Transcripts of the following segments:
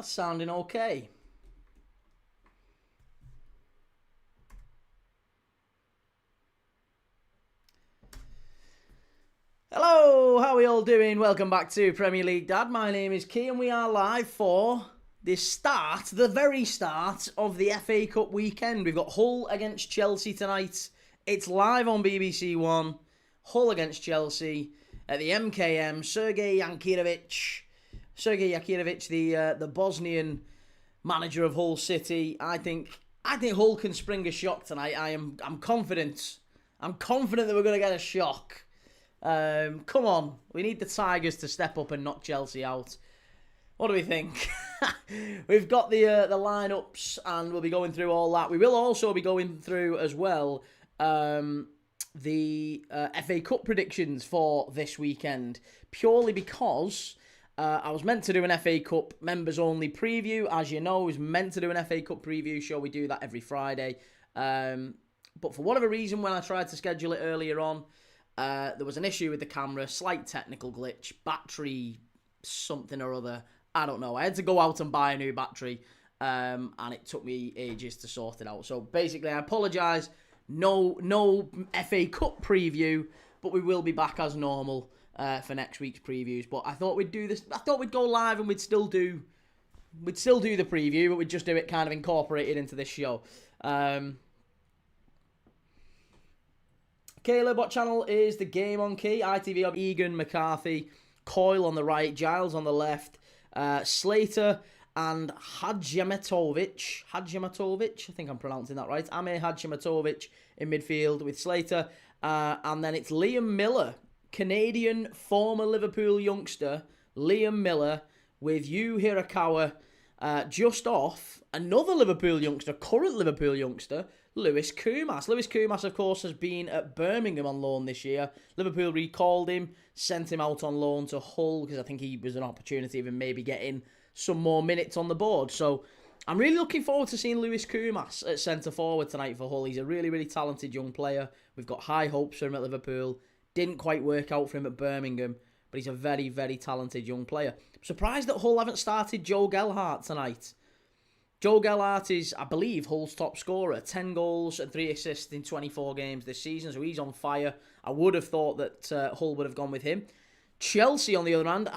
That's sounding okay. Hello, how are we all doing? Welcome back to Premier League Dad. My name is Key and we are live for the very start of the FA Cup weekend. We've got Hull against Chelsea tonight. It's live on BBC One. Hull against Chelsea at the MKM. Sergej Jakirovic, the Bosnian manager of Hull City. I think Hull can spring a shock tonight. I'm confident. I'm confident that we're going to get a shock. Come on, we need the Tigers to step up and knock Chelsea out. What do we think? We've got the lineups, and we'll be going through all that. We will also be going through as well the FA Cup predictions for this weekend, purely because I was meant to do an FA Cup members-only preview. As you know, I was meant to do an FA Cup preview show. We do that every Friday. But for whatever reason, when I tried to schedule it earlier on, there was an issue with the camera, slight technical glitch, battery something or other. I don't know. I had to go out and buy a new battery, and it took me ages to sort it out. So basically, I apologise. No FA Cup preview, but we will be back as normal for next week's previews. But I thought we'd do this. I thought we'd go live and we'd still do the preview, but we'd just do it kind of incorporated into this show. Caleb, what channel is the game on, Key? ITV of Egan, McCarthy, Coyle on the right, Giles on the left, Slater and Hadjimatovic. I think I'm pronouncing that right. Ame Hadjimatovic in midfield with Slater. And then it's Liam Miller, Canadian former Liverpool youngster, Liam Miller, with Yu Hirakawa just off another Liverpool youngster, current Liverpool youngster, Lewis Koumas. Lewis Koumas, of course, has been at Birmingham on loan this year. Liverpool recalled him, sent him out on loan to Hull because I think he was an opportunity of him maybe getting some more minutes on the board. So I'm really looking forward to seeing Lewis Koumas at centre-forward tonight for Hull. He's a really, really talented young player. We've got high hopes for him at Liverpool. Didn't quite work out for him at Birmingham, but he's a very, very talented young player. I'm surprised that Hull haven't started Joe Gelhardt tonight. Joe Gelhardt is, I believe, Hull's top scorer. 10 goals and 3 assists in 24 games this season, so he's on fire. I would have thought that Hull would have gone with him. Chelsea, on the other hand,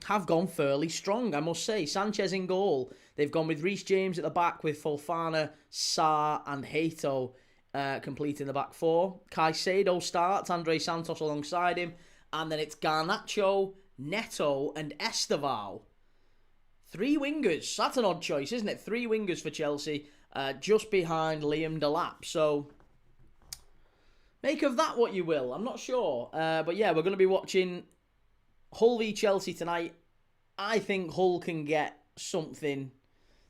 have gone fairly strong, I must say. Sanchez in goal. They've gone with Reece James at the back with Fofana, Sarr and Hato completing the back four. Caicedo starts, Andre Santos alongside him. And then it's Garnacho, Neto and Estevao. 3 wingers. That's an odd choice, isn't it? 3 wingers for Chelsea, just behind Liam Delap. So, make of that what you will. I'm not sure. But yeah, we're going to be watching Hull v Chelsea tonight. I think Hull can get something.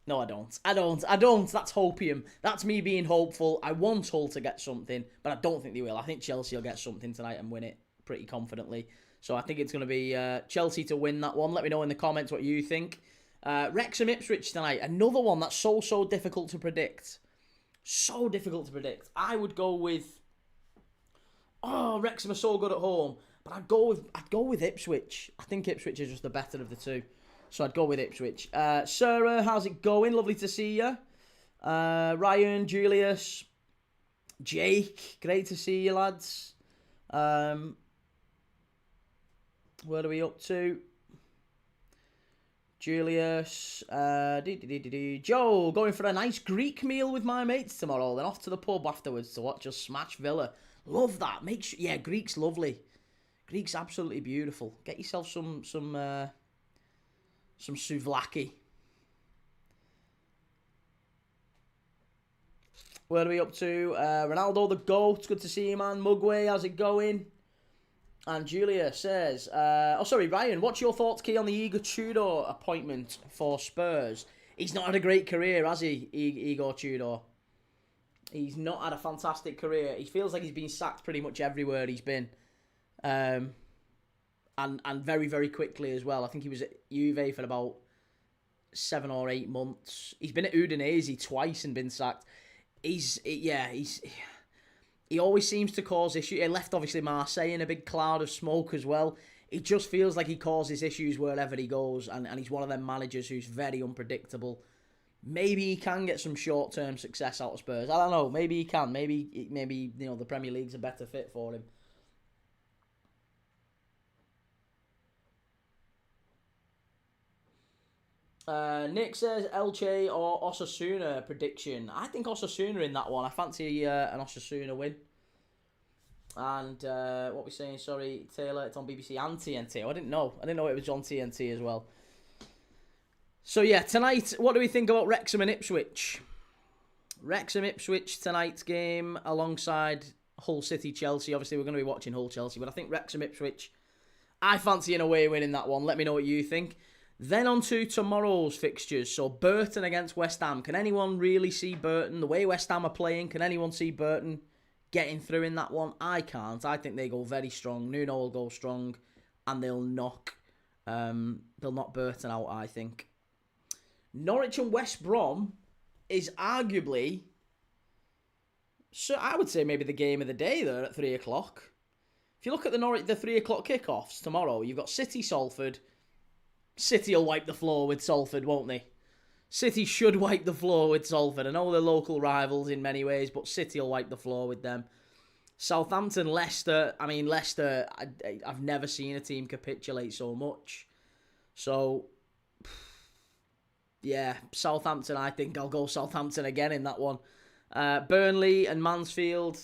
No, I don't. That's hopium. That's me being hopeful. I want Hull to get something, but I don't think they will. I think Chelsea will get something tonight and win it pretty confidently. So I think it's going to be Chelsea to win that one. Let me know in the comments what you think. Wrexham Ipswich tonight. Another one that's so difficult to predict. So difficult to predict. I would go with... Oh, Wrexham are so good at home. But I'd go with Ipswich. I think Ipswich is just the better of the two. So I'd go with Ipswich. Sarah, how's it going? Lovely to see you. Ryan, Julius, Jake, great to see you, lads. Where are we up to? Julius, Joe, going for a nice Greek meal with my mates tomorrow, then off to the pub afterwards to watch us smash Villa. Love that. Make sure, yeah, Greek's lovely. Greek's absolutely beautiful. Get yourself some souvlaki. Where are we up to? Ronaldo the GOAT. Good to see you, man. Mugway, how's it going? And Julia says, Ryan, what's your thoughts, Key, on the Igor Tudor appointment for Spurs? He's not had a great career, has he, Igor Tudor? He's not had a fantastic career. He feels like he's been sacked pretty much everywhere he's been. And very, very quickly as well. I think he was at Juve for about 7 or 8 months. He's been at Udinese twice and been sacked. He always seems to cause issues. He left, obviously, Marseille in a big cloud of smoke as well. It just feels like he causes issues wherever he goes, and he's one of them managers who's very unpredictable. Maybe he can get some short-term success out of Spurs. I don't know. Maybe he can. Maybe the Premier League's a better fit for him. Nick says Elche or Osasuna prediction. I think Osasuna in that one. I fancy an Osasuna win. And what we're saying, sorry, Taylor, it's on BBC and TNT. I didn't know it was on TNT as well. So yeah, tonight, what do we think about Wrexham and Ipswich? Wrexham-Ipswich tonight's game alongside Hull City-Chelsea. Obviously, we're going to be watching Hull-Chelsea, but I think Wrexham-Ipswich, I fancy an away win in that one. Let me know what you think. Then on to tomorrow's fixtures. So Burton against West Ham. Can anyone really see Burton? The way West Ham are playing, can anyone see Burton getting through in that one? I can't. I think they go very strong. Nuno will go strong, and they'll knock Burton out, I think. Norwich and West Brom is arguably, so I would say maybe the game of the day there at 3 o'clock. If you look at the 3 o'clock kickoffs tomorrow, you've got City Salford. City will wipe the floor with Salford, won't they? City should wipe the floor with Salford. I know they're local rivals in many ways, but City will wipe the floor with them. Southampton, Leicester. I mean, Leicester, I've never seen a team capitulate so much. So, yeah, Southampton, I think I'll go Southampton again in that one. Burnley and Mansfield,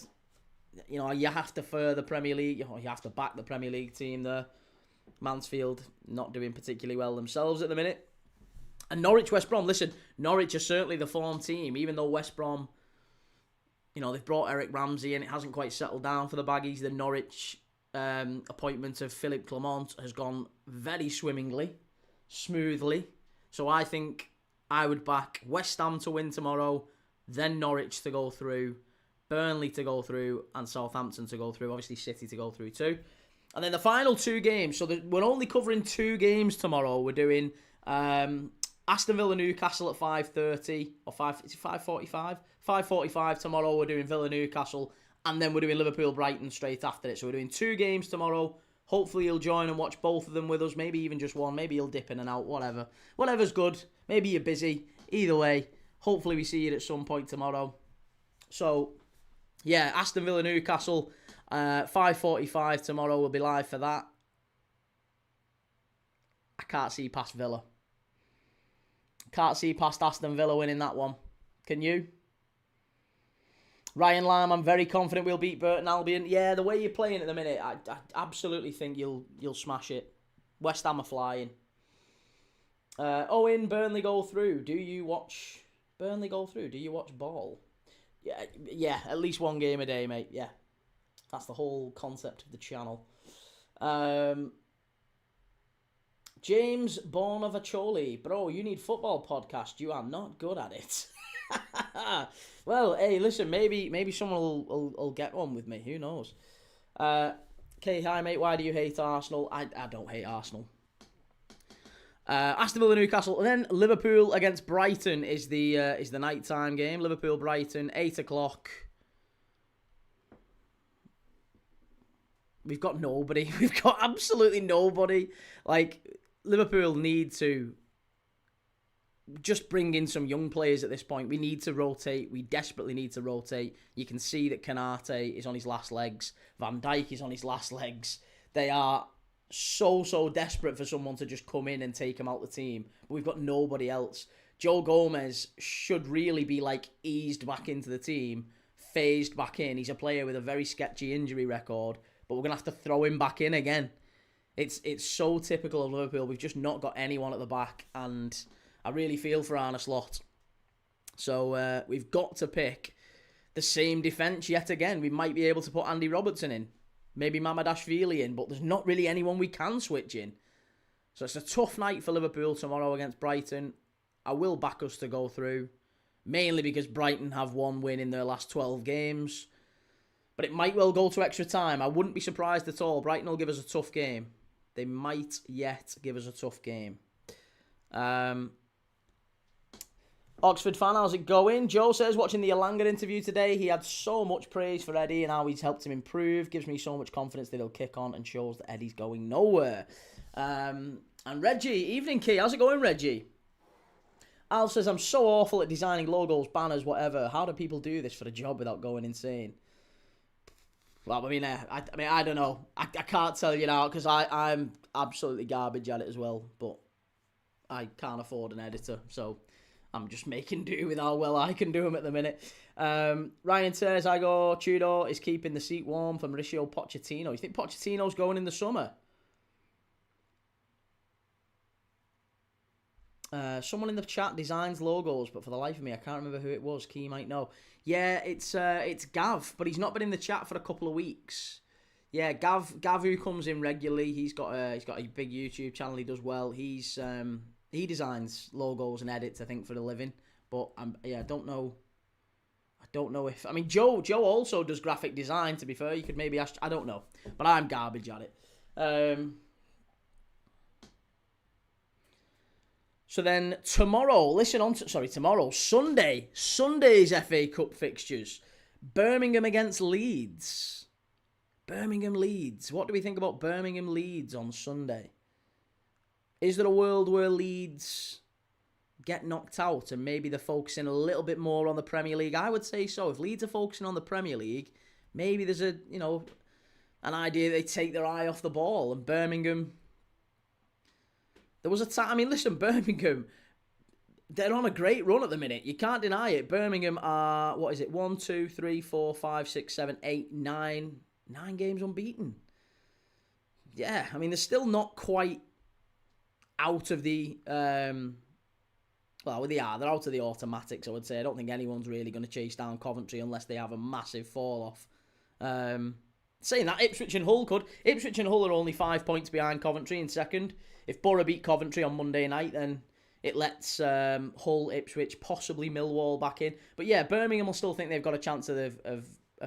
you have to further the Premier League. You have to back the Premier League team there. Mansfield not doing particularly well themselves at the minute. And Norwich, West Brom. Listen, Norwich are certainly the form team, even though West Brom, they've brought Eric Ramsey and it hasn't quite settled down for the Baggies. The Norwich appointment of Philippe Clement has gone very smoothly. So I think I would back West Ham to win tomorrow, then Norwich to go through, Burnley to go through, and Southampton to go through. Obviously, City to go through too. And then the final two games. So we're only covering two games tomorrow. We're doing Aston Villa Newcastle at 5:30 or 5:45. 5:45 tomorrow. We're doing Villa Newcastle, and then we're doing Liverpool Brighton straight after it. So we're doing two games tomorrow. Hopefully you'll join and watch both of them with us. Maybe even just one. Maybe you'll dip in and out. Whatever's good. Maybe you're busy. Either way, hopefully we see you at some point tomorrow. So yeah, Aston Villa Newcastle. 5:45 tomorrow. We'll be live for that. I can't see past Villa. Can't see past Aston Villa winning that one. Can you? Ryan Lamb, I'm very confident we'll beat Burton Albion. Yeah, the way you're playing at the minute, I absolutely think you'll smash it. West Ham are flying. Owen, Burnley go through. Do you watch Burnley go through? Do you watch ball? Yeah, at least one game a day, mate. Yeah. That's the whole concept of the channel. James Bonavacholi. Bro, you need football podcast. You are not good at it. Well, hey, listen, maybe someone will get one with me. Who knows? Okay, hi, mate. Why do you hate Arsenal? I don't hate Arsenal. Aston Villa Newcastle. And then Liverpool against Brighton is the nighttime game. Liverpool-Brighton, 8 o'clock. We've got nobody. We've got absolutely nobody. Like, Liverpool need to just bring in some young players at this point. We need to rotate. We desperately need to rotate. You can see that Kanate is on his last legs. Van Dijk is on his last legs. They are so desperate for someone to just come in and take him out the team. But we've got nobody else. Joe Gomez should really be, eased back into the team, phased back in. He's a player with a very sketchy injury record. But we're going to have to throw him back in again. It's so typical of Liverpool. We've just not got anyone at the back. And I really feel for Arne Slot. So we've got to pick the same defence yet again. We might be able to put Andy Robertson in. Maybe Mamadashvili in. But there's not really anyone we can switch in. So it's a tough night for Liverpool tomorrow against Brighton. I will back us to go through. Mainly because Brighton have one win in their last 12 games. But it might well go to extra time. I wouldn't be surprised at all. Brighton will give us a tough game. They might yet give us a tough game. Oxford fan, how's it going? Joe says, watching the Elanga interview today, he had so much praise for Eddie and how he's helped him improve. Gives me so much confidence that he'll kick on and shows that Eddie's going nowhere. And Reggie, evening key, how's it going, Reggie? Al says, I'm so awful at designing logos, banners, whatever. How do people do this for a job without going insane? Well, I don't know. I can't tell you now because I'm absolutely garbage at it as well. But I can't afford an editor, so I'm just making do with how well I can do them at the minute. Ryan says, I go, Tudor is keeping the seat warm for Mauricio Pochettino. You think Pochettino's going in the summer? Someone in the chat designs logos, but for the life of me, I can't remember who it was. Key might know. Yeah, it's Gav, but he's not been in the chat for a couple of weeks. Yeah, Gav who comes in regularly. He's got a big YouTube channel. He does well. He designs logos and edits, I think, for a living. But I don't know. I don't know if Joe also does graphic design. To be fair, you could maybe ask. I don't know, but I'm garbage at it. So then tomorrow, Sunday's FA Cup fixtures. Birmingham against Leeds. Leeds. What do we think about Birmingham Leeds on Sunday? Is there a world where Leeds get knocked out and maybe they're focusing a little bit more on the Premier League? I would say so. If Leeds are focusing on the Premier League, maybe there's an idea they take their eye off the ball. And Birmingham, there was a time, listen, Birmingham, they're on a great run at the minute. You can't deny it. Birmingham are, 1, 2, 3, 4, 5, 6, 7, 8, 9 games unbeaten. Yeah, they're still not quite out of the, they're out of the automatics, I would say. I don't think anyone's really going to chase down Coventry unless they have a massive fall-off. Saying that, Ipswich and Hull could. Ipswich and Hull are only 5 points behind Coventry in second. If Borough beat Coventry on Monday night, then it lets Hull, Ipswich, possibly Millwall back in. But yeah, Birmingham will still think they've got a chance of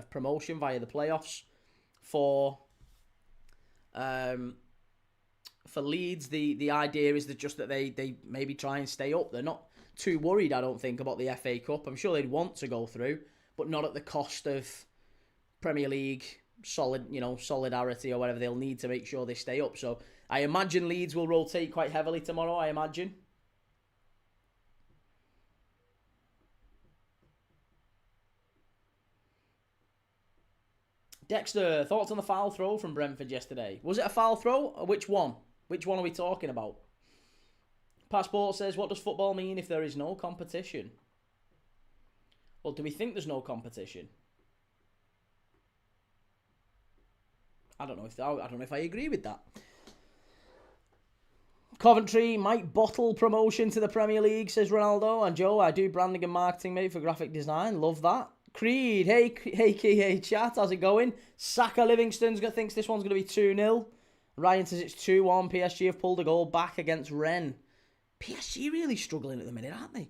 promotion via the playoffs. For Leeds, the idea is that they maybe try and stay up. They're not too worried, I don't think, about the FA Cup. I'm sure they'd want to go through, but not at the cost of Premier League solidarity or whatever. They'll need to make sure they stay up. So I imagine Leeds will rotate quite heavily tomorrow, I imagine. Dexter, thoughts on the foul throw from Brentford yesterday? Was it a foul throw? Or which one? Which one are we talking about? Passport says, what does football mean if there is no competition? Well, do we think there's no competition? I don't know if I agree with that. Coventry might bottle promotion to the Premier League, says Ronaldo. And Joe, I do branding and marketing, mate, for graphic design. Love that. Creed, hey, chat, how's it going? Saka Livingston thinks this one's going to be 2-0. Ryan says it's 2-1. PSG have pulled a goal back against Rennes. PSG really struggling at the minute, aren't they?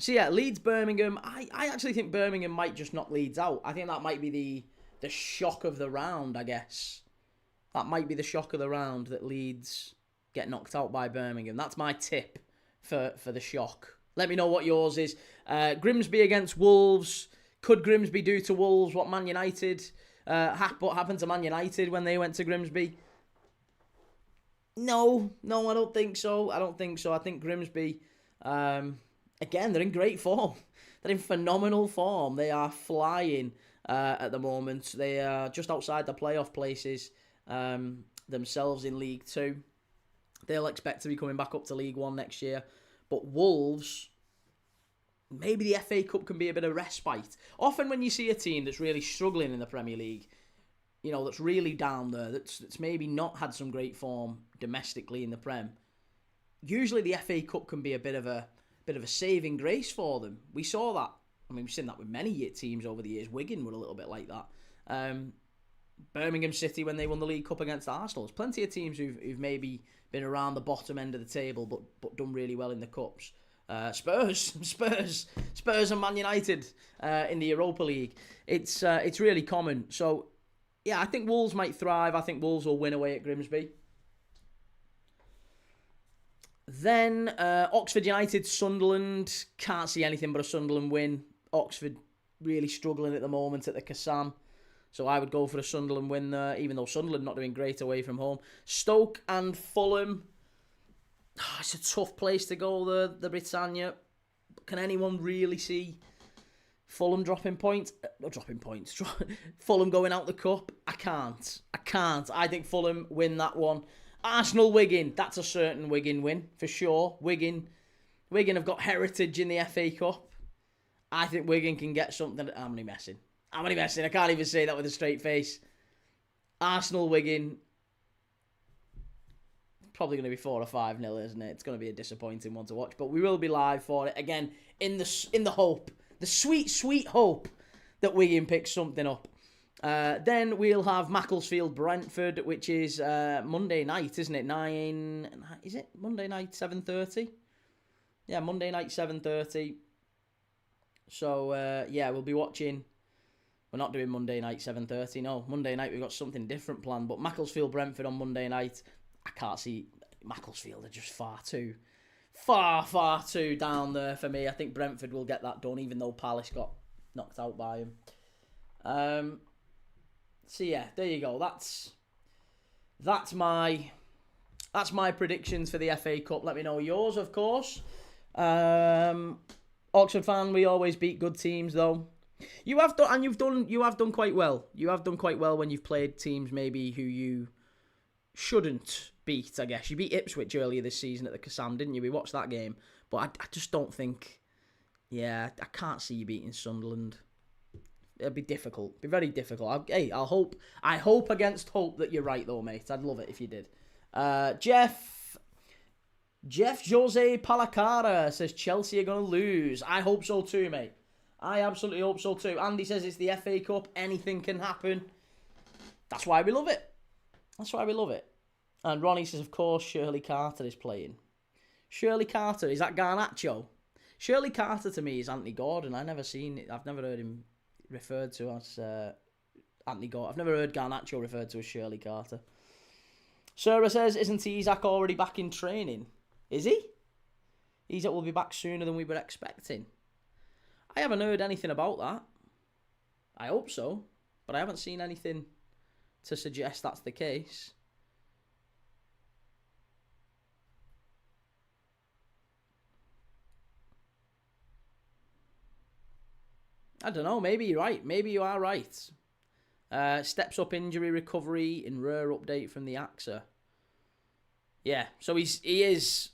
So yeah, Leeds, Birmingham. I actually think Birmingham might just knock Leeds out. I think that might be the shock of the round, I guess. That might be the shock of the round, that Leeds get knocked out by Birmingham. That's my tip for the shock. Let me know what yours is. Grimsby against Wolves. Could Grimsby do to Wolves what Man United... what happened to Man United when they went to Grimsby? No, I don't think so. I think Grimsby, again, they're in great form. They're in phenomenal form. They are flying at the moment. They are just outside the playoff places themselves in League 2. They'll expect to be coming back up to League 1 next year. But Wolves, maybe the FA Cup can be a bit of respite. Often when you see a team that's really struggling in the Premier League, that's really down there, that's maybe not had some great form domestically in the Prem, usually the FA Cup can be a bit of a saving grace for them. We saw that. We've seen that with many teams over the years. Wigan were a little bit like that. Birmingham City when they won the League Cup against Arsenal. There's plenty of teams who've maybe been around the bottom end of the table but done really well in the Cups. Spurs and Man United in the Europa League. It's really common. So, yeah, I think Wolves might thrive. I think Wolves will win away at Grimsby. Then Oxford United, Sunderland. Can't see anything but a Sunderland win. Oxford really struggling at the moment at the Kassam. So I would go for a Sunderland win there, even though Sunderland not doing great away from home. Stoke and Fulham. Oh, it's a tough place to go, the Britannia. Can anyone really see Fulham dropping points? Not dropping points. Fulham going out the cup? I can't. I think Fulham win that one. Arsenal, Wigan. That's a certain Wigan win, for sure. Wigan have got heritage in the FA Cup. I think Wigan can get something. I'm only messing. I can't even say that with a straight face. Arsenal, Wigan. Probably going to be 4 or 5-0, isn't it? It's going to be a disappointing one to watch, but we will be live for it again in the hope, the sweet hope that Wigan picks something up. Then we'll have Macclesfield Brentford, which is Monday night, isn't it? Is it Monday night 7:30? Yeah, Monday night 7:30. So we'll be watching. We're not doing Monday night 7:30. No, Monday night we've got something different planned. But Macclesfield Brentford on Monday night. I can't see Macclesfield are just far too down there for me. I think Brentford will get that done, even though Palace got knocked out by him. So yeah, there you go. That's my predictions for the FA Cup. Let me know yours, of course. Oxford fan, we always beat good teams, though. You have done quite well. You have done quite well when you've played teams maybe who you shouldn't beat, I guess. You beat Ipswich earlier this season at the Kassam, didn't you? We watched that game. But I just don't think... Yeah, I can't see you beating Sunderland. It'll be difficult. It'll be very difficult. I hope against hope that you're right, though, mate. I'd love it if you did. Jeff Jose Palacara says Chelsea are going to lose. I hope so too, mate. I absolutely hope so too. Andy says it's the FA Cup. Anything can happen. That's why we love it. And Ronnie says, of course, Shirley Carter is playing. Shirley Carter, is that Garnacho? Shirley Carter to me is Anthony Gordon. I've never seen it. I've never heard him referred to as Anthony Gordon. I've never heard Garnacho referred to as Shirley Carter. Sarah says, isn't Isak already back in training? Is he? Isak will be back sooner than we were expecting. I haven't heard anything about that. I hope so, but I haven't seen anything to suggest that's the case. I don't know, maybe you're right. Maybe you are right. Steps up injury recovery in rare update from the AXA. Yeah, so his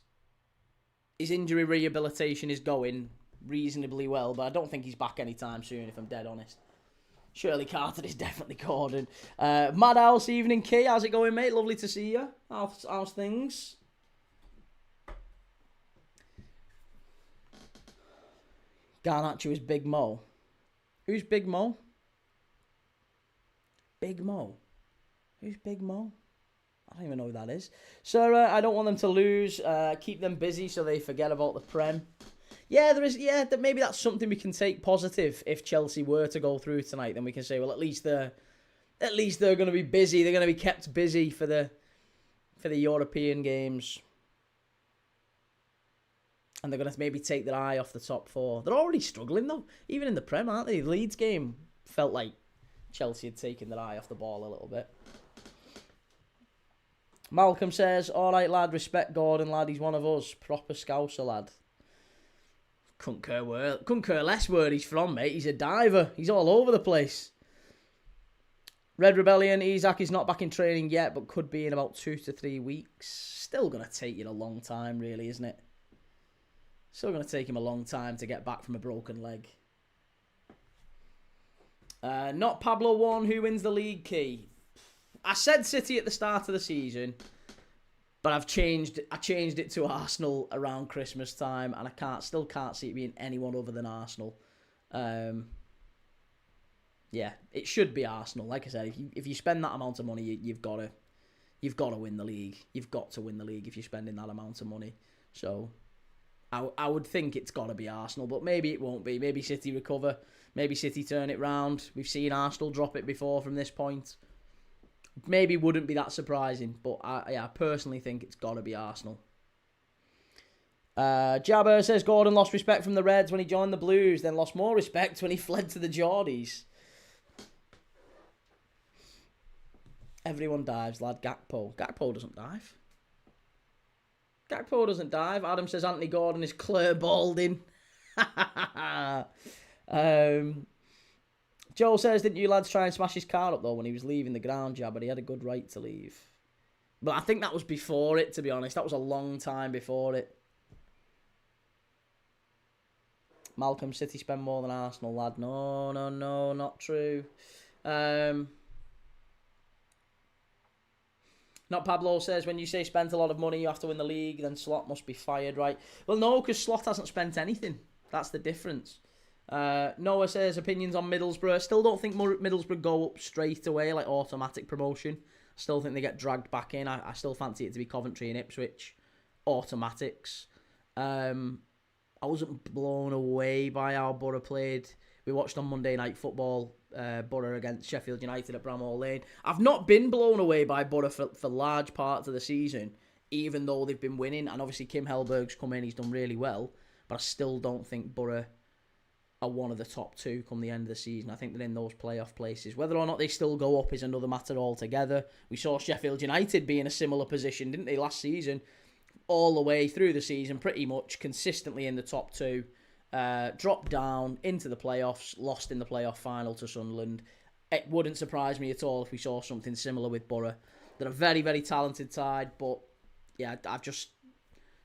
injury rehabilitation is going reasonably well, but I don't think he's back anytime soon, if I'm dead honest. Shirley Carter is definitely Gordon. Madhouse Evening Key, how's it going, mate? Lovely to see you. How's things? Garnacho is Big Mo. Who's Big Mo? Big Mo? Who's Big Mo? I don't even know who that is. Sarah, I don't want them to lose. Keep them busy so they forget about the Prem. Yeah, there is. Yeah, maybe that's something we can take positive. If Chelsea were to go through tonight, then we can say, well, at least they're going to be busy. They're going to be kept busy for the European games, and they're going to maybe take their eye off the top four. They're already struggling though, even in the Prem, aren't they? The Leeds game felt like Chelsea had taken their eye off the ball a little bit. Malcolm says, all right, lad, respect Gordon, lad. He's one of us. Proper Scouser, lad. Couldn't care less where he's from, mate. He's a diver. He's all over the place. Red Rebellion, Isak is not back in training yet, but could be in about 2 to 3 weeks. Still going to take you a long time, really, isn't it? Still going to take him a long time to get back from a broken leg. Not Pablo 1, who wins the league key. I said City at the start of the season, but I changed it to Arsenal around Christmas time, and I still can't see it being anyone other than Arsenal. Yeah, it should be Arsenal. Like I said, if you spend that amount of money, you've got to win the league. You've got to win the league if you're spending that amount of money. So I would think it's got to be Arsenal, but maybe it won't be. Maybe City recover. Maybe City turn it round. We've seen Arsenal drop it before from this point. Maybe wouldn't be that surprising, but I personally think it's got to be Arsenal. Jabber says Gordon lost respect from the Reds when he joined the Blues, then lost more respect when he fled to the Geordies. Everyone dives, lad. Gakpo. Gakpo doesn't dive. Gakpo doesn't dive. Adam says Anthony Gordon is Claire Balding. Joe says, didn't you lads try and smash his car up, though, when he was leaving the ground, Jabber? He had a good right to leave. But I think that was before it, to be honest. That was a long time before it. Malcolm, City spend more than Arsenal, lad. No, not true. Not Pablo says, when you say spent a lot of money, you have to win the league, then Slot must be fired, right? Well, no, because Slot hasn't spent anything. That's the difference. Noah says, opinions on Middlesbrough. Still don't think Middlesbrough go up straight away, like automatic promotion. Still think they get dragged back in. I still fancy it to be Coventry and Ipswich. Automatics. I wasn't blown away by how Borough played. We watched on Monday Night Football, Borough against Sheffield United at Bramall Lane. I've not been blown away by Borough for large parts of the season, even though they've been winning. And obviously Kim Hellberg's come in, he's done really well. But I still don't think Borough are one of the top two come the end of the season. I think they're in those playoff places. Whether or not they still go up is another matter altogether. We saw Sheffield United be in a similar position, didn't they, last season? All the way through the season, pretty much consistently in the top two. Dropped down into the playoffs, lost in the playoff final to Sunderland. It wouldn't surprise me at all if we saw something similar with Borough. They're a very, very talented side, but yeah, I've just,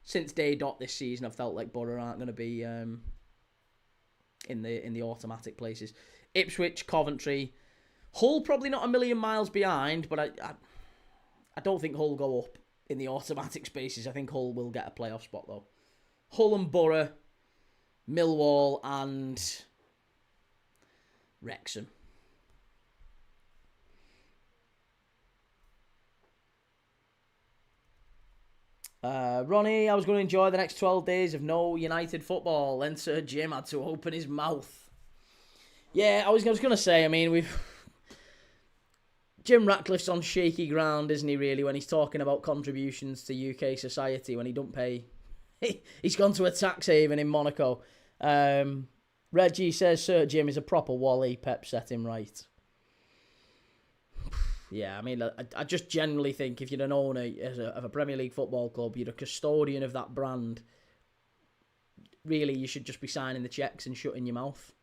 since day dot this season, I've felt like Borough aren't going to be in the automatic places. Ipswich, Coventry, Hull probably not a million miles behind, but I don't think Hull go up in the automatic spaces. I think Hull will get a playoff spot though. Hull and Borough, Millwall and Wrexham. Ronnie, I was going to enjoy the next 12 days of no United football. Then Sir Jim had to open his mouth. Yeah, I was going to say, I mean, Jim Ratcliffe's on shaky ground, isn't he, really, when he's talking about contributions to UK society when he don't pay. He's gone to a tax haven in Monaco. Reggie says Sir Jim is a proper Wally. Pep set him right. Yeah, I mean, I just generally think if you're an owner of a Premier League football club, you're a custodian of that brand, really you should just be signing the cheques and shutting your mouth.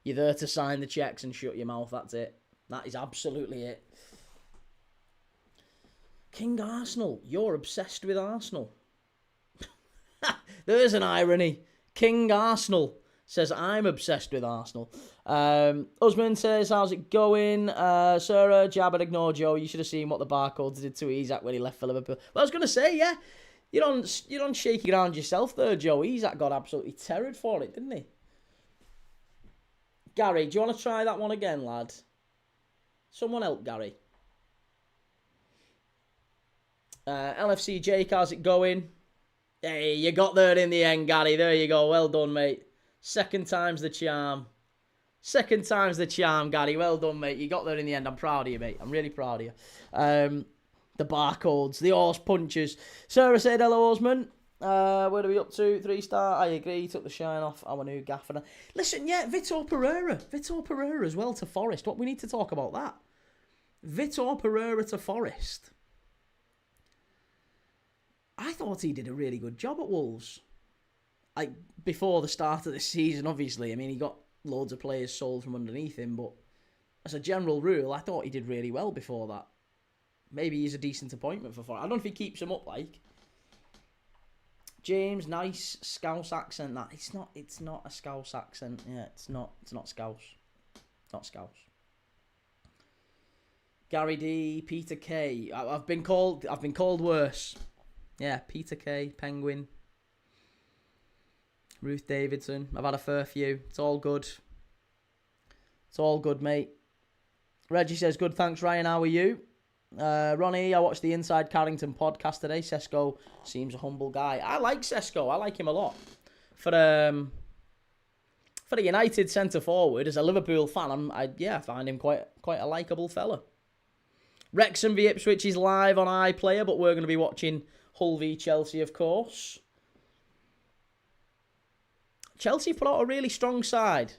You're there to sign the cheques and shut your mouth, that's it. That is absolutely it. King Arsenal, you're obsessed with Arsenal. There's an irony. King Arsenal says I'm obsessed with Arsenal. Husband says, how's it going? Sarah, Jabber, ignore Joe. You should have seen what the barcodes did to Isaac when he left for Liverpool. Well, I was going to say, yeah, you're on shaky ground yourself there, Joe. Isaac got absolutely terrored for it, didn't he? Gary, do you want to try that one again, lad? Someone help Gary. LFC Jake, how's it going? Hey, you got there in the end, Gary. There you go. Well done, mate. Second time's the charm. Second time's the charm, Gary. Well done, mate. You got there in the end. I'm proud of you, mate. I'm really proud of you. The barcodes, the horse punches. Sarah said, hello, Osman. Where are we up to? 3-star. I agree. Took the shine off our new gaffer. Listen, yeah, Vitor Pereira as well to Forest. What we need to talk about that. Vitor Pereira to Forest. I thought he did a really good job at Wolves. Like, before the start of the season, obviously. I mean, he got loads of players sold from underneath him, but as a general rule, I thought he did really well before that. Maybe he's a decent appointment for Forest. I don't know if he keeps him up, like. James, nice Scouse accent. That it's not a Scouse accent. Yeah, it's not Scouse. Not Scouse. Gary D, Peter K. I've been called worse. Yeah, Peter K, Penguin. Ruth Davidson. I've had a fair few. It's all good. It's all good, mate. Reggie says, good, thanks, Ryan. How are you? Ronnie, I watched the Inside Carrington podcast today. Sesko seems a humble guy. I like Sesko. I like him a lot. For the United centre-forward, as a Liverpool fan, I find him quite a likeable fella. Wrexham v Ipswich is live on iPlayer, but we're going to be watching Hull v Chelsea, of course. Chelsea put out a really strong side.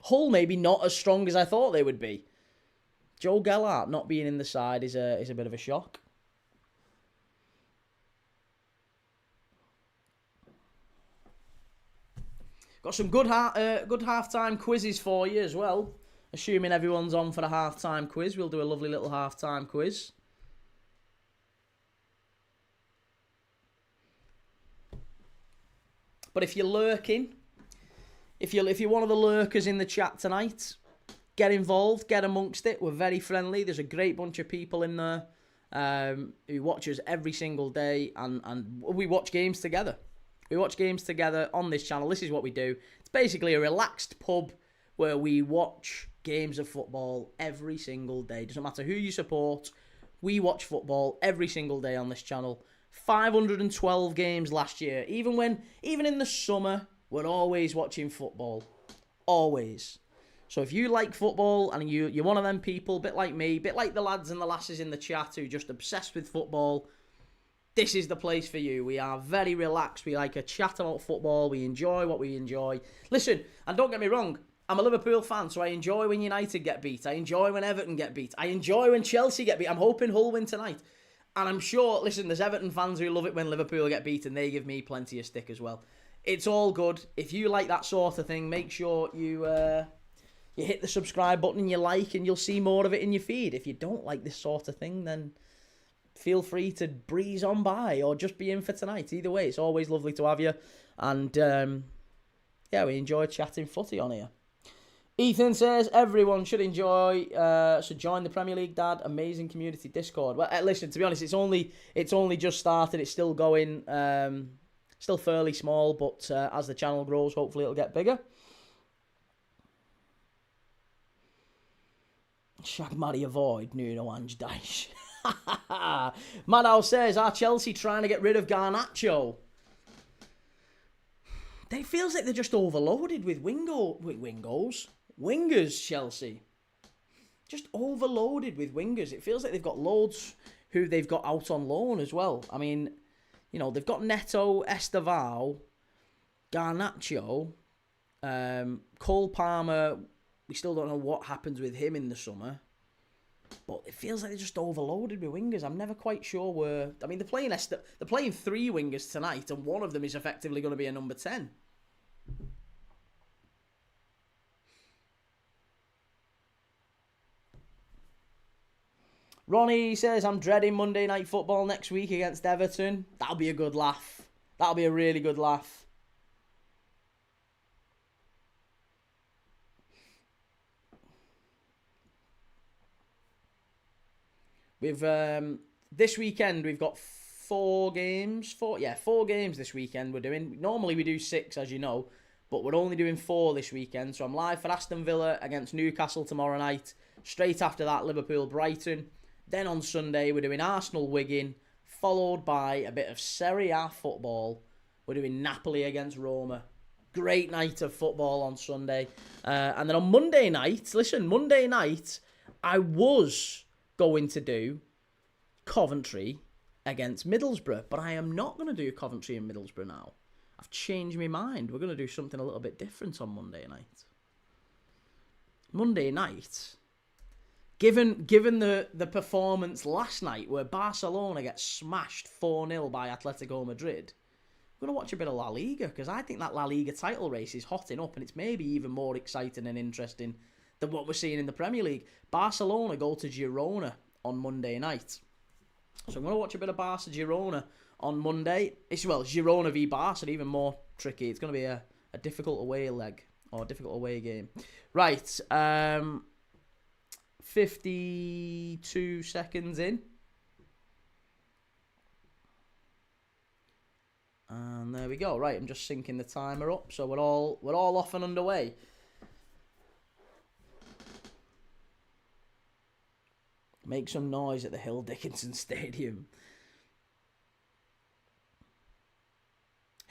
Hull maybe not as strong as I thought they would be. Joe Gellart not being in the side is a bit of a shock. Got some good half-time quizzes for you as well. Assuming everyone's on for a half-time quiz, we'll do a lovely little half-time quiz. But if you're lurking, if you're one of the lurkers in the chat tonight, get involved, get amongst it. We're very friendly. There's a great bunch of people in there who watch us every single day, and we watch games together. We watch games together on this channel. This is what we do. It's basically a relaxed pub where we watch games of football every single day. Doesn't matter who you support. We watch football every single day on this channel. 512 games last year. Even in the summer, we're always watching football. Always. So if you like football and you're one of them people, a bit like me, a bit like the lads and the lasses in the chat who are just obsessed with football, this is the place for you. We are very relaxed. We like a chat about football. We enjoy what we enjoy. Listen, and don't get me wrong, I'm a Liverpool fan, so I enjoy when United get beat. I enjoy when Everton get beat. I enjoy when Chelsea get beat. I'm hoping Hull win tonight. And I'm sure, listen, there's Everton fans who love it when Liverpool get beat, and they give me plenty of stick as well. It's all good. If you like that sort of thing, make sure you hit the subscribe button and you like, and you'll see more of it in your feed. If you don't like this sort of thing, then feel free to breeze on by or just be in for tonight. Either way, it's always lovely to have you. And, yeah, we enjoy chatting footy on here. Ethan says, everyone should should join the Premier League Dad Amazing Community Discord. Well, listen, to be honest, it's only just started. It's still going, still fairly small, but as the channel grows, hopefully it'll get bigger. Shag Marry avoid Nuno Ange Dyche. Maddow says, are Chelsea trying to get rid of Garnacho? It feels like they're just overloaded with wingers, Chelsea. Just overloaded with wingers. It feels like they've got loads who they've got out on loan as well. I mean, you know, they've got Neto, Estevao, Garnacho, Cole Palmer. We still don't know what happens with him in the summer. But it feels like they're just overloaded with wingers. I'm never quite sure where... I mean, they're playing three wingers tonight, and one of them is effectively going to be a number 10. Ronnie says, I'm dreading Monday Night Football next week against Everton. That'll be a good laugh. That'll be a really good laugh. We've this weekend we've got 4 games. 4 games this weekend we're doing. Normally we do 6, as you know, but we're only doing 4 this weekend. So I'm live for Aston Villa against Newcastle tomorrow night. Straight after that, Liverpool Brighton. Then on Sunday we're doing Arsenal Wigan, followed by a bit of Serie A football. We're doing Napoli against Roma. Great night of football on Sunday. And then on Monday night, Monday night I was going to do Coventry against Middlesbrough, but I am not going to do Coventry and Middlesbrough now. I've changed my mind. We're going to do something a little bit different on Monday night. Monday night, given the performance last night where Barcelona gets smashed 4-0 by Atletico Madrid, I'm going to watch a bit of La Liga, because I think that La Liga title race is hotting up, and it's maybe even more exciting and interesting than what we're seeing in the Premier League. Barcelona go to Girona on Monday night. So I'm going to watch a bit of Barca-Girona on Monday. Girona v Barca, even more tricky. It's going to be a difficult away leg, or a difficult away game. Right, 52 seconds in. And there we go. Right, I'm just syncing the timer up, so we're all off and underway. Make some noise at the Hill Dickinson Stadium.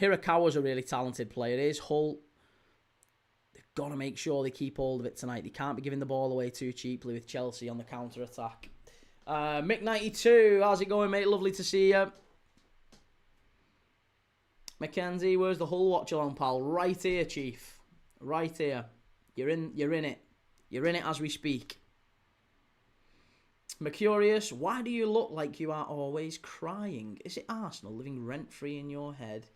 Hirakawa's a really talented player. It is Hull. They've got to make sure they keep hold of it tonight. They can't be giving the ball away too cheaply with Chelsea on the counter-attack. Mick92, how's it going, mate? Lovely to see you. Mackenzie, where's the Hull watch-along, pal? Right here, Chief. Right here. You're in it. You're in it as we speak. Mercurius, why do you look like you are always crying? Is it Arsenal living rent-free in your head?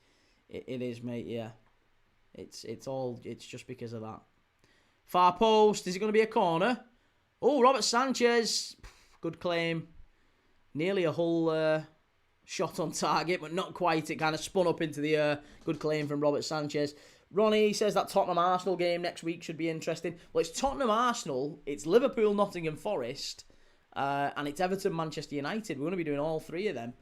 It is, mate, yeah. It's just because of that. Far post, is it going to be a corner? Oh, Robert Sanchez. Good claim. Nearly a Hull shot on target, but not quite. It kind of spun up into the air. Good claim from Robert Sanchez. Ronnie says that Tottenham-Arsenal game next week should be interesting. Well, it's Tottenham-Arsenal, it's Liverpool-Nottingham Forest, and it's Everton-Manchester United. We're going to be doing all three of them.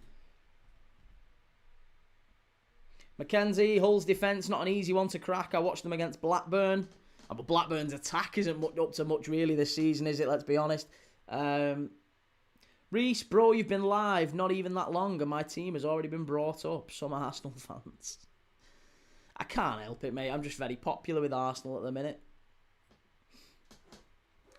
Mackenzie, Hull's defence, not an easy one to crack. I watched them against Blackburn. But Blackburn's attack isn't up to much really this season, is it? Let's be honest. Reese, bro, you've been live not even that long, and my team has already been brought up. Some Arsenal fans. I can't help it, mate. I'm just very popular with Arsenal at the minute.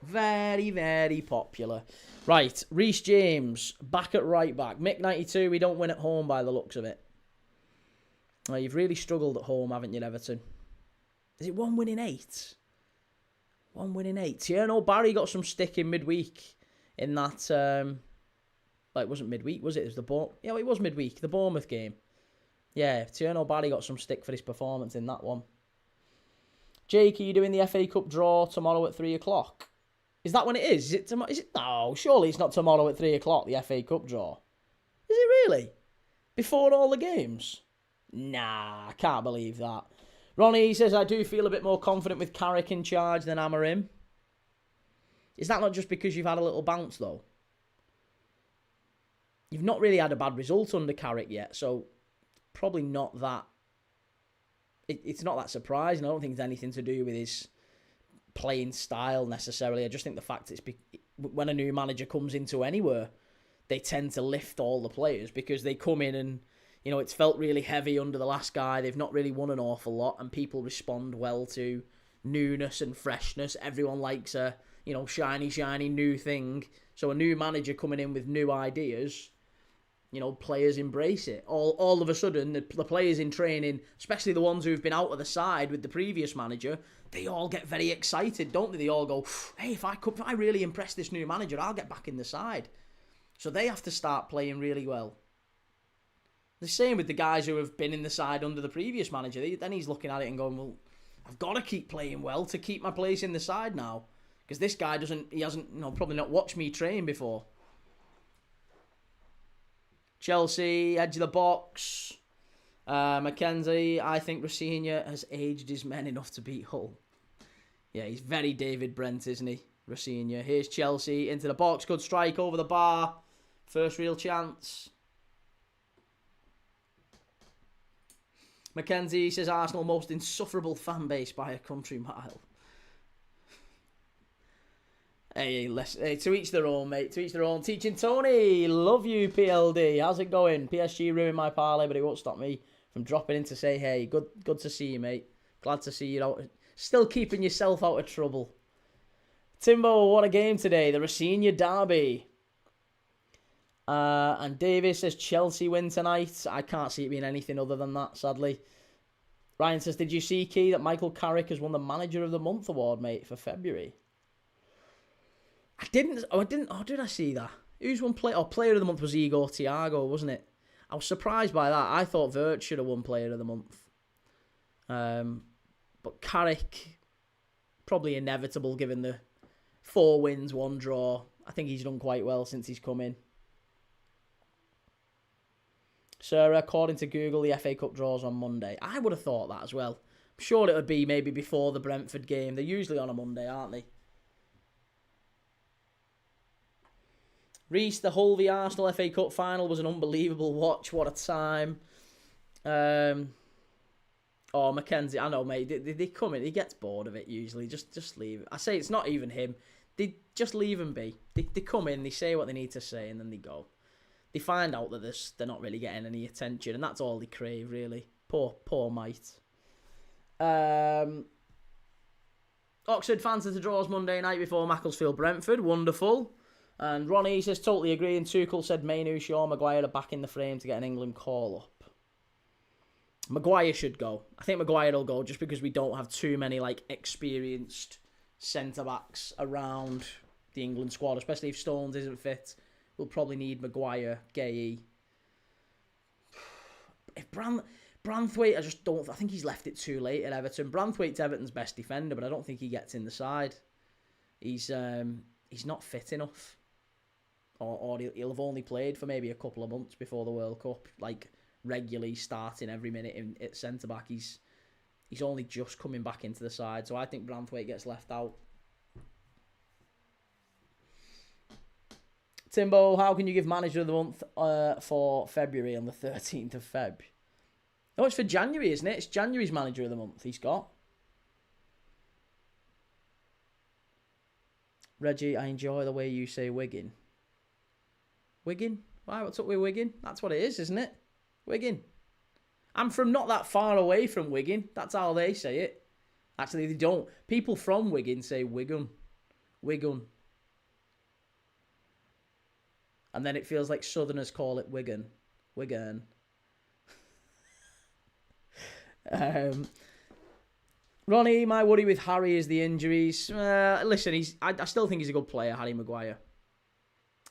Very, very popular. Right, Reece James, back at right back. Mick92, we don't win at home by the looks of it. Well, you've really struggled at home, haven't you, Everton? Is it 1 win in 8? 1 win in 8. Tierno Barry got some stick in midweek in that... it wasn't midweek, was it? It was yeah, it was midweek, the Bournemouth game. Yeah, Tierno Barry got some stick for his performance in that one. Jake, are you doing the FA Cup draw tomorrow at 3 o'clock? Is that when it is? Is it tomorrow? No, surely it's not tomorrow at 3 o'clock, the FA Cup draw. Is it really? Before all the games? Nah, I can't believe that. Ronnie says, I do feel a bit more confident with Carrick in charge than Amorim. Is that not just because you've had a little bounce, though? You've not really had a bad result under Carrick yet, so probably not that... It's not that surprising. I don't think it's anything to do with his playing style, necessarily. I just think the fact it's... when a new manager comes into anywhere, they tend to lift all the players because they come in and... You know, it's felt really heavy under the last guy. They've not really won an awful lot, and people respond well to newness and freshness. Everyone likes a, shiny, shiny new thing. So a new manager coming in with new ideas, players embrace it. All of a sudden, the players in training, especially the ones who've been out of the side with the previous manager, they all get very excited, don't they? They all go, hey, if I really impress this new manager, I'll get back in the side. So they have to start playing really well. The same with the guys who have been in the side under the previous manager. Then he's looking at it and going, well, I've got to keep playing well to keep my place in the side now. Because this guy hasn't probably not watched me train before. Chelsea, edge of the box. Mackenzie, I think Rosenior has aged his men enough to beat Hull. Yeah, he's very David Brent, isn't he? Rosenior. Here's Chelsea, into the box, good strike over the bar. First real chance. Mackenzie says Arsenal most insufferable fan base by a country mile. Hey, to each their own, mate. To each their own. Teaching Tony, love you, PLD. How's it going? PSG ruined my parlay, but it won't stop me from dropping in to say hey. Good to see you, mate. Glad to see you out. Still keeping yourself out of trouble. Timbo, what a game today. The Rosenior derby. And Davis says Chelsea win tonight. I can't see it being anything other than that, sadly. Ryan says, did you see, Key, that Michael Carrick has won the Manager of the Month award, mate, for February? I didn't. Oh, did I see that? Who's won Player of the Month was Igor Thiago, wasn't it? I was surprised by that. I thought Vert should have won Player of the Month. But Carrick, probably inevitable given the 4 wins, 1 draw. I think he's done quite well since he's come in. So, according to Google, the FA Cup draws on Monday. I would have thought that as well. I'm sure it would be maybe before the Brentford game. They're usually on a Monday, aren't they? Reece, the Hull v Arsenal FA Cup final was an unbelievable watch. What a time. Mackenzie, I know, mate. They come in. He gets bored of it usually. Just leave it. I say it's not even him. They just leave him be. They come in, they say what they need to say, and then they go. They find out that they're not really getting any attention, and that's all they crave, really. Poor mate. Oxford fancy the draws Monday night before Macclesfield Brentford. Wonderful. And Ronnie says, totally agree. And Tuchel said Mainu, Shaw, Maguire are back in the frame to get an England call-up. Maguire should go. I think Maguire will go just because we don't have too many like experienced centre-backs around the England squad, especially if Stones isn't fit. We'll probably need Maguire, Gay. If Branthwaite, I think he's left it too late at Everton. Branthwaite's Everton's best defender, but I don't think he gets in the side. He's not fit enough. Or he'll have only played for maybe a couple of months before the World Cup, like regularly starting every minute at centre-back. He's only just coming back into the side, so I think Branthwaite gets left out. Timbo, how can you give Manager of the Month for February on the 13th of Feb? No, it's for January, isn't it? It's January's Manager of the Month he's got. Reggie, I enjoy the way you say Wigan. Wigan? Why? What's up with Wigan? That's what it is, isn't it? Wigan. I'm from not that far away from Wigan. That's how they say it. Actually, they don't. People from Wigan say Wigan. Wigan. And then it feels like Southerners call it Wigan. Wigan. Ronnie, my worry with Harry is the injuries. Listen, I still think he's a good player, Harry Maguire.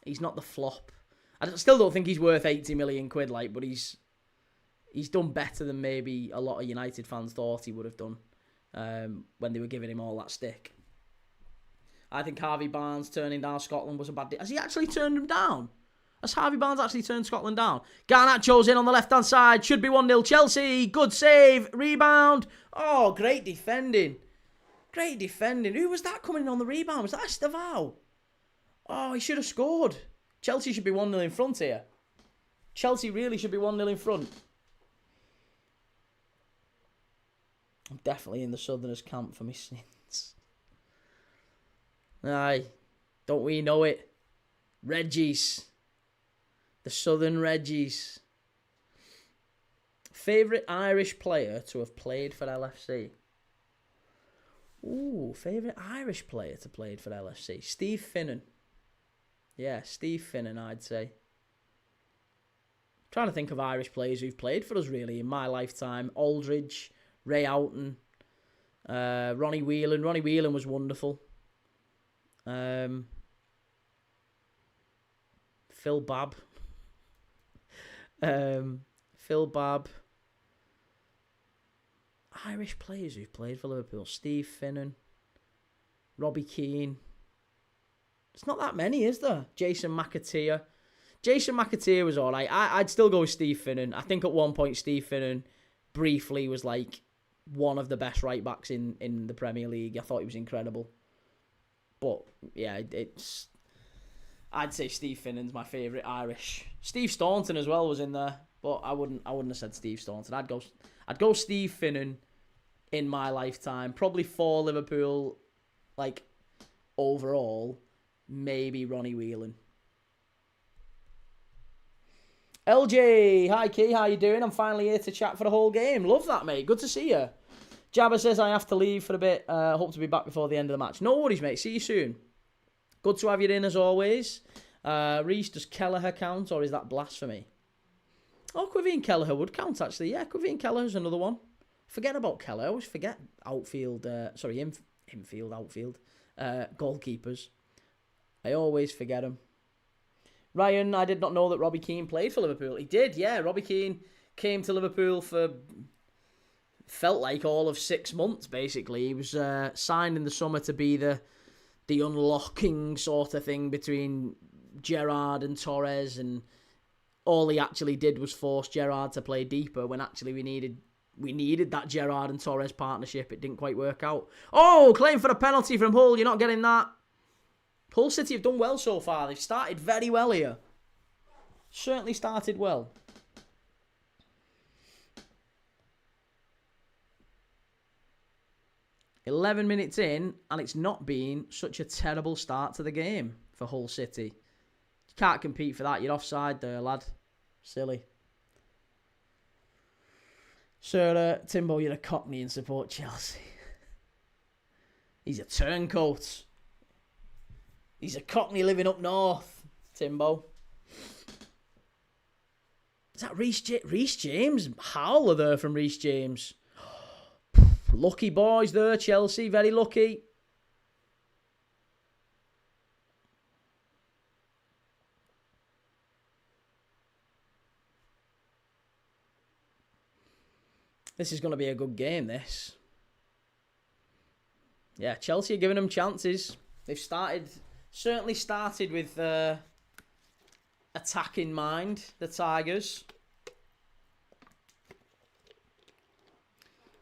He's not the flop. I still don't think he's worth 80 million quid, but he's done better than maybe a lot of United fans thought he would have done when they were giving him all that stick. I think Harvey Barnes turning down Scotland was a bad deal. Has he actually turned him down? Has Harvey Barnes actually turned Scotland down? Garnacho's in on the left-hand side. Should be 1-0 Chelsea. Good save. Rebound. Oh, great defending. Great defending. Who was that coming in on the rebound? Was that Estevao? Oh, he should have scored. Chelsea should be 1-0 in front here. Chelsea really should be 1-0 in front. I'm definitely in the Southerners camp for my sins. Aye. Don't we know it? Reggies. The Southern Reggies. Favourite Irish player to have played for LFC? Ooh, favourite Irish player to played for LFC? Steve Finnan. Yeah, Steve Finnan, I'd say. Trying to think of Irish players who've played for us, really, in my lifetime. Aldridge, Ray Houghton, Ronnie Whelan. Ronnie Whelan was wonderful. Phil Babb. Phil Babb. Irish players who've played for Liverpool. Steve Finnan. Robbie Keane. It's not that many, is there? Jason McAteer. Jason McAteer was alright. I'd still go with Steve Finnan. I think at one point Steve Finnan briefly was like one of the best right backs in the Premier League. I thought he was incredible. But yeah, I'd say Steve Finnan's my favourite Irish. Steve Staunton as well was in there, but I wouldn't have said Steve Staunton. I'd go Steve Finnan in my lifetime. Probably for Liverpool, like overall, maybe Ronnie Whelan. LJ, hi Key, how you doing? I'm finally here to chat for the whole game. Love that, mate. Good to see you. Jabba says I have to leave for a bit. Hope to be back before the end of the match. No worries, mate. See you soon. Good to have you in as always. Reece, does Kelleher count or is that blasphemy? Oh, Quivine Kelleher would count actually. Yeah, Quivine Kelleher's another one. Forget about Kelleher. I always forget outfield. Infield, outfield. Goalkeepers. I always forget them. Ryan, I did not know that Robbie Keane played for Liverpool. He did, yeah. Robbie Keane came to Liverpool for felt like all of 6 months, basically. He was signed in the summer to be the unlocking sort of thing between Gerrard and Torres, and all he actually did was force Gerrard to play deeper when actually we needed that Gerrard and Torres partnership. It didn't quite work out. Oh, claim for a penalty from Hull. You're not getting that. Hull City have done well so far. They've started very well here. Certainly started well. "11 minutes in, and it's not been such a terrible start to the game for Hull City. You can't compete for that. You're offside there, lad. Silly. Sir, Timbo, you're a cockney and support Chelsea. He's a turncoat. He's a cockney living up north, Timbo. Is that Reece James? Howler there from Reece James. Lucky boys there, Chelsea. Very lucky. This is going to be a good game, this. Yeah, Chelsea are giving them chances. They've certainly started with attack in mind, the Tigers.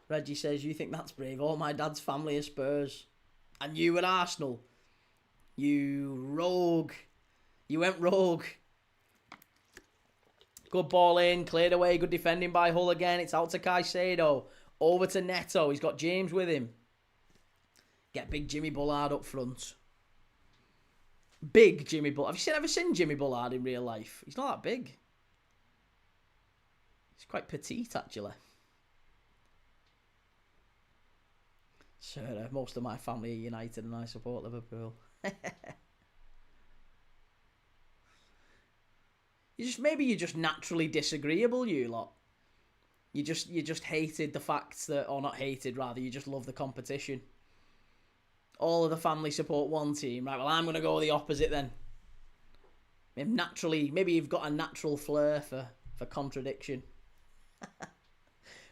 Reggie says, you think that's brave? All my dad's family are Spurs. And you at Arsenal. You rogue. You went rogue. Good ball in, cleared away, good defending by Hull again. It's out to Caicedo. Over to Neto. He's got James with him. Get big Jimmy Bullard up front. Big Jimmy Bullard. Have you ever seen Jimmy Bullard in real life? He's not that big. He's quite petite, actually. Sure, most of my family are United and I support Liverpool. Maybe you're just naturally disagreeable, you lot. You just hated the fact that, or not hated, rather, you just love the competition. All of the family support one team. Right, well, I'm going to go the opposite then. Maybe you've got a natural flair for contradiction.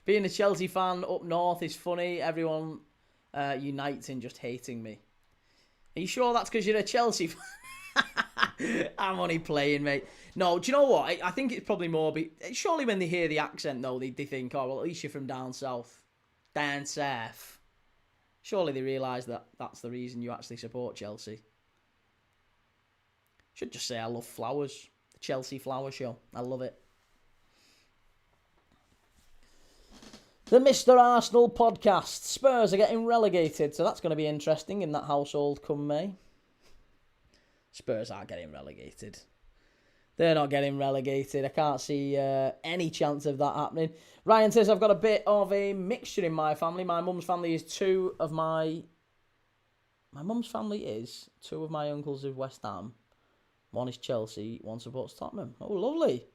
Being a Chelsea fan up north is funny. Everyone unites in just hating me. Are you sure that's because you're a Chelsea fan? I'm only playing, mate. No, do you know what? I think it's probably more... Surely when they hear the accent, though, they think, oh, well, at least you're from down south. Down south. Surely they realise that that's the reason you actually support Chelsea. Should just say I love flowers. The Chelsea Flower Show. I love it. The Mr. Arsenal podcast. Spurs are getting relegated, so that's going to be interesting in that household come May. Spurs aren't getting relegated. They're not getting relegated. I can't see any chance of that happening. Ryan says, I've got a bit of a mixture in my family. My mum's family is two of my uncles of West Ham. One is Chelsea, one supports Tottenham. Oh, lovely.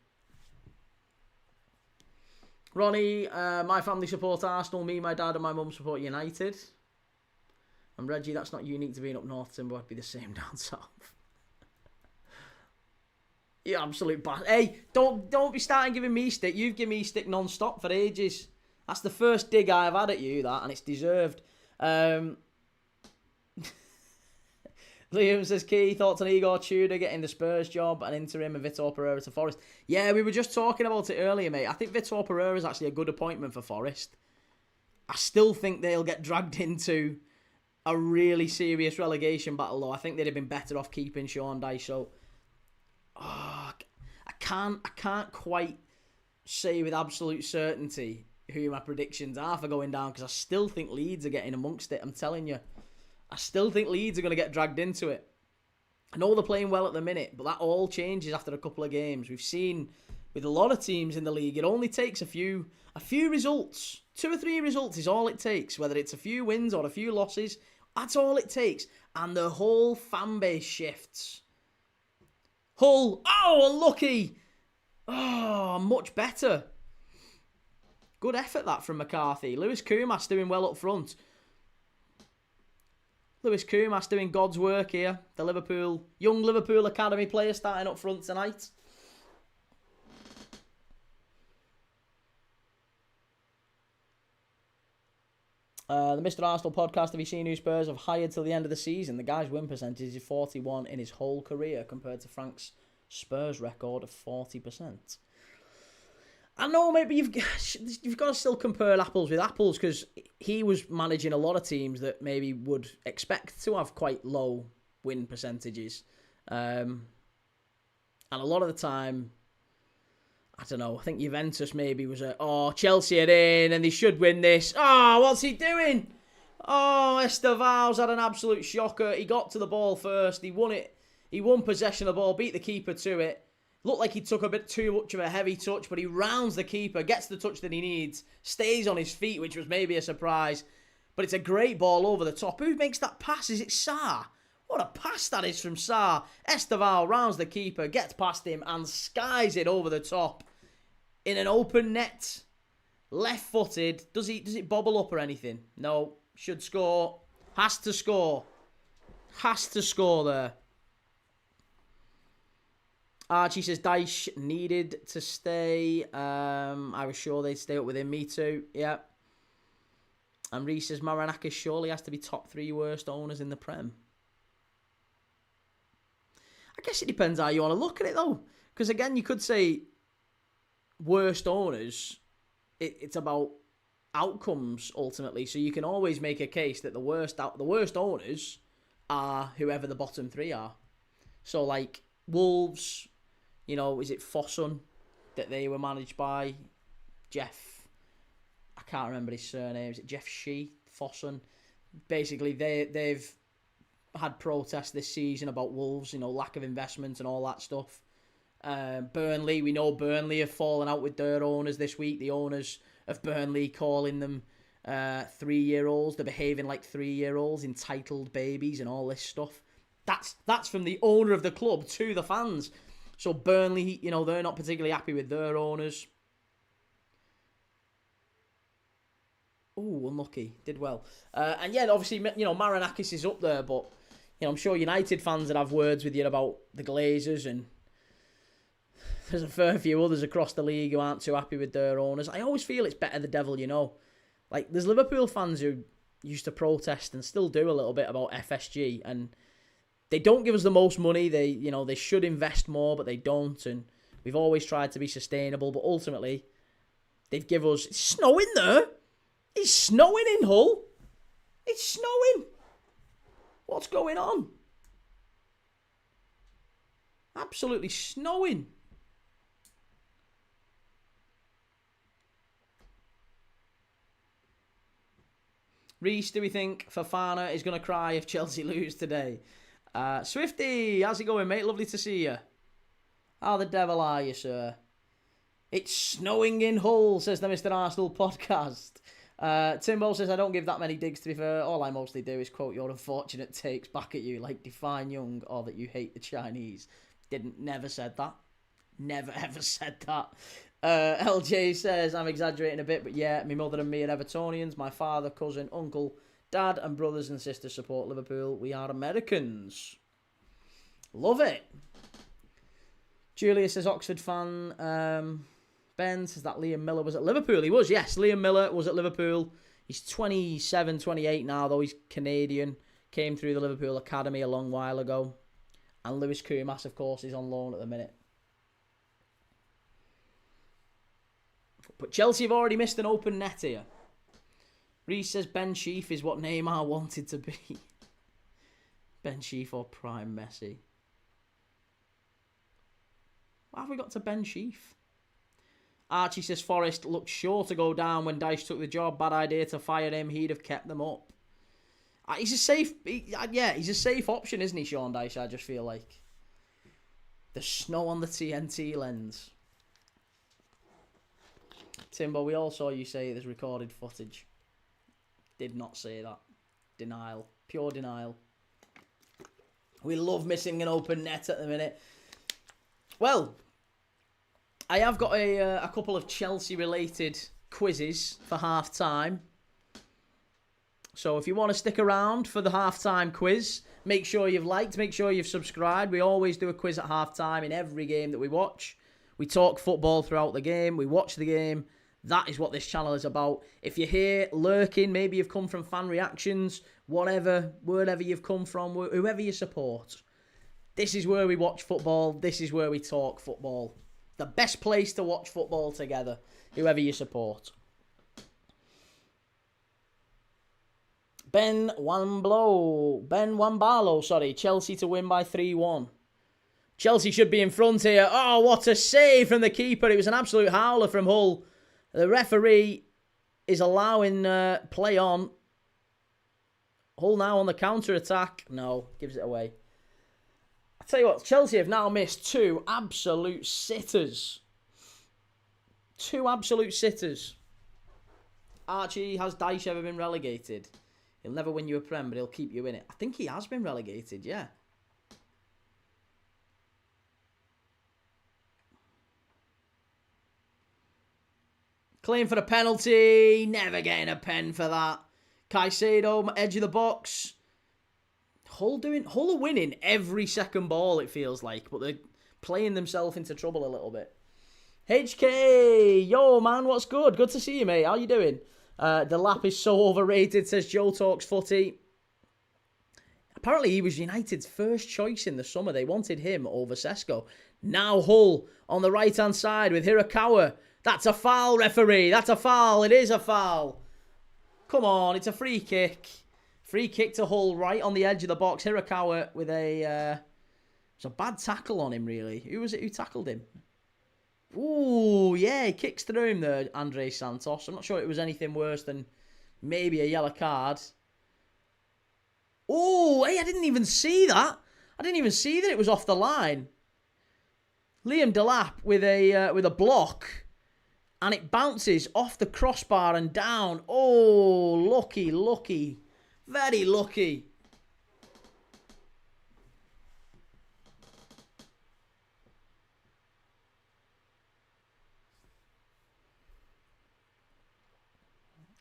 Ronnie, my family support Arsenal. Me, my dad and my mum support United. And Reggie, that's not unique to being up north, Timber. I'd be the same down south. You absolute bastard. Hey, don't be starting giving me stick. You've given me stick non-stop for ages. That's the first dig I've had at you, that, and it's deserved. Liam says, key thoughts on Igor Tudor getting the Spurs job and interim and Vitor Pereira to Forest. Yeah, we were just talking about it earlier, mate. I think Vitor Pereira is actually a good appointment for Forest. I still think they'll get dragged into a really serious relegation battle, though. I think they'd have been better off keeping Sean Dyche. So, I can't quite say with absolute certainty who my predictions are for going down, because I still think Leeds are getting amongst it. I'm telling you. I still think Leeds are going to get dragged into it. I know they're playing well at the minute, but that all changes after a couple of games. We've seen with a lot of teams in the league, it only takes a few results. 2 or 3 results is all it takes, whether it's a few wins or a few losses. That's all it takes. And the whole fan base shifts. Hull, oh, unlucky. Oh, much better. Good effort that from McCarthy. Lewis Koumas doing well up front. Lewis Koumas doing God's work here. The young Liverpool Academy player starting up front tonight. The Mr. Arsenal podcast, have you seen who Spurs have hired till the end of the season? The guy's win percentage is 41 in his whole career compared to Frank's Spurs record of 40%. I know maybe you've got to still compare apples with apples, because he was managing a lot of teams that maybe would expect to have quite low win percentages. And a lot of the time, I don't know, I think Juventus maybe was Chelsea are in and they should win this. Oh, what's he doing? Oh, Esteval's had an absolute shocker. He got to the ball first. He won it. He won possession of the ball, beat the keeper to it. Looked like he took a bit too much of a heavy touch, but he rounds the keeper, gets the touch that he needs, stays on his feet, which was maybe a surprise. But it's a great ball over the top. Who makes that pass? Is it Sarr? What a pass that is from Sarr. Esteval rounds the keeper, gets past him, and skies it over the top. in an open net. Left-footed. Does it bobble up or anything? No. Should score. Has to score. Has to score there. Archie says Dyche needed to stay. I was sure they'd stay up with him. Me too. Yeah. And Reece says Maranakis surely has to be top 3 worst owners in the Prem. I guess it depends how you want to look at it, though. Because, again, you could say worst owners, it's about outcomes, ultimately. So you can always make a case that the worst owners are whoever the bottom 3 are. So, like, Wolves, you know, is it Fosun that they were managed by? Jeff, I can't remember his surname. Is it Jeff Shee? Fosun? Basically, they've had protests this season about Wolves, you know, lack of investment and all that stuff. Burnley, we know Burnley have fallen out with their owners this week. The owners of Burnley calling them 3-year-olds. They're behaving like 3-year-olds, entitled babies and all this stuff. That's from the owner of the club to the fans. So Burnley, you know, they're not particularly happy with their owners. Oh, unlucky. Did well. And yeah, obviously, you know, Maranakis is up there, but, you know, I'm sure United fans would have words with you about the Glazers, and there's a fair few others across the league who aren't too happy with their owners. I always feel it's better the devil, you know. Like, there's Liverpool fans who used to protest and still do a little bit about FSG, and they don't give us the most money. They should invest more, but they don't, and we've always tried to be sustainable, but ultimately, they've given us... It's snowing there! It's snowing in Hull! It's snowing! What's going on? Absolutely snowing. Reece, do we think Fofana is going to cry if Chelsea lose today? Swifty, how's it going, mate? Lovely to see you. How the devil are you, sir? It's snowing in Hull, says the Mr. Arsenal podcast. Timbo says, I don't give that many digs, to be fair. All I mostly do is quote your unfortunate takes back at you, like Define Young or that you hate the Chinese. Never said that. Never ever said that. LJ says, I'm exaggerating a bit, but yeah, my mother and me are Evertonians. My father, cousin, uncle, dad and brothers and sisters support Liverpool. We are Americans. Love it. Julia says, Oxford fan. Ben says that Liam Miller was at Liverpool. He was, yes. Liam Miller was at Liverpool. He's 27, 28 now, though he's Canadian. Came through the Liverpool Academy a long while ago. And Lewis Koumas, of course, is on loan at the minute. But Chelsea have already missed an open net here. Reece says Ben Sheaf is what Neymar wanted to be. Ben Sheaf or Prime Messi. Why have we got to Ben Sheaf? Archie says Forrest looked sure to go down when Dyche took the job. Bad idea to fire him. He'd have kept them up. He's a safe... he's a safe option, isn't he, Sean Dyche? I just feel like. The snow on the TNT lens. Timbo, we all saw you say there's recorded footage. Did not say that. Denial. Pure denial. We love missing an open net at the minute. Well, I have got a couple of Chelsea-related quizzes for half-time. So if you want to stick around for the half-time quiz, make sure you've liked, make sure you've subscribed. We always do a quiz at half-time in every game that we watch. We talk football throughout the game. We watch the game. That is what this channel is about. If you're here lurking, maybe you've come from fan reactions, whatever, wherever you've come from, whoever you support. This is where we watch football. This is where we talk football. The best place to watch football together, whoever you support. Ben Wambalo, Chelsea to win by 3-1. Chelsea should be in front here. Oh, what a save from the keeper. It was an absolute howler from Hull. The referee is allowing play on. Hull now on the counter-attack. No, gives it away. I tell you what, Chelsea have now missed two absolute sitters. Two absolute sitters. Archie, has Dyche ever been relegated? He'll never win you a Prem, but he'll keep you in it. I think he has been relegated, yeah. Claim for the penalty. Never getting a pen for that. Caicedo, edge of the box. Hull are winning every second ball, it feels like, but they're playing themselves into trouble a little bit. HK, yo man, what's good? Good to see you, mate. How you doing? The lap is so overrated, says Joe Talks Footy. Apparently he was United's first choice in the summer. They wanted him over Sesko. Now Hull on the right-hand side with Hirakawa. That's a foul, referee. That's a foul. It is a foul. Come on, it's a free kick. Free kick to Hull right on the edge of the box. Hirakawa with it's a bad tackle on him, really. Who was it who tackled him? Ooh, yeah, he kicks through him there, Andre Santos. I'm not sure it was anything worse than maybe a yellow card. Oh, hey, I didn't even see that. I didn't even see that it was off the line. Liam Delap with a block, and it bounces off the crossbar and down. Oh, lucky. Very lucky.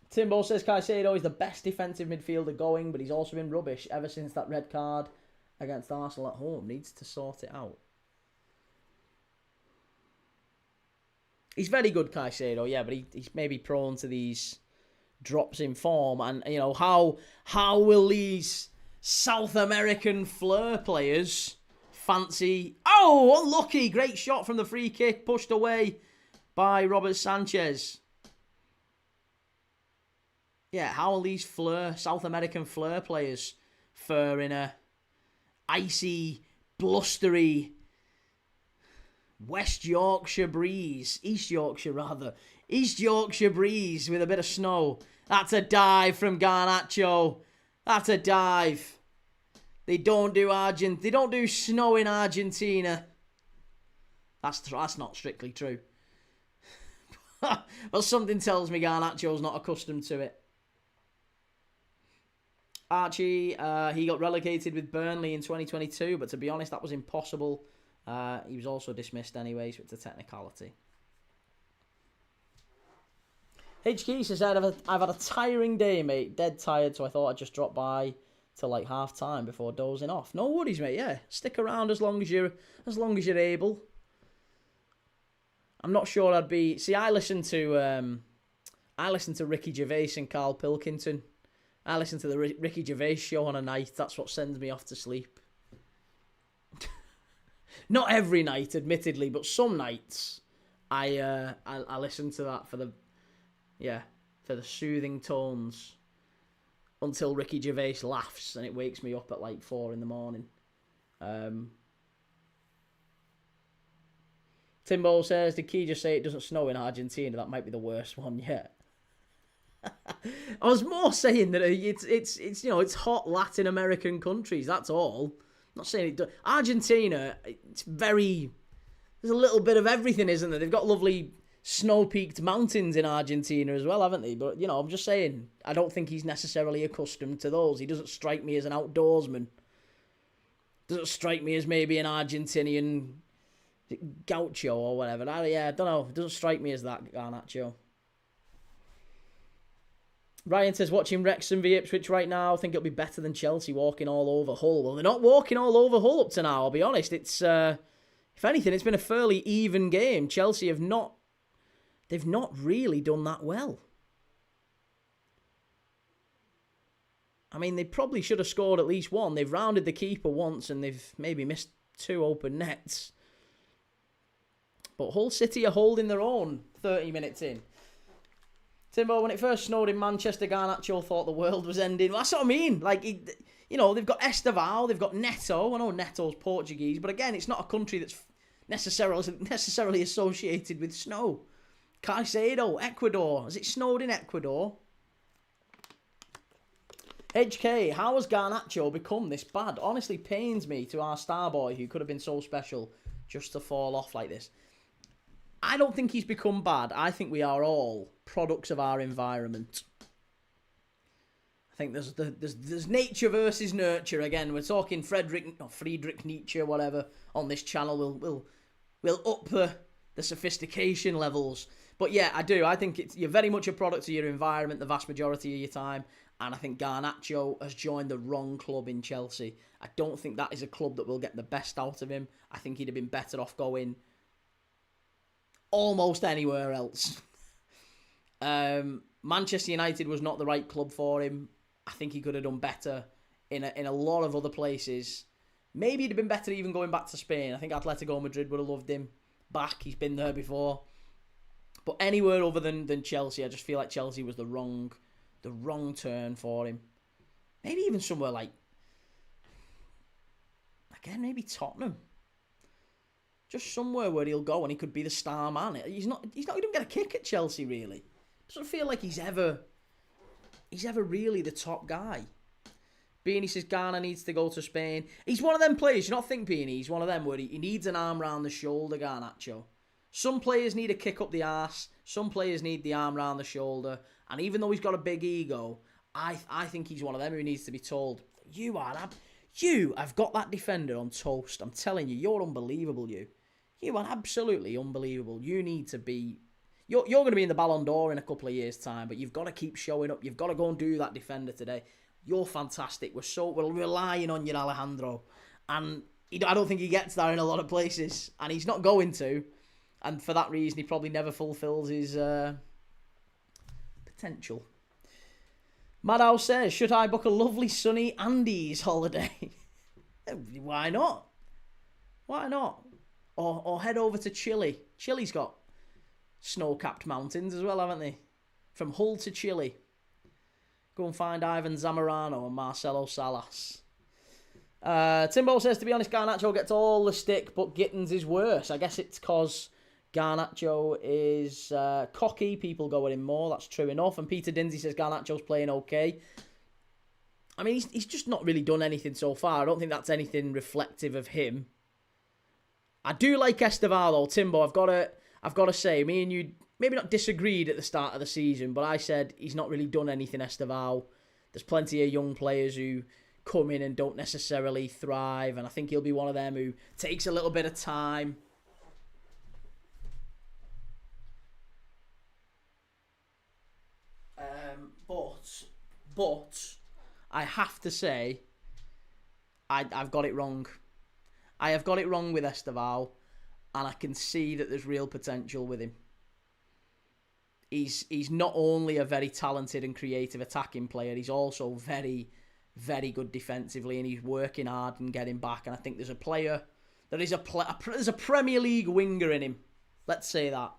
Timbo says Caicedo is the best defensive midfielder going, but he's also been rubbish ever since that red card against Arsenal at home. Needs to sort it out. He's very good, Caicedo, yeah, but he's maybe prone to these drops in form. And, you know, how will these South American flair players fancy... Oh, unlucky. Great shot from the free kick, pushed away by Robert Sanchez. Yeah, how will these South American flair players fare in a icy, blustery East Yorkshire breeze with a bit of snow? That's a dive from Garnacho. That's a dive. They don't do snow in Argentina. That's not strictly true. But something tells me Garnacho's not accustomed to it. Archie, he got relegated with Burnley in 2022, but to be honest, that was impossible. He was also dismissed anyway, so it's a technicality. HK says, I've had a tiring day, mate. Dead tired, so I thought I'd just drop by till like half time before dozing off. No worries, mate. Yeah, stick around as long as you're able. I'm not sure I'd be. See, I listen to Ricky Gervais and Carl Pilkington. I listen to the Ricky Gervais show on a night. That's what sends me off to sleep. Not every night, admittedly, but some nights I listen to that for the soothing tones until Ricky Gervais laughs and it wakes me up at like 4 a.m. Timbo says, did Key just say it doesn't snow in Argentina? That might be the worst one yet. I was more saying that it's hot Latin American countries, that's all. I'm not saying it does. Argentina, there's a little bit of everything, isn't there? They've got lovely snow-peaked mountains in Argentina as well, haven't they? But, you know, I'm just saying, I don't think he's necessarily accustomed to those. He doesn't strike me as an outdoorsman. Doesn't strike me as maybe an Argentinian gaucho or whatever. I don't know. It doesn't strike me as that, Garnacho. Ryan says, watching Wrexham v Ipswich right now, I think it'll be better than Chelsea walking all over Hull. Well, they're not walking all over Hull up to now, I'll be honest. It's, if anything, it's been a fairly even game. Chelsea they've not really done that well. I mean, they probably should have scored at least one. They've rounded the keeper once and they've maybe missed 2 open nets. But Hull City are holding their own 30 minutes in. Timbo, when it first snowed in Manchester, Garnacho thought the world was ending. Well, that's what I mean. Like, they've got Esteval, they've got Neto. I know Neto's Portuguese, but again, it's not a country that's necessarily associated with snow. Caicedo, Ecuador. Has it snowed in Ecuador? HK, how has Garnacho become this bad? Honestly, pains me to our star boy who could have been so special just to fall off like this. I don't think he's become bad. I think we are all products of our environment. I think there's nature versus nurture. Again, we're talking Friedrich Nietzsche, whatever, on this channel. We'll up the sophistication levels. But yeah, I do. I think you're very much a product of your environment the vast majority of your time. And I think Garnacho has joined the wrong club in Chelsea. I don't think that is a club that will get the best out of him. I think he'd have been better off going almost anywhere else. Manchester United was not the right club for him. I think he could have done better in a lot of other places. Maybe he'd have been better even going back to Spain. I think Atletico Madrid would have loved him back. He's been there before. But anywhere other than Chelsea, I just feel like Chelsea was the wrong turn for him. Maybe even somewhere like, again, maybe Tottenham. Just somewhere where he'll go and he could be the star man. He don't get a kick at Chelsea, really. Doesn't feel like he's ever really the top guy. Beanie says Ghana needs to go to Spain. He's one of them players, you not think, Beanie, he's one of them where he needs an arm round the shoulder, Garnacho. Some players need a kick up the arse. Some players need the arm round the shoulder. And even though he's got a big ego, I think he's one of them who needs to be told, you have got that defender on toast. I'm telling you, you're unbelievable, you. You are absolutely unbelievable. You need to be... You're going to be in the Ballon d'Or in a couple of years' time, but you've got to keep showing up. You've got to go and do that defender today. You're fantastic. We're relying on you, Alejandro. And I don't think he gets there in a lot of places. And he's not going to. And for that reason, he probably never fulfills his potential. Maddow says, should I book a lovely sunny Andes holiday? Why not? Why not? Or head over to Chile. Chile's got snow-capped mountains as well, haven't they? From Hull to Chile. Go and find Ivan Zamorano and Marcelo Salas. Timbo says, to be honest, Garnacho gets all the stick, but Gittins is worse. I guess it's because Garnacho is cocky. People go at him more. That's true enough. And Peter Dinsey says Garnacho's playing okay. I mean, he's just not really done anything so far. I don't think that's anything reflective of him. I do like Esteval, though. Timbo, I've got to say, me and you maybe not disagreed at the start of the season, but I said he's not really done anything, Esteval. There's plenty of young players who come in and don't necessarily thrive, and I think he'll be one of them who takes a little bit of time. But I have to say, I've got it wrong. I have got it wrong with Esteval, and I can see that there's real potential with him. He's not only a very talented and creative attacking player, he's also very, very good defensively, and he's working hard and getting back. And I think there's a Premier League winger in him. Let's say that.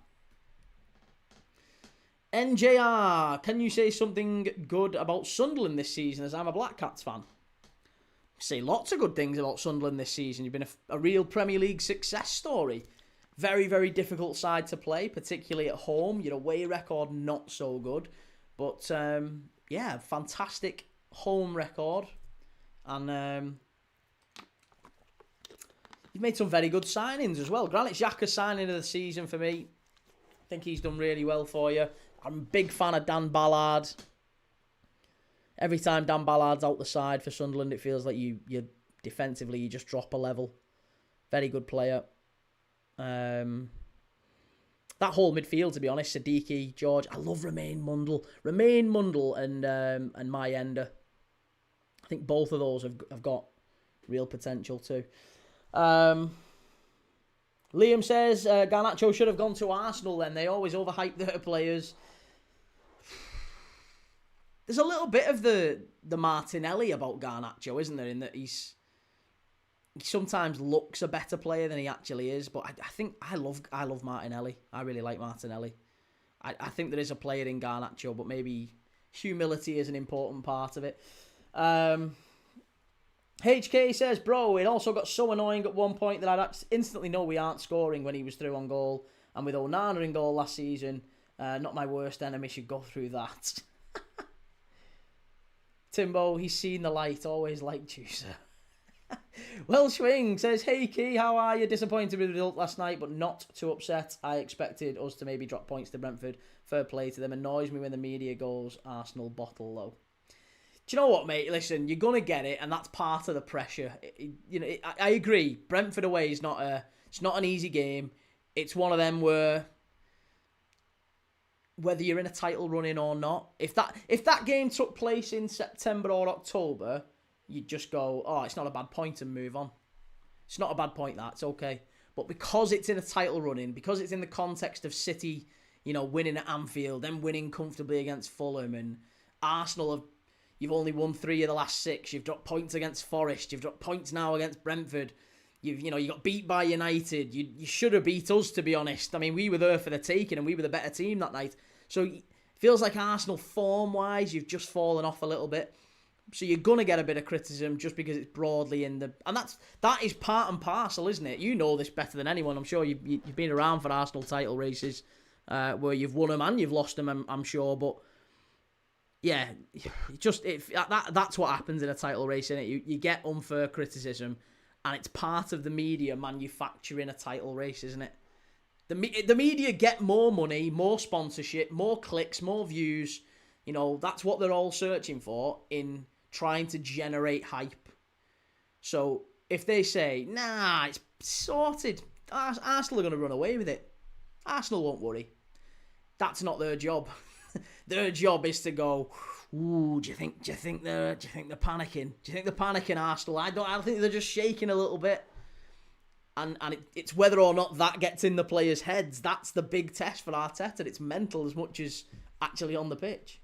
NJR, can you say something good about Sunderland this season, as I'm a Black Cats fan? Say lots of good things about Sunderland this season. You've been a real Premier League success story. Very, very difficult side to play, particularly at home. Your away record, not so good. But, yeah, fantastic home record. And you've made some very good signings as well. Granit Xhaka's signing of the season for me. I think he's done really well for you. I'm a big fan of Dan Ballard. Every time Dan Ballard's out the side for Sunderland, it feels like you defensively, you just drop a level. Very good player. That whole midfield, to be honest, Siddiqui, George. I love Romain Mundle. Romain Mundle and Mayenda. I think both of those have got real potential too. Liam says Garnacho should have gone to Arsenal then. They always overhype their players. There's a little bit of the Martinelli about Garnacho, isn't there? In that he sometimes looks a better player than he actually is. But I think I love Martinelli. I really like Martinelli. I think there is a player in Garnacho, but maybe humility is an important part of it. HK says, bro, it also got so annoying at one point that I'd instantly know we aren't scoring when he was through on goal. And with Onana in goal last season, not my worst enemy should go through that. Timbo, he's seen the light, always liked you, sir. Welsh Wing says, hey Key, how are you? Disappointed with the result last night, but not too upset. I expected us to maybe drop points to Brentford. Fair play to them. Annoys me when the media goes Arsenal bottle low. Do you know what, mate? Listen, you're going to get it, and that's part of the pressure. I agree. Brentford away is not an easy game. It's one of them where whether you're in a title running or not. If that game took place in September or October, you'd just go, oh, it's not a bad point, and move on. It's not a bad point, it's okay. But because it's in a title running, because it's in the context of City, winning at Anfield, then winning comfortably against Fulham, and Arsenal you've only won 3 of the last 6. You've dropped points against Forest. You've dropped points now against Brentford. You got beat by United. You should have beat us, to be honest. I mean, we were there for the taking, and we were the better team that night. So it feels like Arsenal form-wise, you've just fallen off a little bit. So you're going to get a bit of criticism just because it's broadly in the... And that is part and parcel, isn't it? You know this better than anyone. I'm sure you've been around for Arsenal title races where you've won them and you've lost them, I'm sure. But yeah, that's what happens in a title race, isn't it? You get unfair criticism, and it's part of the media manufacturing a title race, isn't it? The media get more money, more sponsorship, more clicks, more views. That's what they're all searching for in trying to generate hype. So if they say, nah, it's sorted, Arsenal are going to run away with it, Arsenal won't worry. That's not their job. Their job is to go, ooh, do you think they're panicking? Do you think they're panicking, Arsenal? I think they're just shaking a little bit. And it's whether or not that gets in the players' heads. That's the big test for Arteta. It's mental as much as actually on the pitch.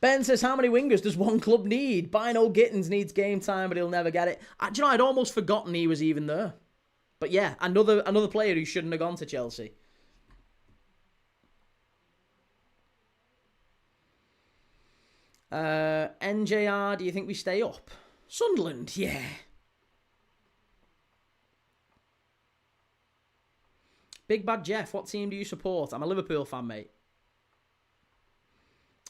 Ben says, how many wingers does one club need? Bino Gittins needs game time, but he'll never get it. I'd almost forgotten he was even there. But yeah, another player who shouldn't have gone to Chelsea. NJR, do you think we stay up? Sunderland, yeah. Big Bad Jeff, what team do you support? I'm a Liverpool fan, mate.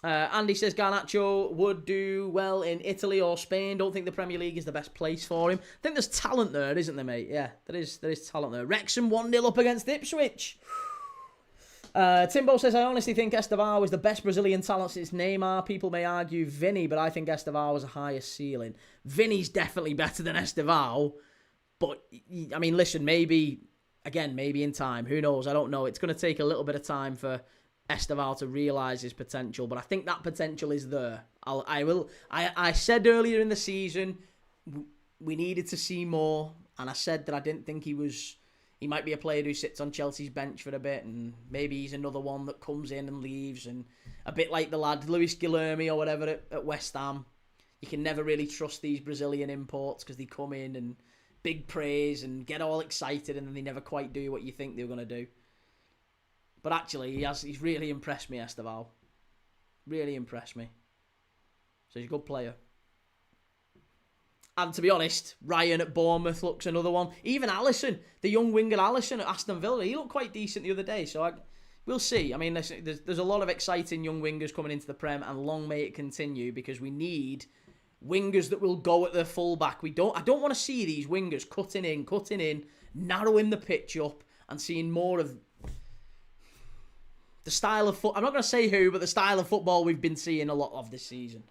Andy says Garnacho would do well in Italy or Spain. Don't think the Premier League is the best place for him. I think there's talent there, isn't there, mate? Yeah, there is talent there. Wrexham 1-0 up against Ipswich. Timbo says, I honestly think Estevao is the best Brazilian talent since Neymar. People may argue Vinny, but I think Estevao has a higher ceiling. Vinny's definitely better than Estevao. But, I mean, listen, maybe in time. Who knows? I don't know. It's going to take a little bit of time for Estevao to realise his potential, but I think that potential is there. I said earlier in the season we needed to see more, and I said that I didn't think he might be a player who sits on Chelsea's bench for a bit, and maybe he's another one that comes in and leaves, and a bit like the lad Luis Guilherme or whatever at West Ham. You can never really trust these Brazilian imports because they come in and big praise and get all excited, and then they never quite do what you think they're going to do. But actually, he's really impressed me, Estevao. Really impressed me. So he's a good player. And to be honest, Ryan at Bournemouth looks another one. Even Alisson, the young winger Alisson at Aston Villa, he looked quite decent the other day. So we'll see. I mean, there's a lot of exciting young wingers coming into the Prem, and long may it continue, because we need wingers that will go at their fullback. I don't want to see these wingers cutting in, narrowing the pitch up, and seeing more of the style of I'm not going to say who, but the style of football we've been seeing a lot of this season.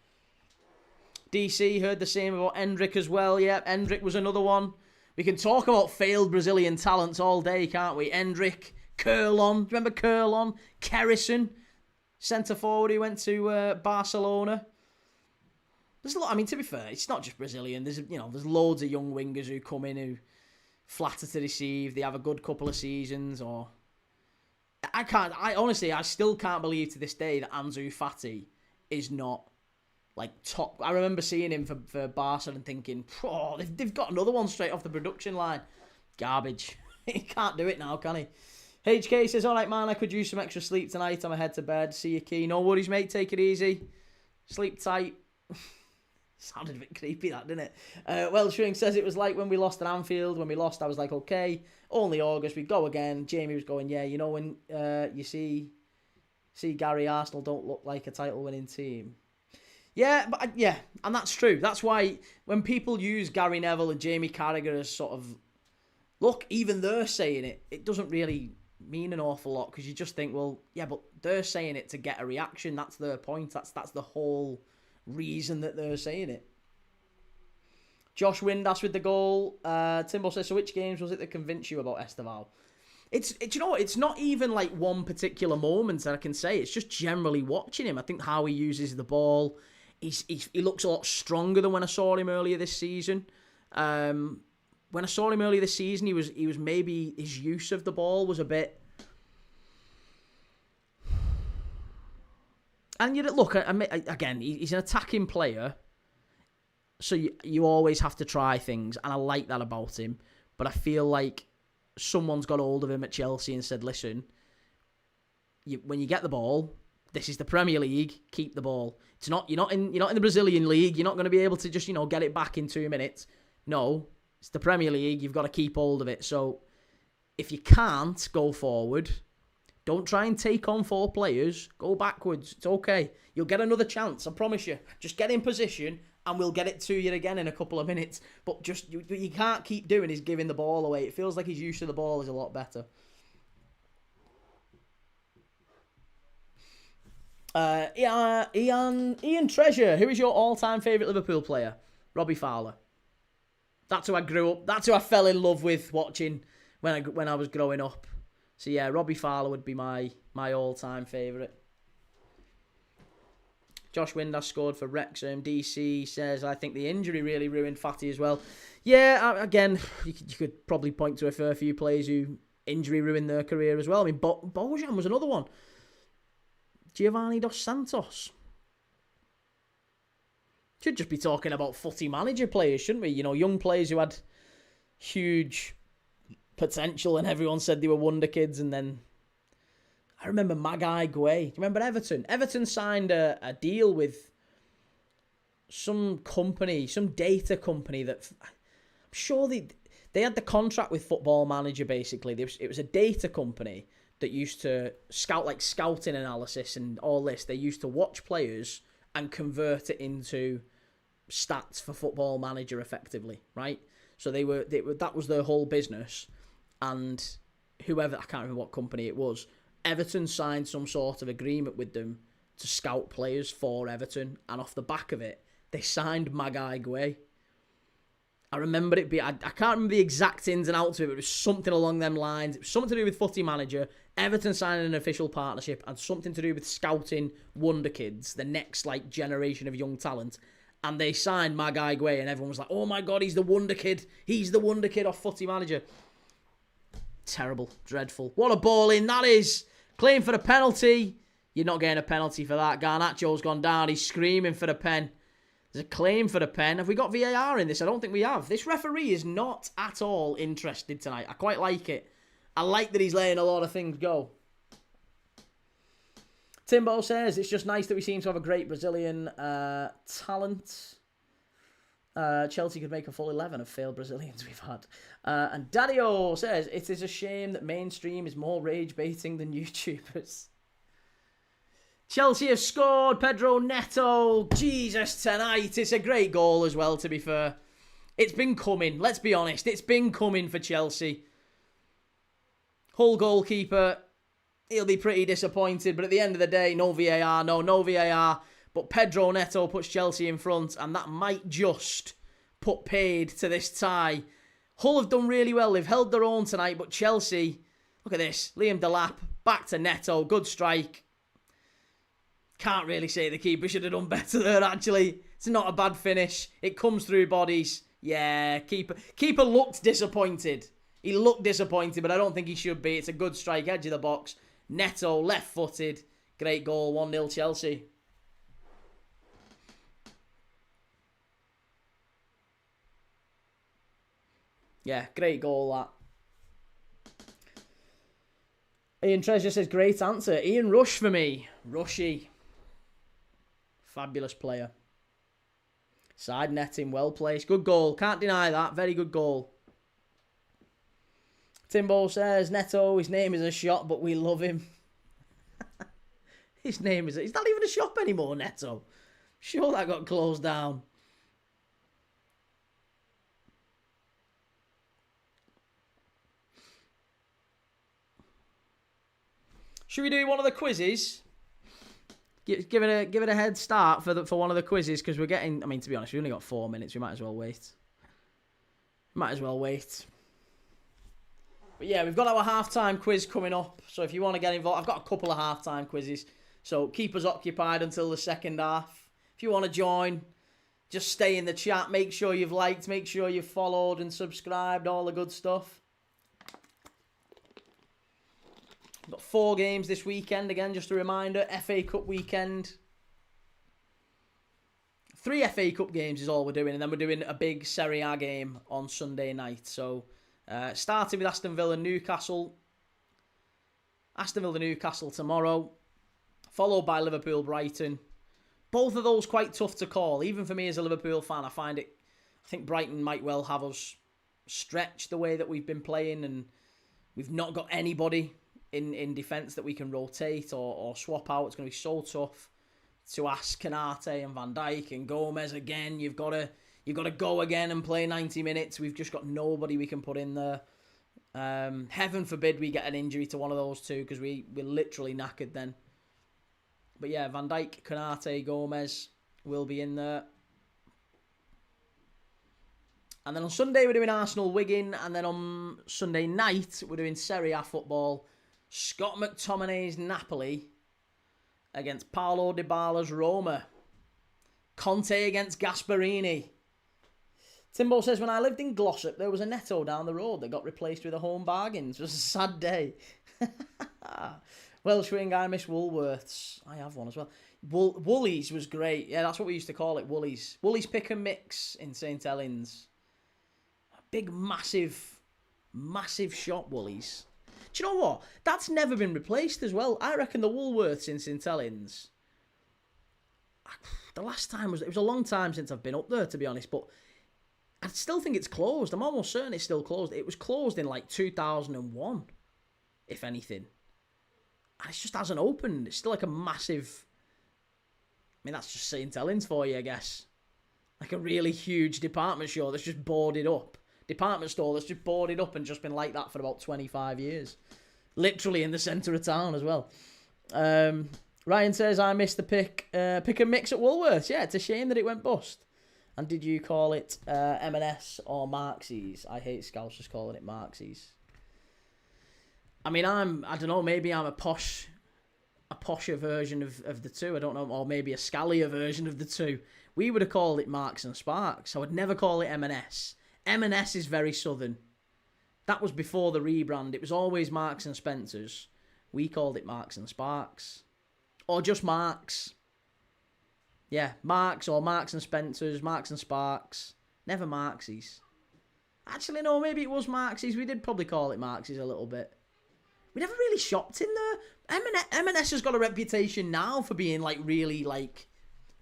DC heard the same about Endrick as well. Yeah, Endrick was another one. We can talk about failed Brazilian talents all day, can't we? Endrick, Curlon. Remember Curlon? Kerrison, centre forward who went to Barcelona. There's a lot. I mean, to be fair, it's not just Brazilian. There's loads of young wingers who come in who flatter to deceive. They have a good couple of seasons, or I still can't believe to this day that Ansu Fati is not like top. I remember seeing him for Barca and thinking, oh, they've got another one straight off the production line. Garbage. He can't do it now, can he? HK says, all right, man, I could use some extra sleep tonight. I'm ahead to bed. See you, Key. No worries, mate. Take it easy. Sleep tight. Sounded a bit creepy, that, didn't it? Wellshring says it was like when we lost at Anfield. When we lost, I was like, okay, only August, we go again. Jamie was going, yeah, you know, when you see Gary, Arsenal don't look like a title-winning team. Yeah, and that's true. That's why when people use Gary Neville and Jamie Carragher as sort of, look, even they're saying it, it doesn't really mean an awful lot, because you just think, well, yeah, but they're saying it to get a reaction. That's their point. That's the whole reason that they're saying it. Josh Windass with the goal. Timbo says, so which games was it that convinced you about Estevao? you know what? It's not even like one particular moment that I can say. It's just generally watching him. I think how he uses the ball. He looks a lot stronger than when I saw him earlier this season. When I saw him earlier this season, he was maybe his use of the ball was a bit. And look, again, he's an attacking player, so you always have to try things, and I like that about him. But I feel like someone's got hold of him at Chelsea and said, "Listen, when you get the ball, this is the Premier League. Keep the ball. You're not in the Brazilian league. You're not going to be able to just get it back in 2 minutes. No, it's the Premier League. You've got to keep hold of it. So if you can't go forward, don't try and take on 4 players. Go backwards. It's okay. You'll get another chance. I promise you. Just get in position, and we'll get it to you again in a couple of minutes. But just you can't keep doing is giving the ball away. It feels like his use of the ball is a lot better." Ian Treasure, who is your all-time favourite Liverpool player? Robbie Fowler. That's who I grew up. That's who I fell in love with watching when I was growing up. So yeah, Robbie Fowler would be my all-time favourite. Josh Windass scored for Wrexham. DC says, "I think the injury really ruined Fatty as well." Yeah, again, you could probably point to a fair few players who injury ruined their career as well. I mean, Bojan was another one. Giovanni Dos Santos. Should just be talking about footy manager players, shouldn't we? Young players who had huge potential and everyone said they were wonder kids. And then I remember Magai Gueye. Do you remember Everton? Everton signed a deal with some company, some data company that I'm sure they had the contract with Football Manager, basically. It was a data company that used to scouting analysis and all this. They used to watch players and convert it into stats for Football Manager effectively, right? So that was their whole business. And whoever, I can't remember what company it was, Everton signed some sort of agreement with them to scout players for Everton. And off the back of it, they signed Magai Gueye. I remember it I can't remember the exact ins and outs of it, but it was something along them lines. It was something to do with Footy Manager, Everton signing an official partnership, and something to do with scouting wonder kids, the next generation of young talent. And they signed Magai Gueye, and everyone was like, "Oh my God, he's the wonder kid. He's the wonder kid off Footy Manager." Terrible, dreadful. What a ball in that is. Claim for the penalty. You're not getting a penalty for that. Garnacho's gone down. He's screaming for the pen. There's a claim for the pen. Have we got VAR in this? I don't think we have. This referee is not at all interested tonight. I quite like it. I like that he's letting a lot of things go. Timbo says, "It's just nice that we seem to have a great Brazilian talent. Chelsea could make a full 11 of failed Brazilians we've had." And Daddio says, "It is a shame that mainstream is more rage-baiting than YouTubers." Chelsea have scored. Pedro Neto. Jesus, tonight. It's a great goal as well, to be fair. It's been coming. Let's be honest. It's been coming for Chelsea. Hull goalkeeper, he'll be pretty disappointed. But at the end of the day, no VAR. No VAR. But Pedro Neto puts Chelsea in front. And that might just put paid to this tie. Hull have done really well. They've held their own tonight. But Chelsea, look at this. Liam Delap, back to Neto. Good strike. Can't really say the keeper should have done better there, actually. It's not a bad finish. It comes through bodies. Yeah, keeper looked disappointed. He looked disappointed, but I don't think he should be. It's a good strike, edge of the box. Neto, left-footed. Great goal, 1-0 Chelsea. Yeah, great goal, that. Ian Treasure says, "Great answer. Ian Rush for me." Rushy. Fabulous player. Side netting, well placed. Good goal. Can't deny that. Very good goal. Timbo says, "Neto, his name is a shop, but we love him." His name is... He's not even a shop anymore, Neto. Sure that got closed down. Should we do one of the quizzes? Give it a head start for one of the quizzes, because we're getting... I mean, to be honest, we only got 4 minutes. We might as well wait. But yeah, we've got our halftime quiz coming up. So if you want to get involved, I've got a couple of halftime quizzes. So keep us occupied until the second half. If you want to join, just stay in the chat. Make sure you've liked, make sure you've followed and subscribed, all the good stuff. We've got 4 games this weekend. Again, just a reminder, FA Cup weekend. 3 FA Cup games is all we're doing. And then we're doing a big Serie A game on Sunday night. So, starting with Aston Villa Newcastle. Aston Villa Newcastle tomorrow. Followed by Liverpool Brighton. Both of those quite tough to call. Even for me as a Liverpool fan, I think Brighton might well have us stretched the way that we've been playing. And we've not got anybody in defence that we can rotate or swap out. It's going to be so tough to ask Konate and Van Dijk and Gomez again. You've got to go again and play 90 minutes. We've just got nobody we can put in there. Heaven forbid we get an injury to one of those two, because we're literally knackered then. But yeah, Van Dijk, Konate, Gomez will be in there. And then on Sunday we're doing Arsenal-Wigan, and then on Sunday night we're doing Serie A football. Scott McTominay's Napoli against Paulo Dybala's Roma. Conte against Gasperini. Timbo says, when I lived in Glossop, there was a Netto down the road that got replaced with a Home Bargains. It was a sad day. Welsh wing, I miss Woolworths. I have one as well. Woolies was great. Yeah, that's what we used to call it, Woolies. Woolies Pick and Mix in St Helens. A big, massive shop, Woolies. Do you know what? That's never been replaced as well. I reckon the Woolworths in St Helens, the last time it was a long time since I've been up there, to be honest, but I still think it's closed. I'm almost certain it's still closed. It was closed in like 2001, if anything. And it just hasn't opened. It's still like a massive, I mean, that's just St Helens for you, I guess. Like a really huge department store that's just boarded up. Department store that's just boarded up and just been like that for about 25 years. Literally in the centre of town as well. Ryan says, I missed the pick and mix at Woolworths. Yeah, it's a shame that it went bust. And did you call it M&S or Marxies? I hate Scousers calling it Marxies. I mean, I don't know, maybe I'm a posher version of the two. I don't know, or maybe a scallier version of the two. We would have called it Marks and Sparks. I would never call it M&S. M&S is very southern. That was before the rebrand. It was always Marks and Spencer's. We called it Marks and Sparks. Or just Marks. Yeah, Marks or Marks and Spencer's, Marks and Sparks. Never Marksies. Actually, no, maybe it was Marksies. We did probably call it Marksies a little bit. We never really shopped in there. M&S has got a reputation now for being like really like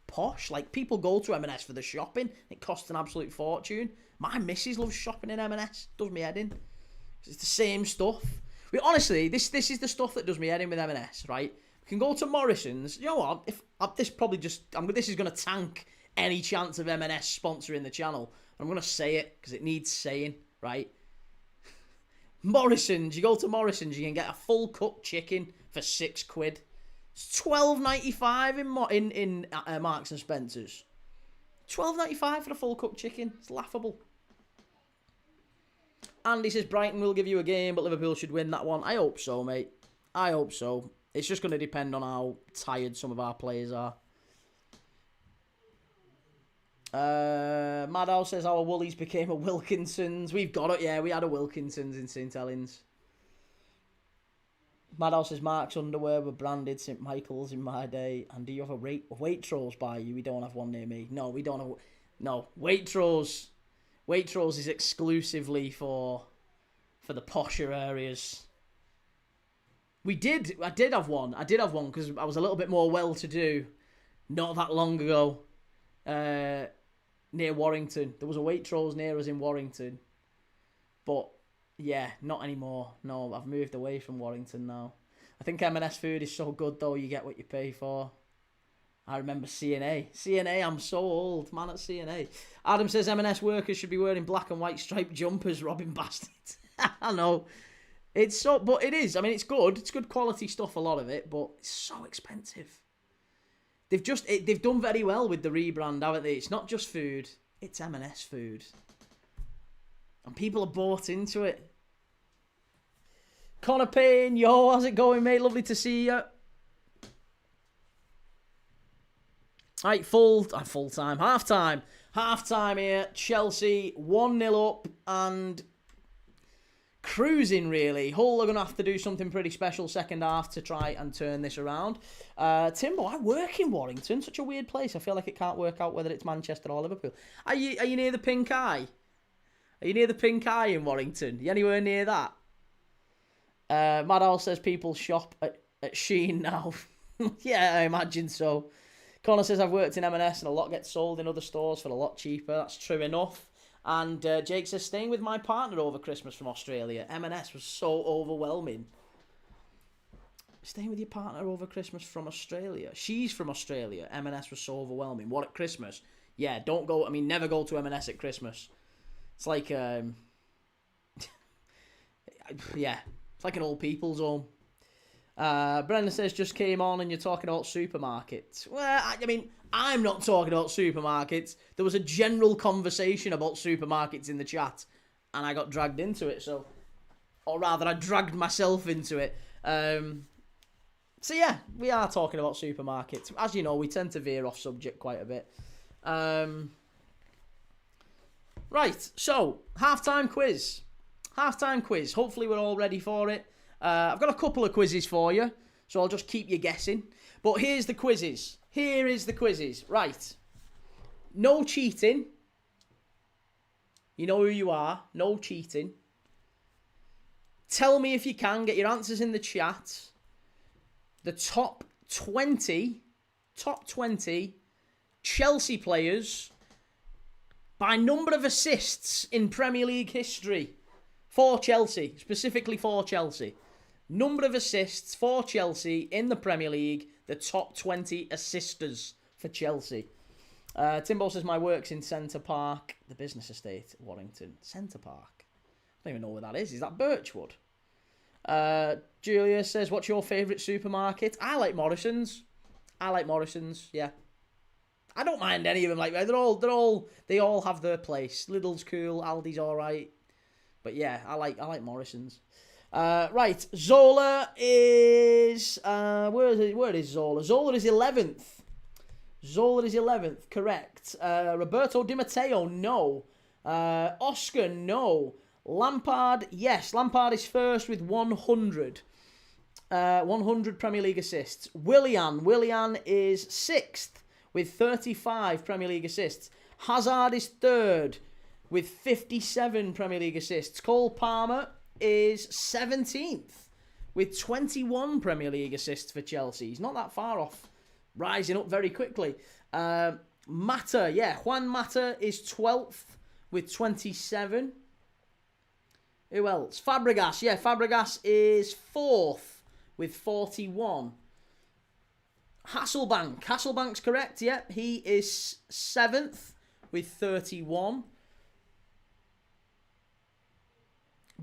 posh. Like people go to M&S for the shopping. It costs an absolute fortune. My missus loves shopping in M&S. Does me head in. It's the same stuff. Honestly, this is the stuff that does me head in with M&S, right? We can go to Morrison's. You know what? This is going to tank any chance of M&S sponsoring the channel. I'm going to say it because it needs saying, right? Morrison's. You go to Morrison's, you can get a full cooked chicken for £6. It's $12.95 in Marks and Spencer's. $12.95 for a full cooked chicken. It's laughable. Andy says Brighton will give you a game, but Liverpool should win that one. I hope so, mate. I hope so. It's just going to depend on how tired some of our players are. Maddow says our Woolies became a Wilkinson's. We've got it, yeah. We had a Wilkinson's in St Helens. Maddow says Mark's underwear were branded St Michael's in my day. And do you have a Waitrose by you? We don't have one near me. No, we don't have. No, Waitrose. Waitrose is exclusively for the posher areas. I did have one because I was a little bit more well-to-do not that long ago near Warrington. There was a Waitrose near us in Warrington. But, yeah, not anymore. No, I've moved away from Warrington now. I think M&S food is so good, though, you get what you pay for. I remember CNA. CNA, I'm so old, man, at CNA. Adam says M&S workers should be wearing black and white striped jumpers, robbing bastards. I know. It's so, but it is. I mean, it's good. It's good quality stuff, a lot of it, but it's so expensive. They've done very well with the rebrand, haven't they? It's not just food, it's M&S food. And people are bought into it. Connor Payne, yo, how's it going, mate? Lovely to see you. Right, full-time, half-time. Half-time here, Chelsea 1-0 up and cruising, really. Hull are going to have to do something pretty special second half to try and turn this around. Timbo, I work in Warrington, such a weird place. I feel like it can't work out whether it's Manchester or Liverpool. Are you near the Pink Eye? Are you near the Pink Eye in Warrington? Are you anywhere near that? Mad Owl says people shop at Shein now. Yeah, I imagine so. Connor says, I've worked in M&S and a lot gets sold in other stores for a lot cheaper. That's true enough. And Jake says, staying with my partner over Christmas from Australia. M&S was so overwhelming. Staying with your partner over Christmas from Australia. She's from Australia. M&S was so overwhelming. What, at Christmas? Yeah, don't go. I mean, never go to M&S at Christmas. It's like, yeah, it's like an old people's home. Brendan says, just came on and you're talking about supermarkets. Well, I mean, I'm not talking about supermarkets. There was a general conversation about supermarkets in the chat, and I got dragged into it, so... Or rather, I dragged myself into it. So yeah, we are talking about supermarkets. As you know, we tend to veer off subject quite a bit. Right, so, halftime quiz. Halftime quiz. Hopefully we're all ready for it. I've got a couple of quizzes for you, so I'll just keep you guessing. But here's the quizzes. Here is the quizzes. Right. No cheating. You know who you are. No cheating. Tell me if you can. Get your answers in the chat. The top 20 Chelsea players by number of assists in Premier League history. For Chelsea. Specifically for Chelsea. Number of assists for Chelsea in the Premier League. The top 20 assisters for Chelsea. Timbo says, my work's in Centre Park. The business estate, Warrington. Centre Park. I don't even know where that is. Is that Birchwood? Julia says, what's your favourite supermarket? I like Morrison's. Yeah. I don't mind any of them. Like, they all have their place. Lidl's cool. Aldi's alright. But yeah, I like Morrison's. Right, Zola is... Where is Zola? Zola is 11th. Zola is 11th, correct. Roberto Di Matteo, no. Oscar, no. Lampard, yes. Lampard is first with 100. 100 Premier League assists. Willian is 6th with 35 Premier League assists. Hazard is 3rd with 57 Premier League assists. Cole Palmer is 17th with 21 Premier League assists for Chelsea. He's not that far off, rising up very quickly. Mata, yeah, Juan Mata is 12th with 27. Who else? Fabregas, yeah, Fabregas is 4th with 41. Hasselbank's correct, yep, he is 7th with 31.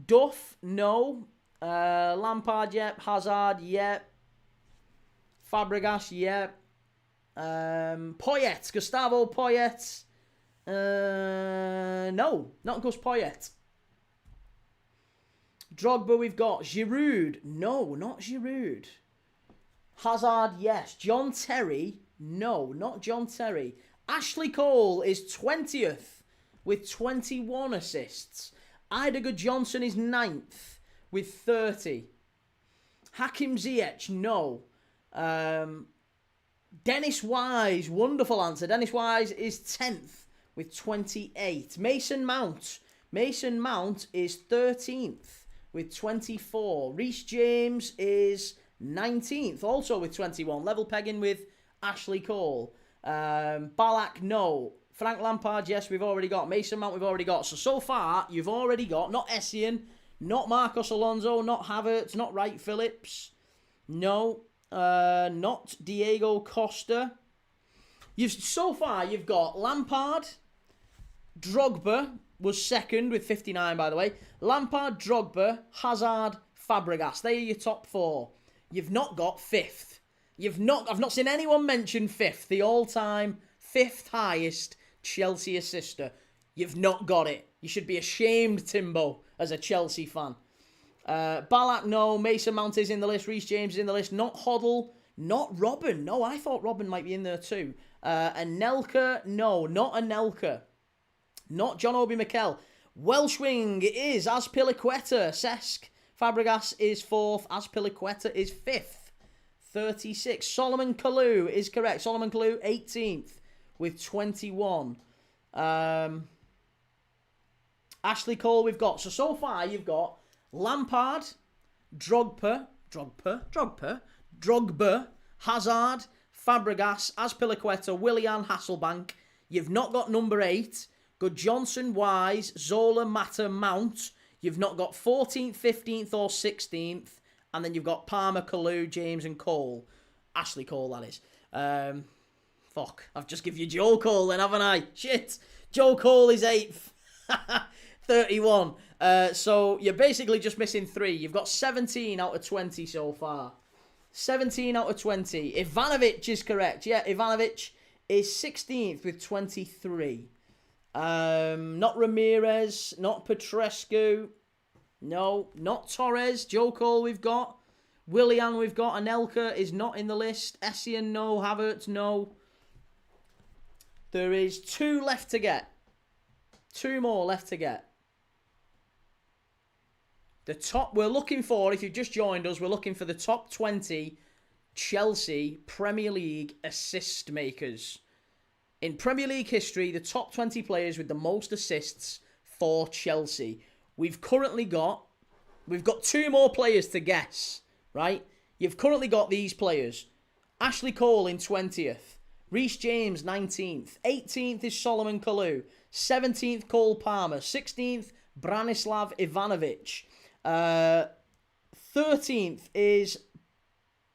Duff, no. Lampard, yep. Hazard, yep. Fabregas, yep. Poyet, Gustavo Poyet. No, not Gus Poyet. Drogba, we've got. Giroud, no, not Giroud. Hazard, yes. John Terry, no, not John Terry. Ashley Cole is 20th with 21 assists. Idago Johnson is 9th with 30. Hakim Ziyech, no. Dennis Wise, wonderful answer. Dennis Wise is 10th with 28. Mason Mount is 13th with 24. Reece James is 19th, also with 21. Level pegging with Ashley Cole. Ballack, no. Frank Lampard, yes, we've already got. Mason Mount, we've already got. So far, you've already got not Essien, not Marcos Alonso, not Havertz, not Wright Phillips. No, not Diego Costa. So far, you've got Lampard, Drogba was second with 59, by the way. Lampard, Drogba, Hazard, Fabregas. They are your top 4. You've not got 5th. I've not seen anyone mention 5th, the all-time 5th highest Chelsea assister. You've not got it. You should be ashamed, Timbo, as a Chelsea fan. Ballack, no. Mason Mount is in the list. Reece James is in the list. Not Hoddle. Not Robin. No, I thought Robin might be in there too. Anelka, no. Not Anelka. Not John Obi Mikel. Welsh wing is Azpilicueta. Cesc Fabregas is 4th. Azpilicueta is 5th. 36. Solomon Kalou is correct. Solomon Kalou, 18th with 21. Ashley Cole we've got. So far you've got Lampard, Drogba, Hazard, Fabregas, Azpilicueta, Willian, Hasselbank. You've not got number 8. Good Johnson, Wise, Zola, Mata, Mount. You've not got 14th, 15th or 16th. And then you've got Palmer, Kalou, James and Cole. Ashley Cole, that is. Fuck, I've just given you Joe Cole then, haven't I? Shit. Joe Cole is 8th. 31. So you're basically just missing 3. You've got 17 out of 20 so far. 17 out of 20. Ivanovic is correct. Yeah, Ivanovic is 16th with 23. Not Ramirez, not Petrescu. No, not Torres. Joe Cole we've got. Willian we've got. Anelka is not in the list. Essien no. Havertz no. There is 2 left to get. 2 more left to get. The top we're looking for, if you've just joined us, we're looking for the top 20 Chelsea Premier League assist makers. In Premier League history, the top 20 players with the most assists for Chelsea. We've got 2 more players to guess, right? You've currently got these players. Ashley Cole in 20th. Reece James 19th. 18th is Solomon Kalou. 17th Cole Palmer. 16th Branislav Ivanovic. 13th is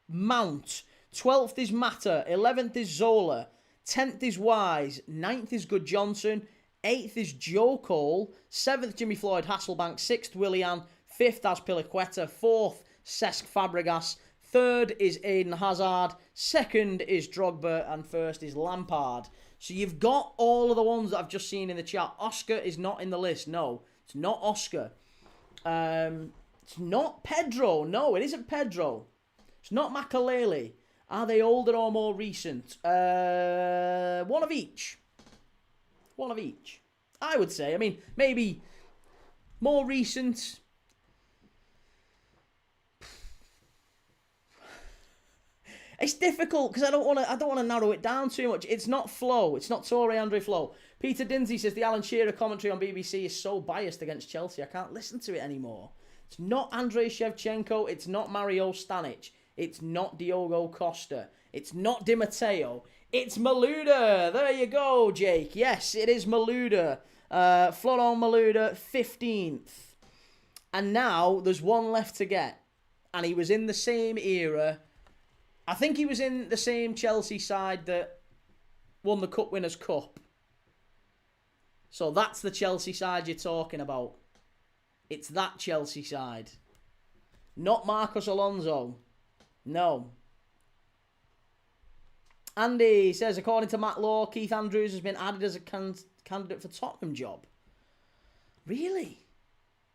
Mount. 12th is Mata. 11th is Zola. 10th is Wise. 9th is Good Johnson. 8th is Joe Cole. 7th, Jimmy Floyd Hasselbank. 6th, Willian. 5th, Azpilicueta. 4th, Cesc Fabregas. 3rd is Eden Hazard. 2nd is Drogba. And 1st is Lampard. So you've got all of the ones that I've just seen in the chat. Oscar is not in the list. No, it's not Oscar. It's not Pedro. No, it isn't Pedro. It's not Makalele. Are they older or more recent? One of each. One of each. I would say. I mean, maybe more recent. It's difficult because I don't want to narrow it down too much. It's not Flo. It's not Torre Andre Flo. Peter Dinsey says the Alan Shearer commentary on BBC is so biased against Chelsea. I can't listen to it anymore. It's not Andrei Shevchenko. It's not Mario Stanic. It's not Diogo Costa. It's not Di Matteo. It's Malouda. There you go, Jake. Yes, it is Malouda. Florent Malouda, 15th. And now there's one left to get. And he was in the same era. I think he was in the same Chelsea side that won the Cup Winners' Cup. So that's the Chelsea side you're talking about. It's that Chelsea side. Not Marcos Alonso. No. Andy says, according to Matt Law, Keith Andrews has been added as a candidate for Tottenham job. Really?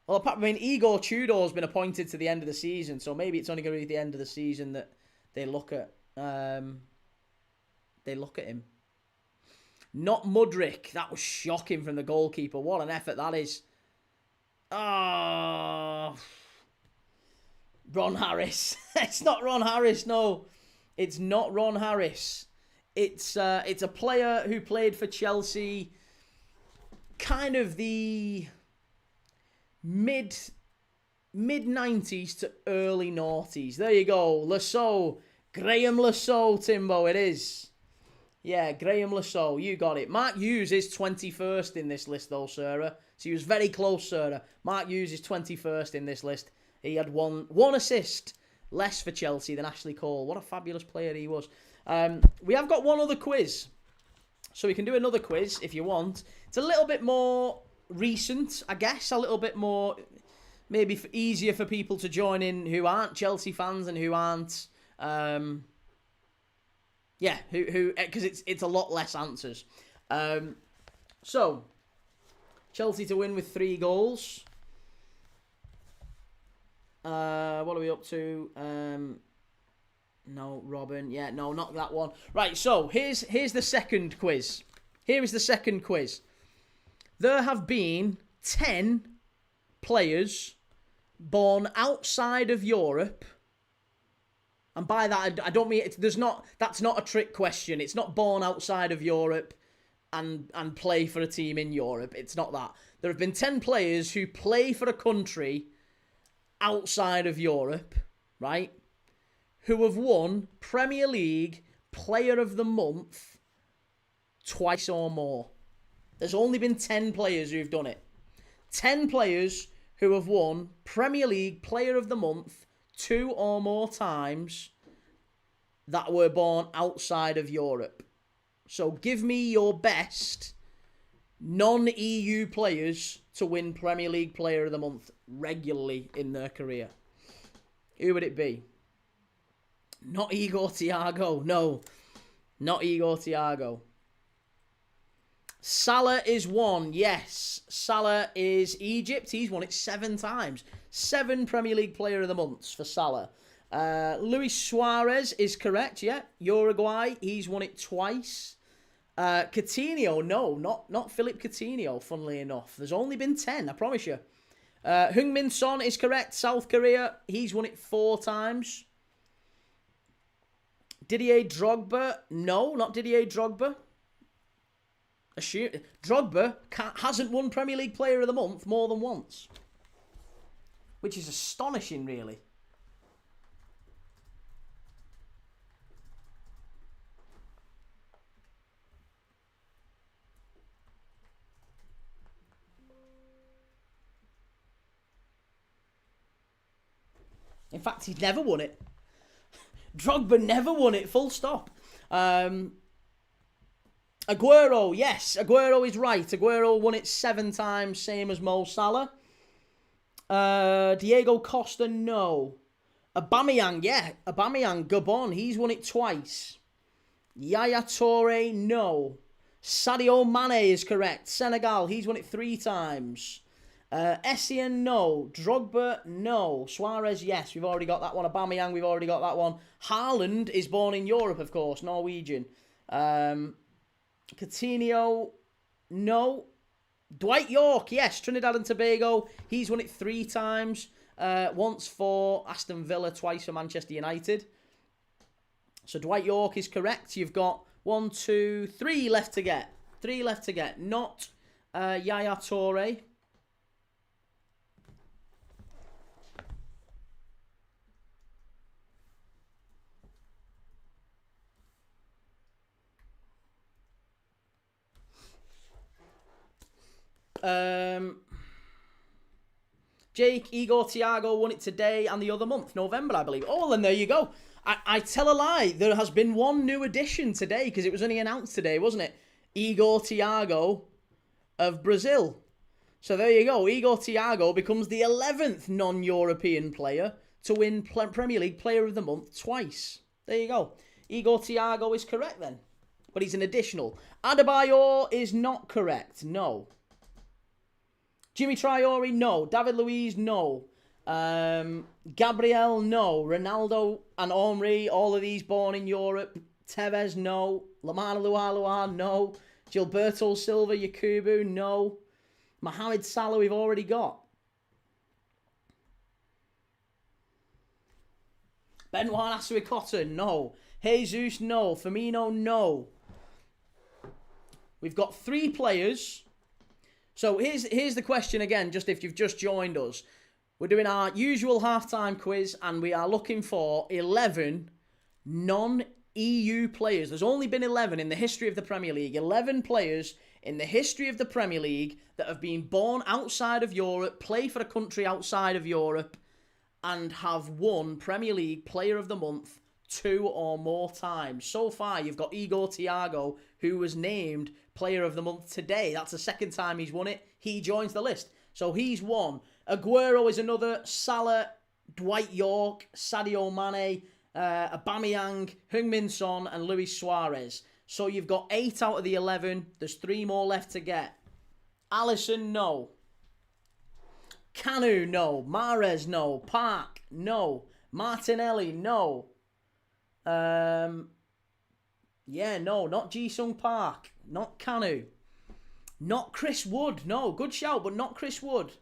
Well, I mean, Igor Tudor's been appointed to the end of the season, so maybe it's only going to be the end of the season that they look at. Him. Not Mudryk. That was shocking from the goalkeeper. What an effort that is. Oh, Ron Harris. It's not Ron Harris. No, it's not Ron Harris. It's a player who played for Chelsea. Kind of the mid 90s to early noughties. There you go. Lasso. Graham Lasso, Timbo. It is. Yeah, Graham Lasso. You got it. Mark Hughes is 21st in this list, though, Sarah. So he was very close, Sarah. Mark Hughes is 21st in this list. He had one assist less for Chelsea than Ashley Cole. What a fabulous player he was. We have got one other quiz. So we can do another quiz if you want. It's a little bit more recent, I guess. A little bit more, maybe easier for people to join in who aren't Chelsea fans and who aren't... because it's a lot less answers. So, Chelsea to win with 3 goals. What are we up to? No, Robin. Yeah, no, not that one. Right, so here's the second quiz. Here is the second quiz. There have been 10 players born outside of Europe. And by that, I don't mean that's not a trick question. It's not born outside of Europe and play for a team in Europe. It's not that. There have been 10 players who play for a country outside of Europe, right? Who have won Premier League Player of the Month twice or more. There's only been 10 players who've done it. 10 players who have won Premier League Player of the Month 2 or more times that were born outside of Europe. So give me your best non-EU players to win Premier League Player of the Month regularly in their career. Who would it be? Not Igor Thiago. No, not Igor Thiago. Salah is one. Yes, Salah is Egypt. He's won it 7 times. 7 Premier League Player of the Months for Salah. Luis Suarez is correct, yeah. Uruguay, he's won it twice. Coutinho, no, not Philip Coutinho, funnily enough. There's only been 10, I promise you. Heung-min Son is correct. South Korea, he's won it 4 times. Didier Drogba, no, not Didier Drogba. Drogba hasn't won Premier League Player of the Month more than once. Which is astonishing, really. In fact, he's never won it. Drogba never won it, full stop. Aguero, yes, Aguero is right. Aguero won it 7 times, same as Mo Salah. Diego Costa, no. Aubameyang, yeah. Aubameyang, Gabon, he's won it twice. Yaya Toure, no. Sadio Mane is correct. Senegal, he's won it 3 times. Essien, no. Drogba, no. Suarez, yes, we've already got that one. Aubameyang, we've already got that one. Haaland is born in Europe, of course, Norwegian. Coutinho, no. Dwight York, yes, Trinidad and Tobago. He's won it 3 times. Once for Aston Villa, twice for Manchester United. So Dwight York is correct. You've got 1, 2, 3 left to get. 3 left to get. Not Yaya Toure. Jake, Igor Thiago won it today and the other month, November, I believe. Oh, well, then there you go. I tell a lie. There has been one new addition today because it was only announced today, wasn't it? Igor Thiago of Brazil. So there you go. Igor Thiago becomes the 11th non-European player to win Premier League Player of the Month twice. There you go. Igor Thiago is correct then. But he's an additional. Adebayor is not correct. No. Jimmy Traore, no. David Luiz, no. Gabriel, no. Ronaldo and Henry, all of these born in Europe. Tevez, no. Lamana Lualua, no. Gilberto Silva, Yakubu, no. Mohamed Salah, we've already got. Benoit Asuikota, no. Jesus, no. Firmino, no. We've got 3 players. So here's the question again, just if you've just joined us. We're doing our usual halftime quiz and we are looking for 11 non-EU players. There's only been 11 in the history of the Premier League. 11 players in the history of the Premier League that have been born outside of Europe, play for a country outside of Europe, and have won Premier League Player of the Month 2 or more times. So far, you've got Igor Thiago, who was named Player of the Month today. That's the 2nd time he's won it. He joins the list. So he's one. Aguero is another. Salah, Dwight York, Sadio Mane, Aubameyang, Heung-min Son, and Luis Suarez. So you've got 8 out of the 11. There's 3 more left to get. Alisson, no. Kanu, no. Mahrez, no. Park, no. Martinelli, no. Yeah, no, not Ji-sung Park. Not Kanu. Not Chris Wood. No, good shout, but not Chris Wood.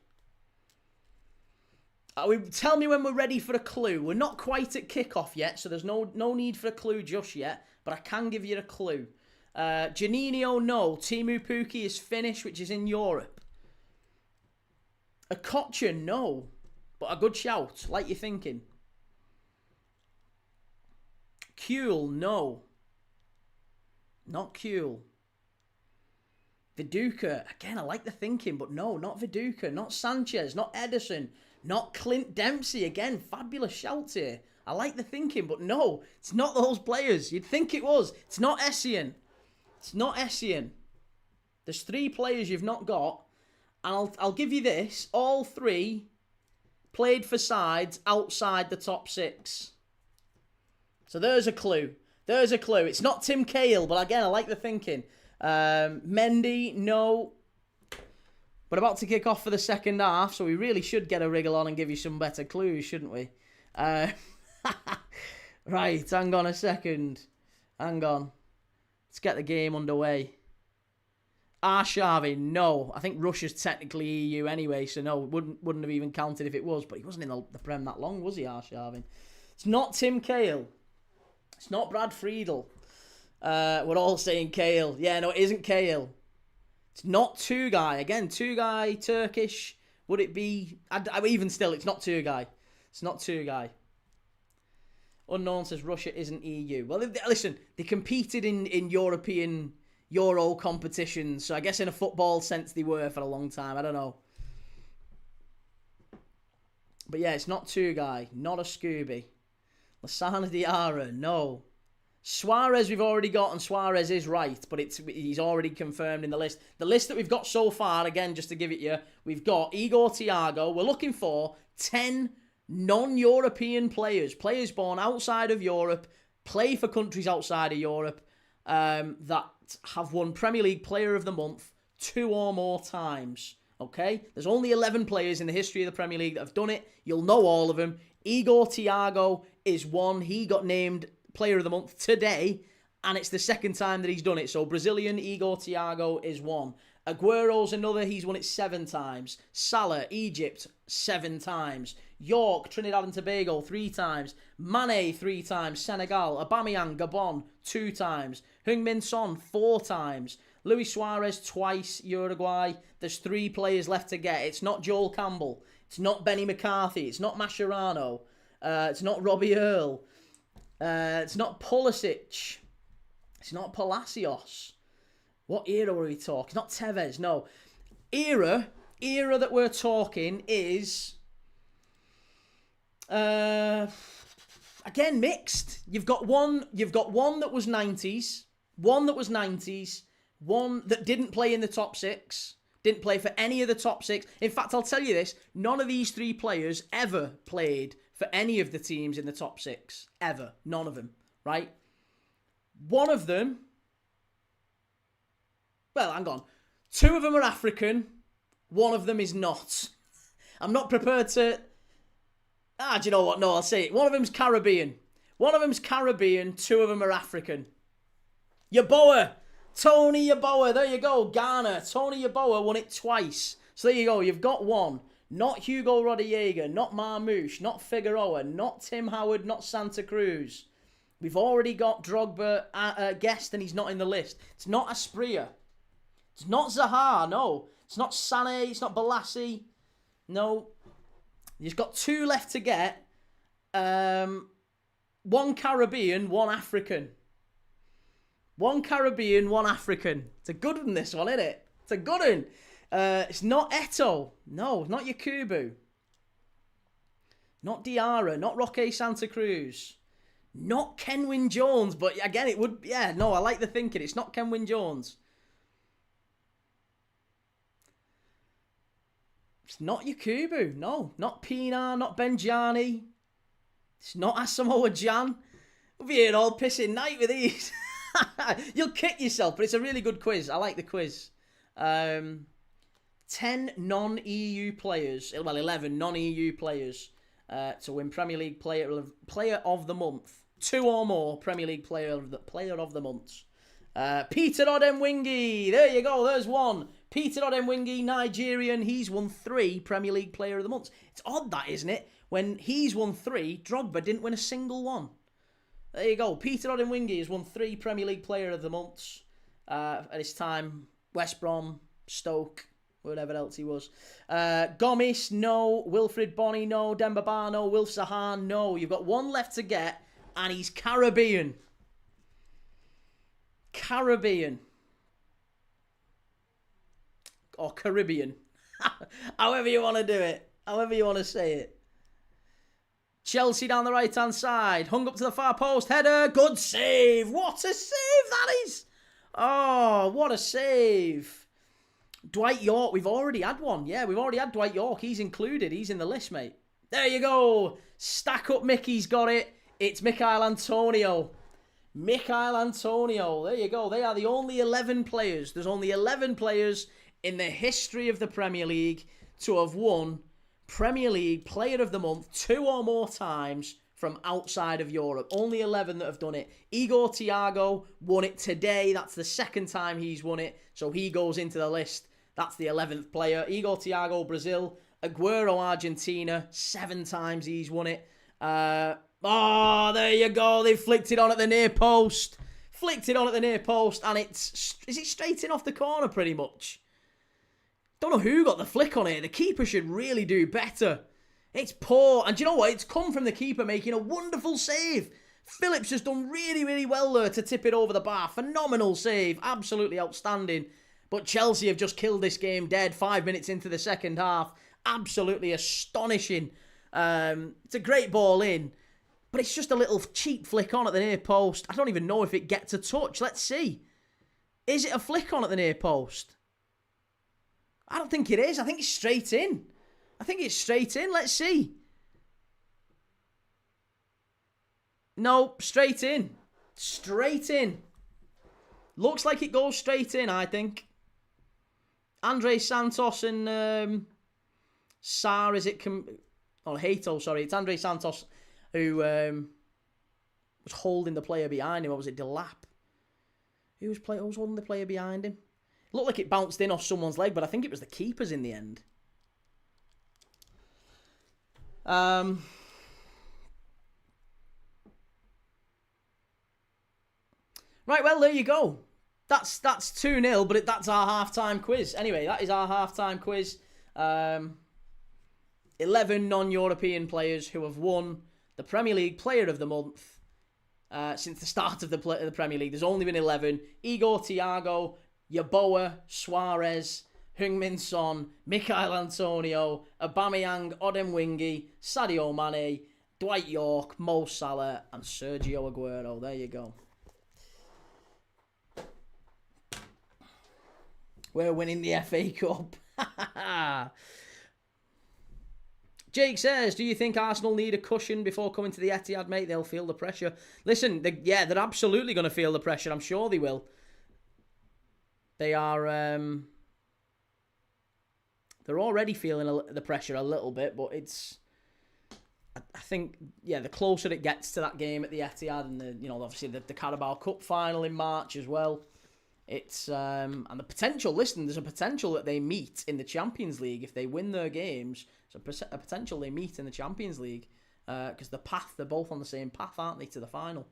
Tell me when we're ready for a clue. We're not quite at kickoff yet, so there's no need for a clue just yet, but I can give you a clue. Janino, no. Timu Pukki is Finnish, which is in Europe. Okocha, no. But a good shout, like you're thinking. Kuhl, no. Not Kuhl. Viduka, again, I like the thinking, but no, not Viduka. Not Sanchez, not Ederson. Not Clint Dempsey. Again, fabulous shout here. I like the thinking, but no, it's not those players. You'd think it was. It's not Essien. It's not Essien. There's 3 players you've not got. And I'll give you this. All 3 played for sides outside the top 6. So there's a clue. There's a clue. It's not Tim Cahill, but again, I like the thinking. Mendy, no. We're about to kick off for the second half, so we really should get a wriggle on and give you some better clues, shouldn't we? Right, hang on a second. Hang on. Let's get the game underway. Arshavin, no. I think Russia's technically EU anyway, so no, wouldn't have even counted if it was, but he wasn't in the Prem that long, was he, Arshavin? It's not Tim Cahill. It's not Brad Friedel. We're all saying Cahill. Yeah, no, it isn't Cahill. It's not Tugay. Again, Tugay, Turkish. Would it be... even still, it's not Tugay. It's not Tugay. Unknown says Russia isn't EU. Well, listen, they competed in European Euro competitions, so I guess in a football sense they were for a long time. I don't know. But yeah, it's not Tugay. Not a Scooby. Lasana Diarra, no. Suarez we've already got, and Suarez is right, but he's already confirmed in the list. The list that we've got so far, again, just to give it you, we've got Igor Thiago. We're looking for 10 non-European players born outside of Europe, play for countries outside of Europe, that have won Premier League Player of the Month 2 or more times. Okay? There's only 11 players in the history of the Premier League that have done it. You'll know all of them. Igor Thiago is one. He got named Player of the Month today, and it's the second time that he's done it. So Brazilian Igor Thiago is one. Aguero's another. He's won it 7 times. Salah, Egypt, 7 times. York, Trinidad and Tobago, 3 times. Mane, 3 times. Senegal. Aubameyang, Gabon, 2 times. Heung-min Son, 4 times. Luis Suarez, twice. Uruguay. There's 3 players left to get. It's not Joel Campbell. It's not Benny McCarthy. It's not Mascherano. It's not Robbie Earle. It's not Pulisic. It's not Palacios. What era are we talking? It's not Tevez, no. Era that we're talking is... again, mixed. You've got one that was 90s, one that didn't play in the top 6, didn't play for any of the top 6. In fact, I'll tell you this, none of these 3 players ever played for any of the teams in the top 6. Ever. None of them. Right? One of them... Well, hang on. 2 of them are African. One of them is not. I'm not prepared to... do you know what? No, I'll say it. One of them's Caribbean. 2 of them are African. Yeboah. Tony Yeboah. There you go. Ghana. Tony Yeboah won it twice. So there you go. You've got one. Not Hugo Rodallega, not Marmouche, not Figueroa, not Tim Howard, not Santa Cruz. We've already got Drogba guessed and he's not in the list. It's not Asprilla. It's not Zaha, no. It's not Sané, it's not Balassi. No. You've got 2 left to get. 1 Caribbean, 1 African. 1 Caribbean, 1 African. It's a good one, this one, isn't it? It's a good one. It's not Eto. No, not Yakubu. Not Diarra. Not Roque Santa Cruz. Not Kenwyn Jones. But again, it would... Yeah, no, I like the thinking. It's not Kenwyn Jones. It's not Yakubu. No. Not Pienaar. Not Benjani. It's not Asamoah Gyan. We'll be here all pissing night with these. You'll kick yourself, but it's a really good quiz. I like the quiz. 10 non-EU players, well, 11 non-EU players to win Premier League Player of the Month. 2 or more Premier League Player of the Month. Peter Odemwingie, there you go, there's one. Peter Odemwingie, Nigerian, he's won 3 Premier League Player of the Month. It's odd that, isn't it? When he's won 3, Drogba didn't win a single one. There you go, Peter Odemwingie has won 3 Premier League Player of the Months at his time. West Brom, Stoke, whatever else he was. Gomis, no. Wilfried Bony, no. Demba Ba, no. Wilf Zaha, no. You've got one left to get, and he's Caribbean. Caribbean. Or Caribbean. However you want to do it. However you want to say it. Chelsea down the right-hand side. Hung up to the far post. Header. Good save. What a save that is. Oh, what a save. Dwight York. We've already had one. Yeah, we've already had Dwight York. He's included. He's in the list, mate. There you go. Stack up Mickey's got it. It's Michail Antonio. Michail Antonio. There you go. They are the only 11 players. There's only 11 players in the history of the Premier League to have won Premier League Player of the Month 2 or more times from outside of Europe. Only 11 that have done it. Igor Thiago won it today. That's the second time he's won it. So he goes into the list. That's the 11th player. Igor Thiago, Brazil. Aguero, Argentina. 7 times he's won it. Oh, there you go. They flicked it on at the near post. Flicked it on at the near post. And is it straight in off the corner pretty much? Don't know who got the flick on it. The keeper should really do better. It's poor. And do you know what? It's come from the keeper making a wonderful save. Phillips has done really, really well there to tip it over the bar. Phenomenal save. Absolutely outstanding. But Chelsea have just killed this game dead 5 minutes into the second half. Absolutely astonishing. It's a great ball in. But it's just a little cheap flick on at the near post. I don't even know if it gets a touch. Let's see. Is it a flick on at the near post? I don't think it is. I think it's straight in. I think it's straight in. Let's see. No, straight in. Straight in. Looks like it goes straight in, I think. Andre Santos and Sar, is it? Hato, sorry. It's Andre Santos who was holding the player behind him. Or was it Delap? Who was holding the player behind him? It looked like it bounced in off someone's leg, but I think it was the keeper's in the end. Right, well, there you go. That's 2-0, but that's our half-time quiz. Anyway, that is our half-time quiz. 11 non-European players who have won the Premier League Player of the Month since the start of the Premier League. There's only been 11. Igor Thiago, Yeboah, Suarez, Heung-min Son, Michail Antonio, Aubameyang, Odemwingie, Sadio Mane, Dwight York, Mo Salah, and Sergio Aguero. There you go. We're winning the FA Cup. Jake says, do you think Arsenal need a cushion before coming to the Etihad, mate? They'll feel the pressure. Listen, they're absolutely going to feel the pressure. I'm sure they will. They are... they're already feeling the pressure a little bit, but it's... I think, the closer it gets to that game at the Etihad and, obviously the Carabao Cup final in March as well, it's... and the potential, listen, there's a potential that they meet in the Champions League. If they win their games, there's a potential they meet in the Champions League. Because they're both on the same path, aren't they, to the final.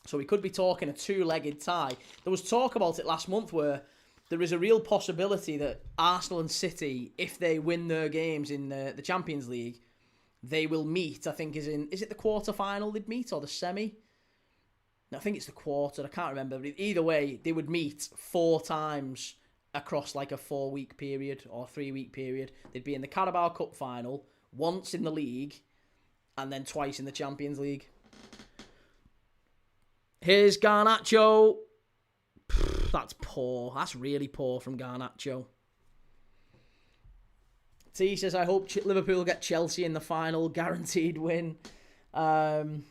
So we could be talking a two-legged tie. There was talk about it last month where there is a real possibility that Arsenal and City, if they win their games in the Champions League, they will meet, I think, is it the quarter-final they'd meet or the semi? No, I think it's the quarter, I can't remember. But either way, they would meet 4 times across like a 4-week period or 3-week period. They'd be in the Carabao Cup final, once in the league, and then twice in the Champions League. Here's Garnacho. That's poor. That's really poor from Garnacho. T says, I hope Liverpool get Chelsea in the final. Guaranteed win. Timbo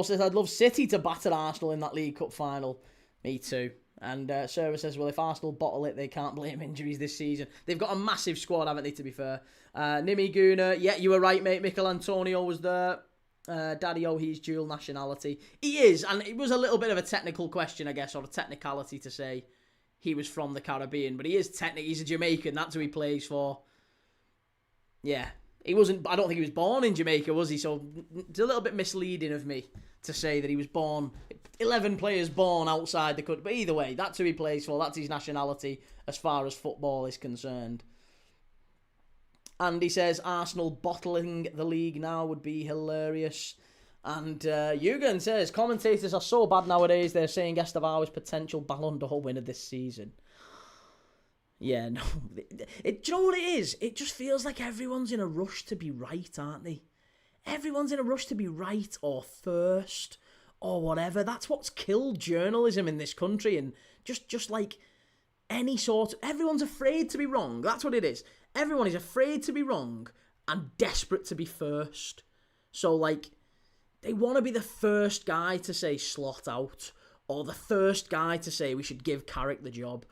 says, I'd love City to batter Arsenal in that League Cup final. Me too. And Sergej says, well, if Arsenal bottle it, they can't blame injuries this season. They've got a massive squad, haven't they, to be fair? Nimi Guna, yeah, you were right, mate. Mikel Antonio was there. Daddy-O, he's dual nationality. He is, and it was a little bit of a technical question, I guess, or a technicality to say he was from the Caribbean, but he is technically, he's a Jamaican, that's who he plays for. Yeah, he wasn't, I don't think he was born in Jamaica, was he? So it's a little bit misleading of me to say that he was born, 11 players born outside the country, but either way, that's who he plays for, that's his nationality as far as football is concerned. Andy says, Arsenal bottling the league now would be hilarious. And Jürgen says, commentators are so bad nowadays, they're saying Estevao is potential Ballon d'Or winner this season. Yeah, no. Do you know what it is? It just feels like everyone's in a rush to be right, aren't they? Everyone's in a rush to be right or first or whatever. That's what's killed journalism in this country. And just like any sort... Everyone's afraid to be wrong. That's what it is. Everyone is afraid to be wrong and desperate to be first. So, like... They want to be the first guy to say slot out, or the first guy to say we should give Carrick the job,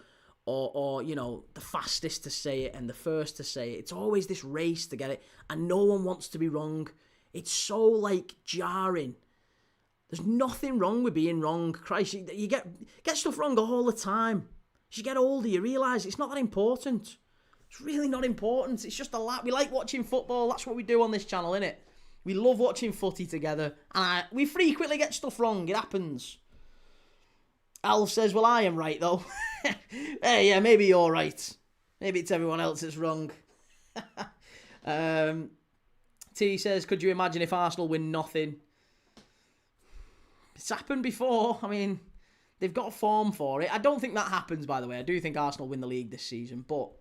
or you know, the fastest to say it and the first to say it. It's always this race to get it, and no one wants to be wrong. It's so, like, jarring. There's nothing wrong with being wrong. Christ, you get stuff wrong all the time. As you get older, you realise it's not that important. It's really not important. It's just we like watching football. That's what we do on this channel, innit? We love watching footy together, and we frequently get stuff wrong. It happens. Al says, well, I am right, though. Hey, yeah, maybe you're right. Maybe it's everyone else that's wrong. T says, could you imagine if Arsenal win nothing? It's happened before. I mean, they've got a form for it. I don't think that happens, by the way. I do think Arsenal win the league this season, but,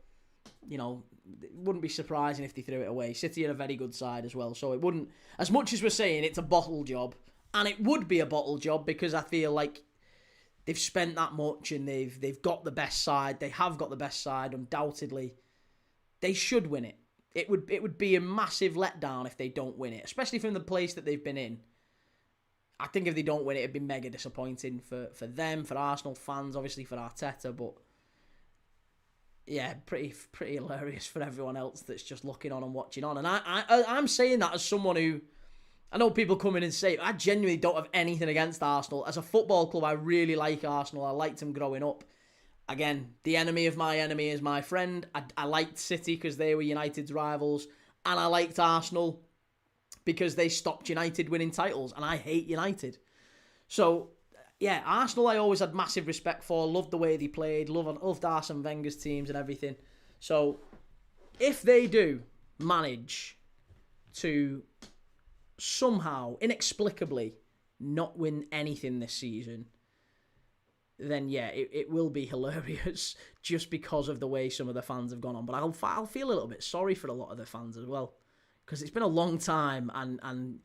you know... It wouldn't be surprising if they threw it away. City are a very good side as well, so it wouldn't... As much as we're saying it's a bottle job, and it would be a bottle job because I feel like they've spent that much and they've got the best side. They have got the best side, undoubtedly. They should win it. It would be a massive letdown if they don't win it, especially from the place that they've been in. I think if they don't win it, it'd be mega disappointing for them, for Arsenal fans, obviously for Arteta, but... Yeah, pretty hilarious for everyone else that's just looking on and watching on. And I'm saying that as someone who... I know people come in and say, I genuinely don't have anything against Arsenal. As a football club, I really like Arsenal. I liked them growing up. Again, the enemy of my enemy is my friend. I liked City because they were United's rivals. And I liked Arsenal because they stopped United winning titles. And I hate United. So... Yeah, Arsenal I always had massive respect for, loved the way they played, loved Arsene Wenger's teams and everything. So, if they do manage to somehow, inexplicably, not win anything this season, then yeah, it will be hilarious just because of the way some of the fans have gone on. But I'll feel a little bit sorry for a lot of the fans as well, because it's been a long time and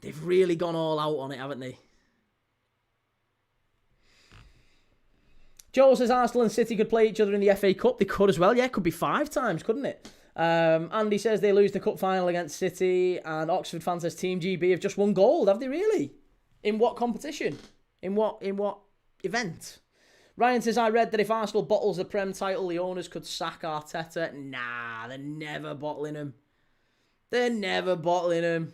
they've really gone all out on it, haven't they? Joe says Arsenal and City could play each other in the FA Cup. They could as well. Yeah, it could be 5 times, couldn't it? Andy says they lose the cup final against City. And Oxford fan says Team GB have just won gold. Have they really? In what competition? In what event? Ryan says, I read that if Arsenal bottles the Prem title, the owners could sack Arteta. Nah, they're never bottling him. They're never bottling him.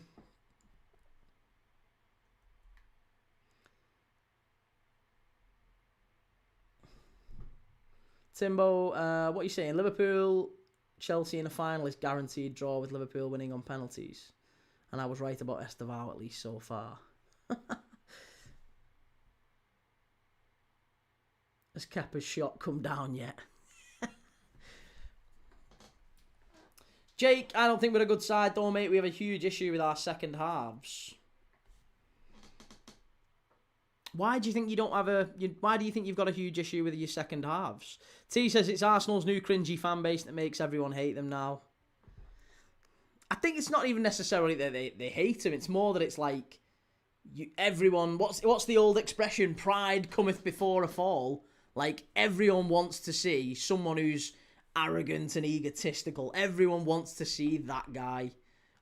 Timbo, what are you saying? Liverpool, Chelsea in the final is guaranteed draw with Liverpool winning on penalties. And I was right about Estevao at least so far. Has Kepa's shot come down yet? Jake, I don't think we're a good side though, mate. We have a huge issue with our second halves. Why do you think you don't have why do you think you've got a huge issue with your second halves? T says it's Arsenal's new cringy fan base that makes everyone hate them now. I think it's not even necessarily that they hate him. It's more that it's like everyone. What's the old expression? Pride cometh before a fall. Like everyone wants to see someone who's arrogant and egotistical. Everyone wants to see that guy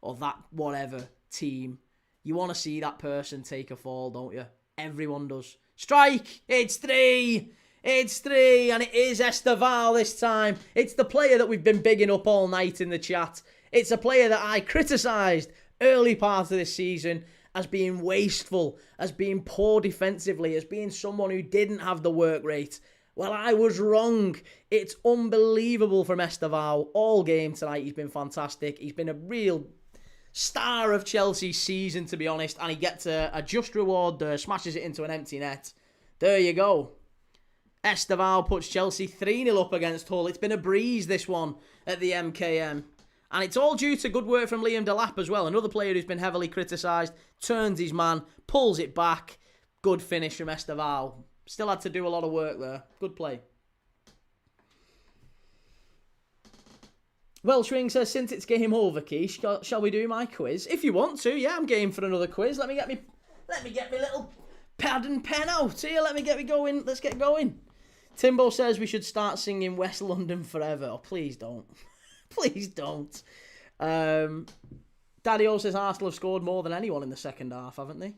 or that whatever team. You want to see that person take a fall, don't you? Everyone does. Strike! It's 3! It's 3, and it is Esteval this time. It's the player that we've been bigging up all night in the chat. It's a player that I criticised early part of this season as being wasteful, as being poor defensively, as being someone who didn't have the work rate. Well, I was wrong. It's unbelievable from Esteval. All game tonight, he's been fantastic. He's been a real star of Chelsea's season, to be honest, and he gets a just reward there, smashes it into an empty net. There you go. Esteval puts Chelsea 3-0 up against Hull. It's been a breeze, this one, at the MKM. And it's all due to good work from Liam Delap as well. Another player who's been heavily criticised. Turns his man, pulls it back. Good finish from Esteval. Still had to do a lot of work there. Good play. Welshring says, since it's game over, Keish, shall we do my quiz? If you want to, yeah, I'm game for another quiz. Let me get me little pad and pen out here. Let me get me going. Let's get going. Timbo says we should start singing West London Forever. Oh, please don't. Please don't. Daddy-O says Arsenal have scored more than anyone in the second half, haven't they?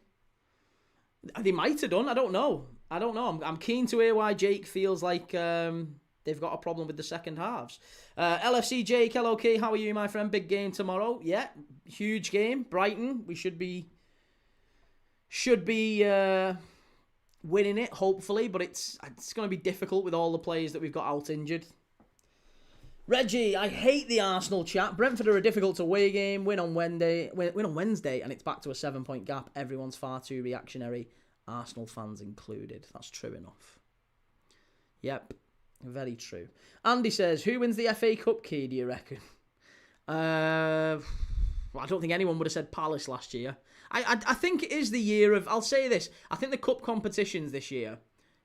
They might have done. I don't know. I'm keen to hear why Jake feels like they've got a problem with the second halves. LFC Jake, hello, K. How are you, my friend? Big game tomorrow. Yeah, huge game. Brighton. We should be winning it, hopefully, but it's going to be difficult with all the players that we've got out injured. Reggie, I hate the Arsenal chat. Brentford are a difficult away game. Win on Wednesday, and it's back to a 7-point gap. Everyone's far too reactionary, Arsenal fans included. That's true enough. Yep, very true. Andy says, who wins the FA Cup key, do you reckon? I don't think anyone would have said Palace last year. I think it is the year of, I'll say this, I think the cup competitions this year,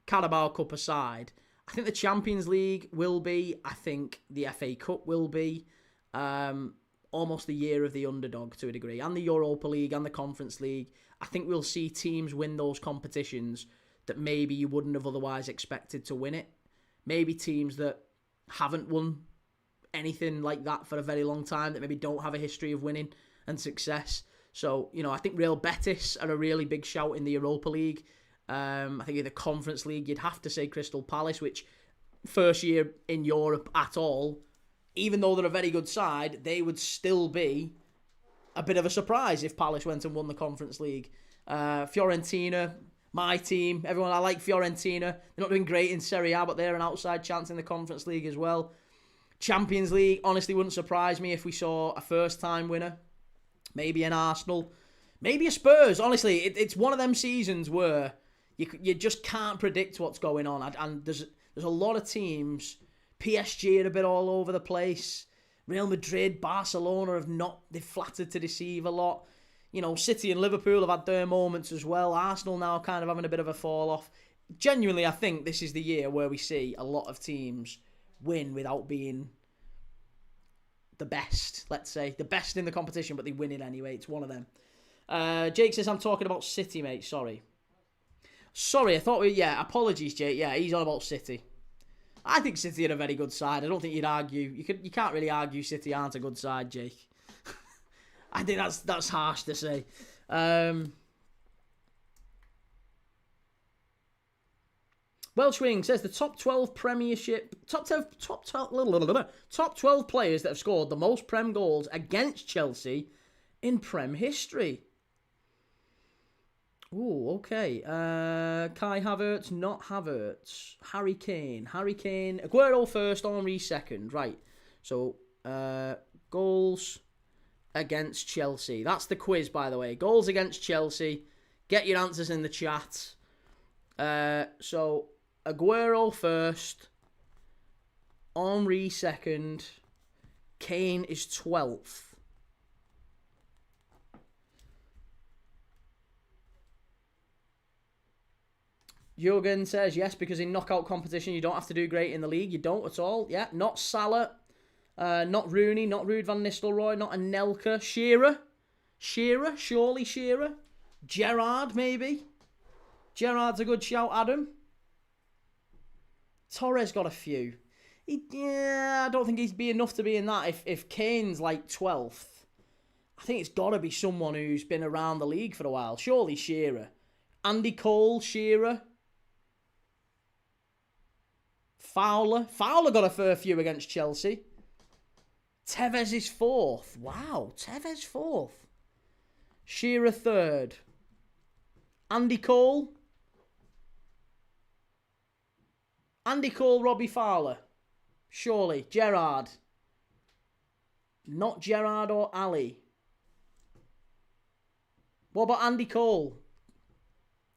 Carabao Cup aside, I think the Champions League will be, I think the FA Cup will be almost the year of the underdog to a degree, and the Europa League and the Conference League. I think we'll see teams win those competitions that maybe you wouldn't have otherwise expected to win it. Maybe teams that haven't won anything like that for a very long time, that maybe don't have a history of winning and success. So, I think Real Betis are a really big shout in the Europa League. I think in the Conference League, you'd have to say Crystal Palace, which first year in Europe at all, even though they're a very good side, they would still be a bit of a surprise if Palace went and won the Conference League. Fiorentina, my team, everyone, I like Fiorentina. They're not doing great in Serie A, but they're an outside chance in the Conference League as well. Champions League, honestly, wouldn't surprise me if we saw a first-time winner. Maybe an Arsenal. Maybe a Spurs. Honestly, it's one of them seasons where you just can't predict what's going on. And there's a lot of teams. PSG are a bit all over the place. Real Madrid, Barcelona they've flattered to deceive a lot. City and Liverpool have had their moments as well. Arsenal now kind of having a bit of a fall off. Genuinely, I think this is the year where we see a lot of teams win without being the best, let's say. The best in the competition, but they win it anyway. It's one of them. Jake says, I'm talking about City, mate. Sorry, I thought apologies, Jake. Yeah, he's on about City. I think City are a very good side. I don't think you'd argue. You can't really argue City aren't a good side, Jake. I think that's harsh to say. Welshwing says the top 12 players that have scored the most Prem goals against Chelsea in Prem history. Ooh, okay. Kai Havertz, not Havertz. Harry Kane. Aguero first, Henry second. Right. So, goals against Chelsea. That's the quiz, by the way. Goals against Chelsea. Get your answers in the chat. So, Aguero first. Henry second. Kane is 12th. Jurgen says, yes, because in knockout competition, you don't have to do great in the league. You don't at all. Yeah, not Salah, not Rooney, not Ruud van Nistelrooy, not Anelka. Surely Shearer. Gerrard, maybe. Gerrard's a good shout, Adam. Torres got a few. I don't think he'd be enough to be in that. If Kane's like 12th, I think it's got to be someone who's been around the league for a while. Surely Shearer. Andy Cole, Shearer. Fowler. Fowler got a fair few against Chelsea. Tevez is 4th. Wow, Tevez 4th. Shearer 3rd. Andy Cole. Andy Cole, Robbie Fowler. Surely. Gerrard. Not Gerrard or Ali. What about Andy Cole?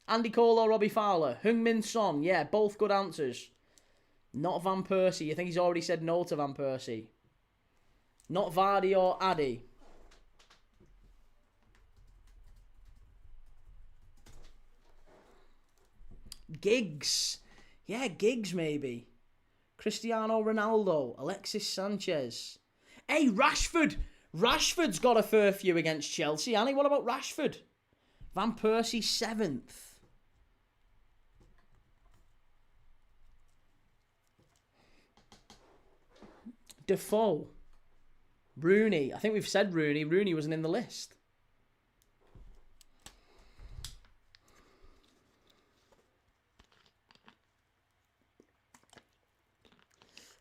Andy Cole or Robbie Fowler? Heung-min Son. Yeah, both good answers. Not Van Persie. You think he's already said no to Van Persie? Not Vardy or Addy. Giggs. Yeah, Giggs maybe. Cristiano Ronaldo. Alexis Sanchez. Hey, Rashford. Rashford's got a fair few against Chelsea. Annie, what about Rashford? Van Persie 7th. Defoe. Rooney. I think we've said Rooney. Rooney wasn't in the list.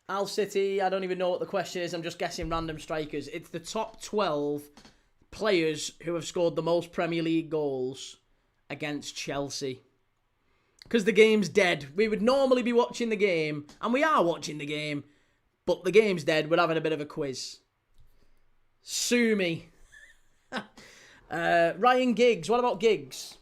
Al City, I don't even know what the question is. I'm just guessing random strikers. It's the top 12 players who have scored the most Premier League goals against Chelsea. Because the game's dead. We would normally be watching the game, and we are watching the game, but the game's dead. We're having a bit of a quiz. Sue me. Ryan Giggs. What about Giggs?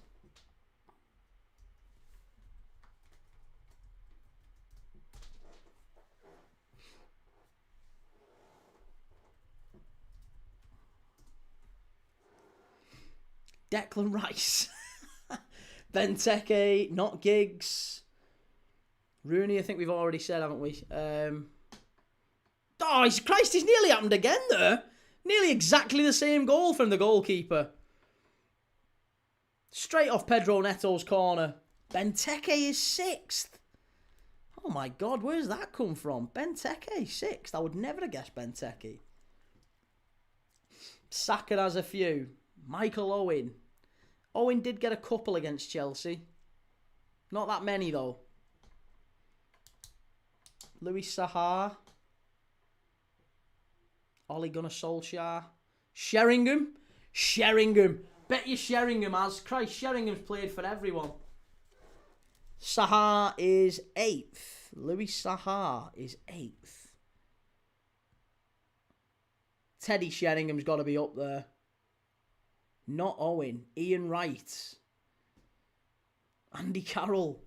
Declan Rice. Benteke, not Giggs. Rooney, I think we've already said, haven't we? Oh, Christ, it's nearly happened again there. Nearly exactly the same goal from the goalkeeper. Straight off Pedro Neto's corner. Benteke is 6th. Oh my God, where's that come from? Benteke, 6th. I would never have guessed Benteke. Saka has a few. Michael Owen. Owen did get a couple against Chelsea. Not that many, though. Louis Saha. Ole Gunnar Solskjaer. Sheringham. Sheringham. Bet you Sheringham has. Christ, Sheringham's played for everyone. Saha is 8th. Louis Saha is 8th. Teddy Sheringham's got to be up there. Not Owen. Ian Wright. Andy Carroll.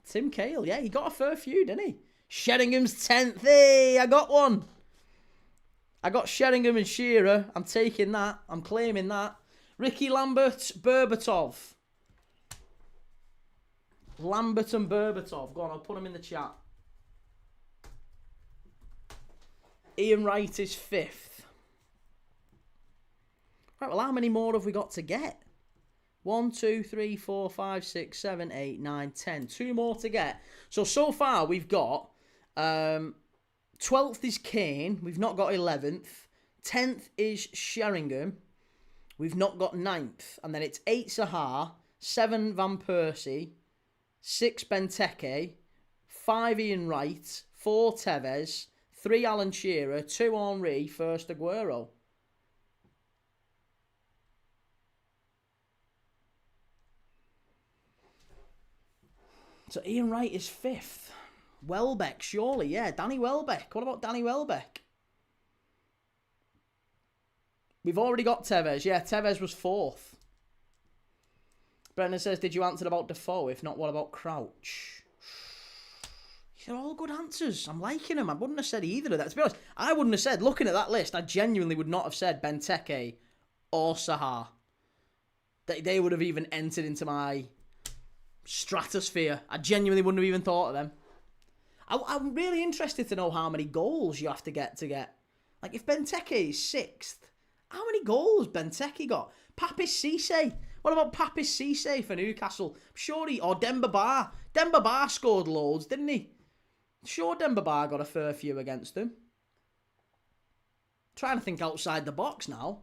Tim Cahill. Yeah, he got a fair few, didn't he? Sheringham's 10th. Hey, I got one. I got Sheringham and Shearer. I'm taking that. I'm claiming that. Ricky Lambert, Berbatov. Lambert and Berbatov. Go on, I'll put them in the chat. Ian Wright is 5th. Right, well, how many more have we got to get? 1, 2, 3, 4, 5, 6, 7, 8, 9, 10. 2 more to get. So far we've got 12th is Kane. We've not got 11th. 10th is Sheringham. We've not got 9th. And then it's 8 Zaha, 7 Van Persie, 6 Benteke, 5 Ian Wright, 4 Tevez, 3 Alan Shearer, 2 Henry, 1st Aguero. So Ian Wright is 5th. Welbeck, surely. Yeah, Danny Welbeck. What about Danny Welbeck? We've already got Tevez. Yeah, Tevez was 4th. Brendan says, did you answer about Defoe? If not, what about Crouch? They're all good answers. I'm liking them. I wouldn't have said either of that. To be honest, I wouldn't have said, looking at that list, I genuinely would not have said Benteke or Saha. They would have even entered into my stratosphere. I genuinely wouldn't have even thought of them. I'm really interested to know how many goals you have to get. Like, if Benteke is 6th, how many goals Benteke got? Papis Cisse. What about Papis Cisse for Newcastle? Sure or Demba Ba. Demba Ba scored loads, didn't he? Sure Demba Ba got a fair few against him. Trying to think outside the box now.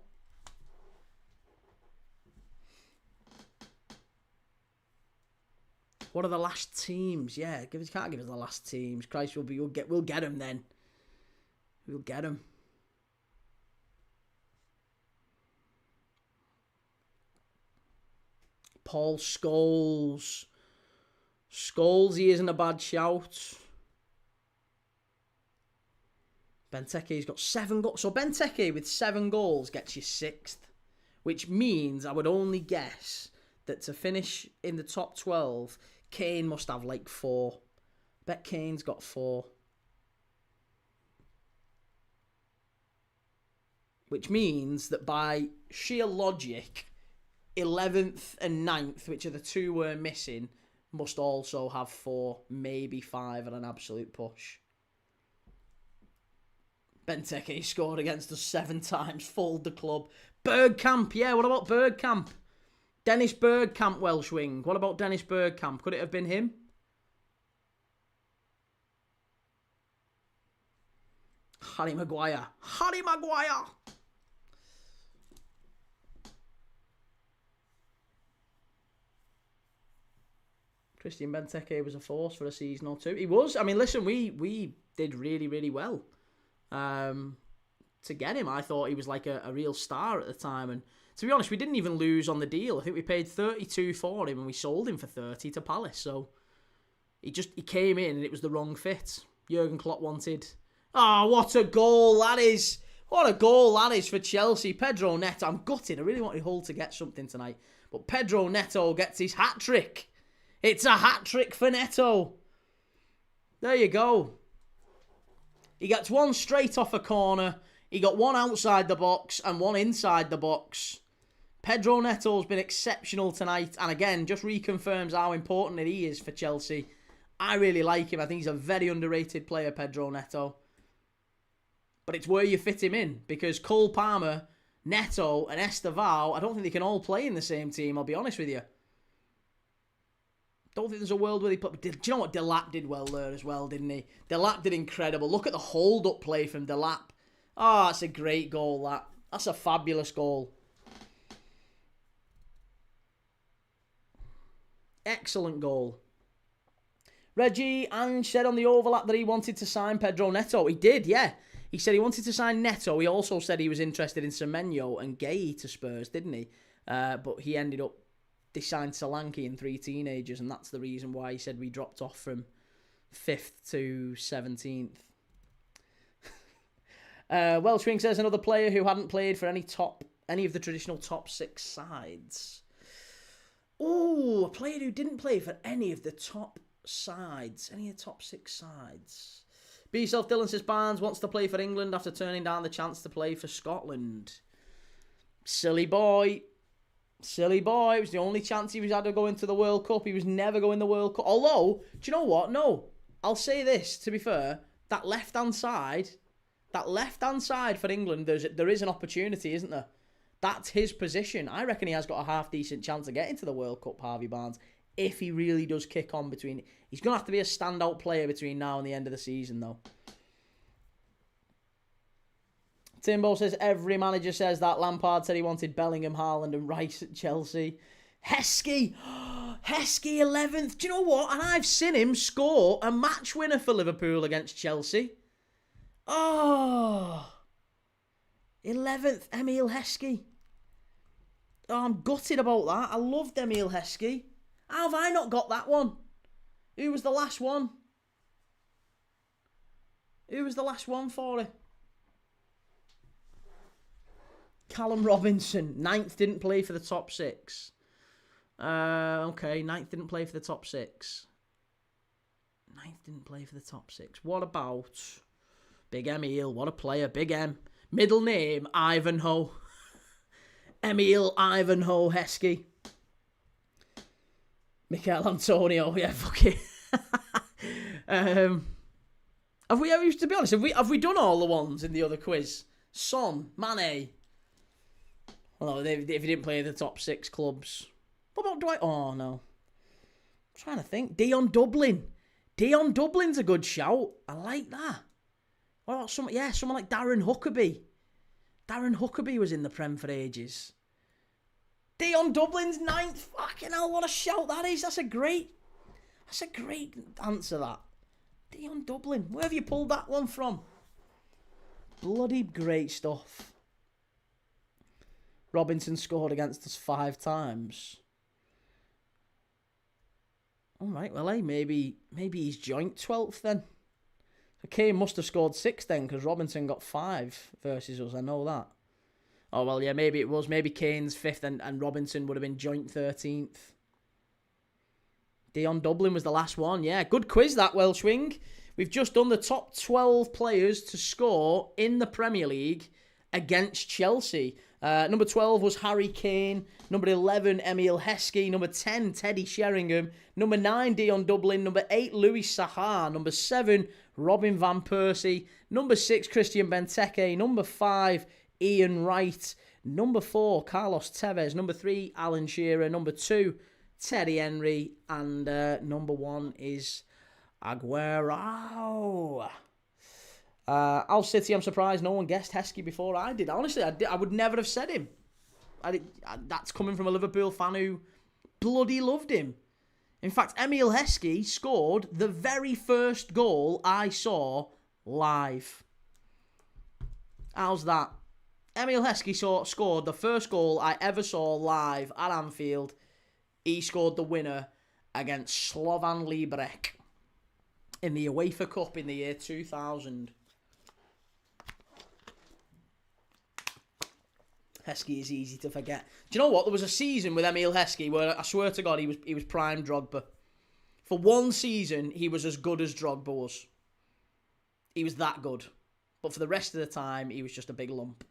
What are the last teams? Yeah, can't give us the last teams. Christ, we'll get them then. We'll get them. Paul Scholes. He isn't a bad shout. Benteke's got 7 goals. So Benteke with 7 goals gets you 6th. Which means I would only guess that to finish in the top 12, Kane must have like 4. Bet Kane's got 4. Which means that by sheer logic, 11th and 9th, which are the 2 we're missing, must also have 4, maybe 5 at an absolute push. Benteke scored against us 7 times, fooled the club. Bergkamp, yeah, what about Bergkamp? Dennis Bergkamp, Welsh wing. What about Dennis Bergkamp? Could it have been him? Harry Maguire. Christian Benteke was a force for a season or 2. He was. I mean, listen, we did really, really well. To get him, I thought he was like a real star at the time. And to be honest, we didn't even lose on the deal. I think we paid 32 for him and we sold him for 30 to Palace. So he came in and it was the wrong fit. Jurgen Klopp wanted... Oh, what a goal that is. What a goal that is for Chelsea. Pedro Neto. I'm gutted. I really wanted Hull to get something tonight. But Pedro Neto gets his hat-trick. It's a hat-trick for Neto. There you go. He gets 1 straight off a corner. He got 1 outside the box and 1 inside the box. Pedro Neto's been exceptional tonight. And again, just reconfirms how important he is for Chelsea. I really like him. I think he's a very underrated player, Pedro Neto. But it's where you fit him in. Because Cole Palmer, Neto and Estevao, I don't think they can all play in the same team, I'll be honest with you. Don't think there's a world where they put... Do you know what? Delap did well there as well, didn't he? Delap did incredible. Look at the hold-up play from Delap. Oh, that's a great goal, that. That's a fabulous goal. Excellent goal. Reggie Ange said on the overlap that he wanted to sign Pedro Neto. He did, yeah. He said he wanted to sign Neto. He also said he was interested in Semenyo and Gay to Spurs, didn't he? But he ended up... They signed Solanke and 3 teenagers, and that's the reason why he said we dropped off from 5th to 17th. Welsh Wing says another player who hadn't played for any of the traditional top 6 sides. Oh, a player who didn't play for any of the top sides. Any of the top 6 sides. Be Yourself Dylan says Barnes wants to play for England after turning down the chance to play for Scotland. Silly boy. It was the only chance he was had to go into the World Cup. He was never going the World Cup. Although, do you know what? No. I'll say this, to be fair. That left-hand side for England, there is an opportunity, isn't there? That's his position. I reckon he has got a half-decent chance of getting to the World Cup, Harvey Barnes, if he really does kick on between... He's going to have to be a standout player between now and the end of the season, though. Timbo says every manager says that. Lampard said he wanted Bellingham, Haaland and Rice at Chelsea. Heskey 11th. Do you know what? And I've seen him score a match winner for Liverpool against Chelsea. Oh, 11th, Emile Heskey. Oh, I'm gutted about that. I loved Emile Heskey. How have I not got that one? Who was the last one? Who was the last one for it? Callum Robinson, 9th, didn't play for the top 6. Okay, 9th didn't play for the top 6. 9th didn't play for the top 6. What about Big Emile? What a player, Big M. Middle name, Ivanhoe. Emile Ivanhoe Heskey. Michael Antonio, yeah, fuck it. Have we, to be honest, have we done all the ones in the other quiz? Son, Mane. Well, no, if he didn't play the top 6 clubs. What about Dwight? Oh, no. I'm trying to think. Dion Dublin. Dion Dublin's a good shout. I like that. What about someone like Darren Huckabee? Darren Huckabee was in the Prem for ages. Dion Dublin's 9th. Fucking hell, what a shout that is. That's a great That's a great answer, that. Dion Dublin. Where have you pulled that one from? Bloody great stuff. Robinson scored against us 5 times. All right, well, hey, maybe he's joint 12th then. So Kane must have scored 6 then, because Robinson got 5 versus us. I know that. Oh, well, yeah, maybe it was. Maybe Kane's 5th and Robinson would have been joint 13th. Dion Dublin was the last one. Yeah, good quiz, that, Welsh Wing. We've just done the top 12 players to score in the Premier League against Chelsea. Number 12 was Harry Kane. Number 11, Emile Heskey. Number 10, Teddy Sheringham. Number 9, Dion Dublin. Number 8, Louis Saha. Number 7, Robin Van Persie. Number 6, Christian Benteke. Number 5, Ian Wright. Number 4, Carlos Tevez. Number 3, Alan Shearer. Number 2, Terry Henry. And number 1 is Aguero. Al City, I'm surprised no one guessed Heskey before I did. Honestly, I would never have said him. That's coming from a Liverpool fan who bloody loved him. In fact, Emile Heskey scored the very first goal I saw live. How's that? Emile Heskey scored the first goal I ever saw live at Anfield. He scored the winner against Slovan Liberec in the UEFA Cup in the year 2000. Heskey is easy to forget. Do you know what? There was a season with Emile Heskey where I swear to God he was prime Drogba. For one season, he was as good as Drogba was. He was that good. But for the rest of the time, he was just a big lump.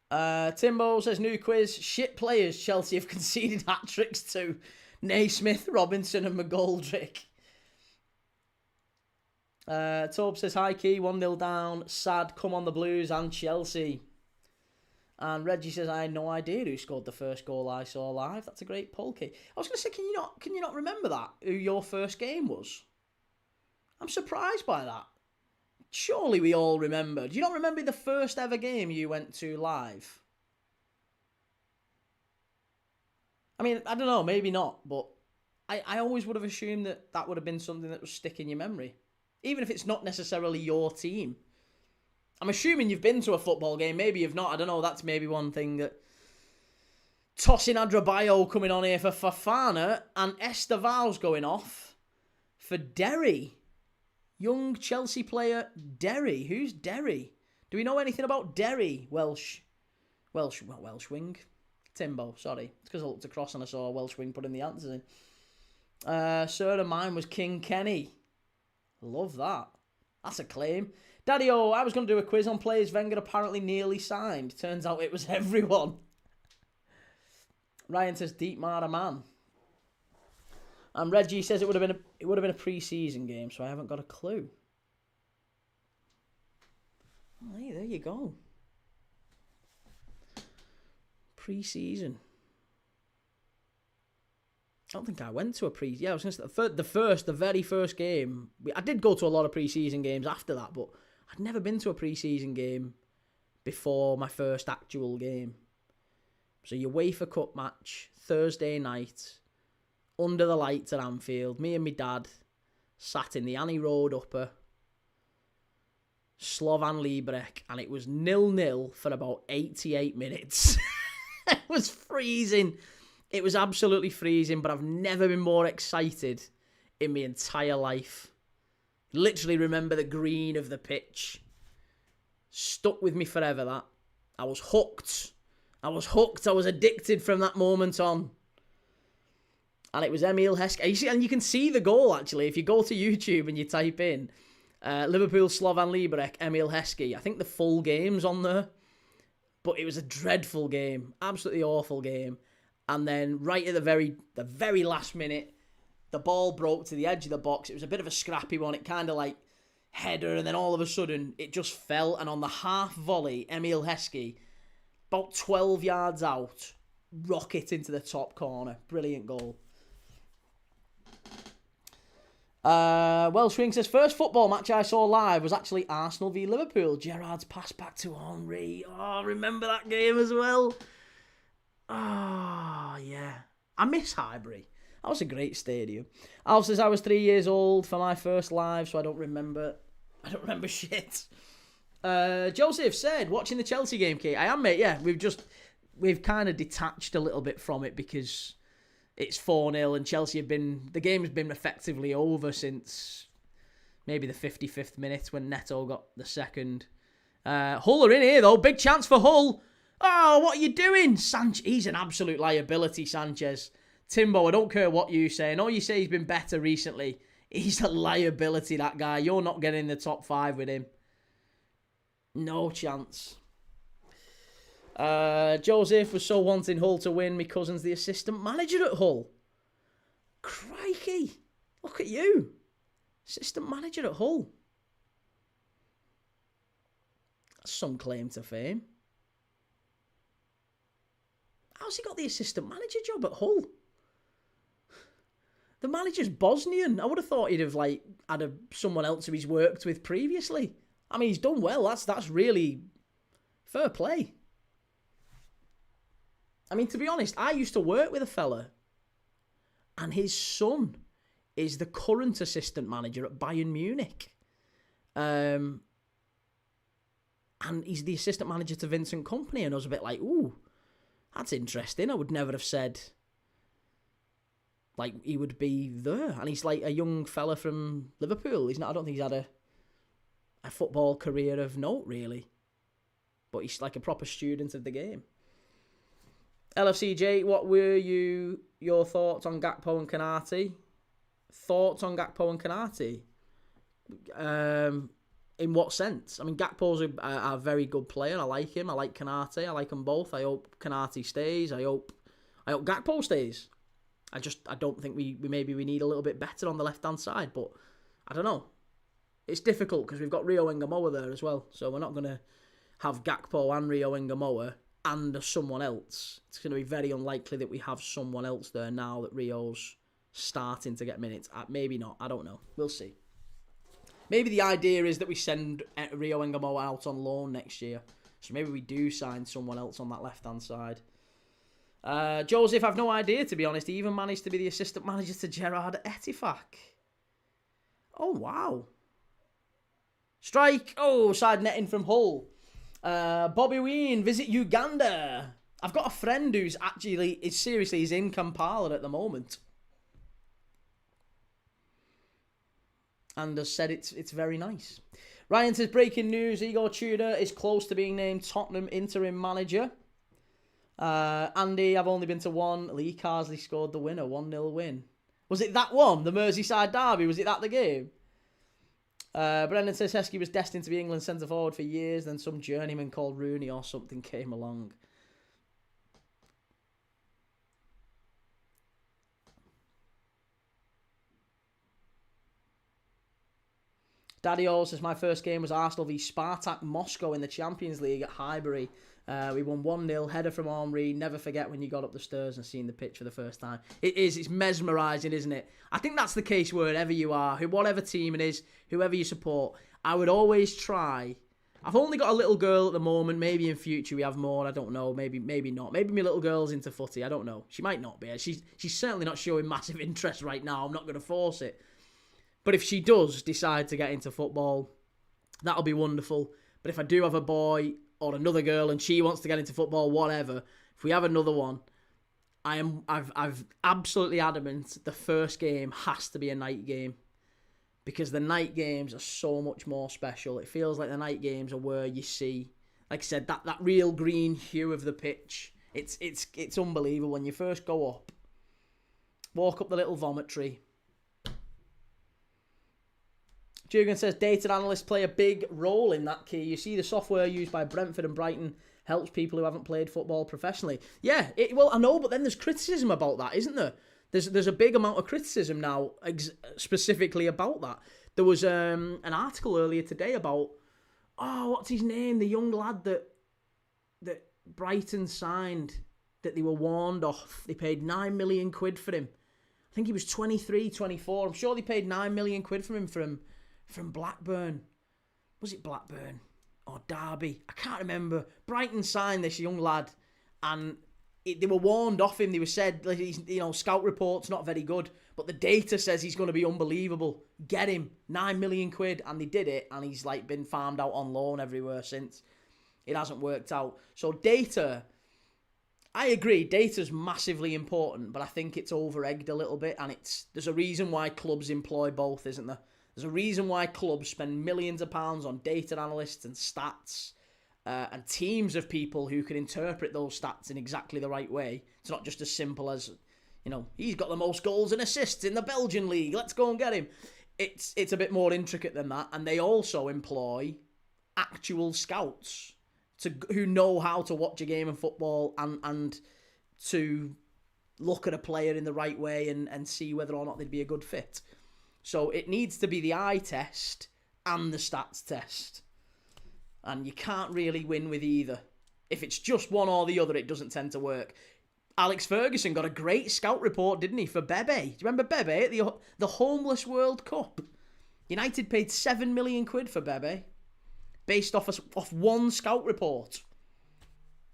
Timbo says, new quiz. Shit players Chelsea have conceded hat-tricks to. Naismith, Robinson and McGoldrick. Torb says, hi Key, 1-0 down. Sad, come on the Blues and Chelsea. And Reggie says, I had no idea who scored the first goal I saw live. That's a great poll, Key. I was going to say, can you not remember that? Who your first game was? I'm surprised by that. Surely we all remember. Do you not remember the first ever game you went to live? I mean, I don't know, maybe not, but I always would have assumed that would have been something that would stick in your memory. Even if it's not necessarily your team. I'm assuming you've been to a football game. Maybe you've not. I don't know. That's maybe one thing that... Tosin Adrabayo coming on here for Fafana and Esteval's going off for Derry. Young Chelsea player Derry. Who's Derry? Do we know anything about Derry? Welsh wing. Timbo, sorry. It's because I looked across and I saw a Welsh wing putting the answers in. Sir of mine was King Kenny. Love that. That's a claim. Daddy-o, I was going to do a quiz on players Wenger apparently nearly signed. Turns out it was everyone. Ryan says, Dietmar a man. And Reggie says it would have been a pre-season game, so I haven't got a clue. Hey, there you go. Pre-season. I don't think I went to a I was going to say the very first game. I did go to a lot of pre-season games after that, but I'd never been to a pre-season game before my first actual game. So your UEFA Cup match, Thursday night, under the lights at Anfield. Me and my dad sat in the Annie Road upper, Slovan Liberec, and it was 0-0 for about 88 minutes. It was freezing. It was absolutely freezing, but I've never been more excited in my entire life. Literally remember the green of the pitch. Stuck with me forever, that. I was hooked. I was addicted from that moment on. And it was Emile Heskey. And you can see the goal, actually. If you go to YouTube and you type in Liverpool, Slovan Liberec, Emile Heskey. I think the full game's on there. But it was a dreadful game. Absolutely awful game. And then right at the very last minute, the ball broke to the edge of the box. It was a bit of a scrappy one. It kind of like header, and then all of a sudden it just fell. And on the half volley, Emile Heskey, about 12 yards out, rocket into the top corner. Brilliant goal. Welshwing says, first football match I saw live was actually Arsenal v Liverpool. Gerrard's pass back to Henry. Oh, remember that game as well? Oh, yeah. I miss Highbury. That was a great stadium. Al says, I was 3 years old for my first live, so I don't remember shit. Joseph said, watching the Chelsea game, Kate. I am, mate, yeah. We've kind of detached a little bit from it because it's 4-0 and Chelsea the game's been effectively over since maybe the 55th minute when Neto got the second. Hull are in here, though. Big chance for Hull. Oh, what are you doing? He's an absolute liability, Sanchez. Timbo, I don't care what you say. I know you say he's been better recently. He's a liability, that guy. You're not getting in the top 5 with him. No chance. Joseph was so wanting Hull to win. My cousin's the assistant manager at Hull. Crikey. Look at you. Assistant manager at Hull. That's some claim to fame. How's he got the assistant manager job at Hull? The manager's Bosnian. I would have thought he'd have had someone else who he's worked with previously. I mean, he's done well. That's really fair play. I mean, to be honest, I used to work with a fella, and his son is the current assistant manager at Bayern Munich. And he's the assistant manager to Vincent Kompany, and I was a bit like, ooh, that's interesting. I would never have said he would be there. And he's like a young fella from Liverpool. I don't think he's had a football career of note, really. But he's like a proper student of the game. LFCJ, what were your thoughts on Gakpo and Konate? Thoughts on Gakpo and Konate? In what sense? I mean, Gakpo's a very good player. I like him. I like Konate. I like them both. I hope Konate stays. I hope Gakpo stays. I don't think we need a little bit better on the left-hand side, but I don't know. It's difficult because we've got Rio Ngamoa there as well, so we're not going to have Gakpo and Rio Ngamoa and someone else. It's going to be very unlikely that we have someone else there now that Rio's starting to get minutes. Maybe not. I don't know. We'll see. Maybe the idea is that we send Rio Ngamoa out on loan next year. So maybe we do sign someone else on that left-hand side. Joseph, I've no idea, to be honest. He even managed to be the assistant manager to Gerard Etifak. Oh, wow. Strike. Oh, side netting from Hull. Bobby Ween, visit Uganda. I've got a friend who's he's in Kampala at the moment. And has said it's very nice. Ryan says, breaking news, Igor Tudor is close to being named Tottenham interim manager. Andy, I've only been to one. Lee Carsley scored the winner, 1-0 win. Was it that one? The Merseyside derby? Was it that the game? Brendan says Heskey was destined to be England's centre-forward for years, then some journeyman called Rooney or something came along. Daddy O says, my first game was Arsenal v Spartak Moscow in the Champions League at Highbury. We won 1-0, header from Henry. Never forget when you got up the stairs and seen the pitch for the first time. It's mesmerising, isn't it? I think that's the case wherever you are, whatever team it is, whoever you support. I would always try. I've only got a little girl at the moment. Maybe in future we have more. I don't know. Maybe not. Maybe my little girl's into footy. I don't know. She might not be. She's certainly not showing massive interest right now. I'm not going to force it. But if she does decide to get into football, that'll be wonderful. But if I do have a boy or another girl and she wants to get into football, whatever, if we have another one, I've absolutely adamant the first game has to be a night game. Because the night games are so much more special. It feels like the night games are where you see, like I said, that real green hue of the pitch. It's unbelievable when you first go up, walk up the little vomitory. Jürgen says data analysts play a big role in that key. You see the software used by Brentford and Brighton helps people who haven't played football professionally. Yeah, well, I know, but then there's criticism about that, isn't there? There's a big amount of criticism now specifically about that. There was an article earlier today about, what's his name? The young lad that Brighton signed, that they were warned off. They paid 9 million quid for him. I think he was 23, 24. I'm sure they paid 9 million quid for him from Blackburn. Was it Blackburn or Derby? I can't remember. Brighton signed this young lad and they were warned off him. They were said, like, he's, scout reports not very good, but the data says he's going to be unbelievable. Get him, 9 million quid, and they did it, and he's like been farmed out on loan everywhere since. It hasn't worked out. So data, I agree, data's massively important, but I think it's over-egged a little bit, and there's a reason why clubs employ both, isn't there? There's a reason why clubs spend millions of pounds on data analysts and stats, and teams of people who can interpret those stats in exactly the right way. It's not just as simple as, he's got the most goals and assists in the Belgian league, let's go and get him. It's a bit more intricate than that, and they also employ actual scouts who know how to watch a game of football and to look at a player in the right way and see whether or not they'd be a good fit. So it needs to be the eye test and the stats test. And you can't really win with either. If it's just one or the other, it doesn't tend to work. Alex Ferguson got a great scout report, didn't he, for Bebe? Do you remember Bebe at the Homeless World Cup? United paid 7 million quid for Bebe, based off one scout report.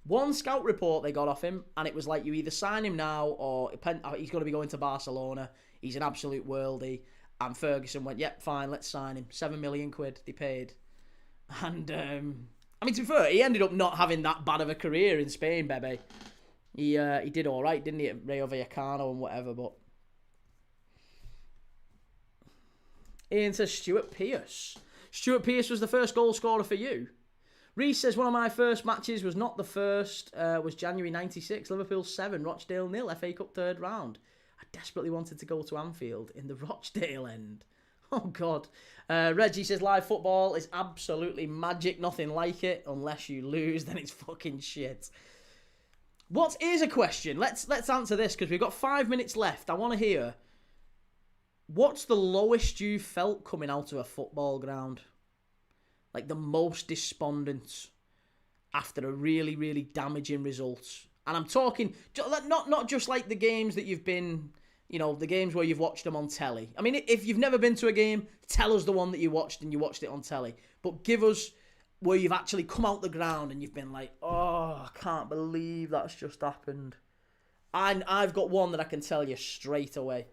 One scout report they got off him, and it was like, you either sign him now or he's going to be going to Barcelona. He's an absolute worldie. And Ferguson went, yep, fine, let's sign him. 7 million quid they paid. And, to be fair, he ended up not having that bad of a career in Spain, Bebe. He did all right, didn't he, at Rayo Vallecano and whatever, but... Ian says Stuart Pearce. Stuart Pearce was the first goal scorer for you. Reece says, one of my first matches was not the first, was January 96, Liverpool 7, Rochdale 0, FA Cup third round. I desperately wanted to go to Anfield in the Rochdale end. Oh, God. Reggie says, live football is absolutely magic. Nothing like it. Unless you lose, then it's fucking shit. What is a question? Let's answer this, because we've got 5 minutes left. I want to hear, what's the lowest you felt coming out of a football ground? Like the most despondent after a really, really damaging result. And I'm talking, not just like the games that you've been... the games where you've watched them on telly. I mean, if you've never been to a game, tell us the one that you watched and you watched it on telly. But give us where you've actually come out the ground and you've been like, oh, I can't believe that's just happened. And I've got one that I can tell you straight away.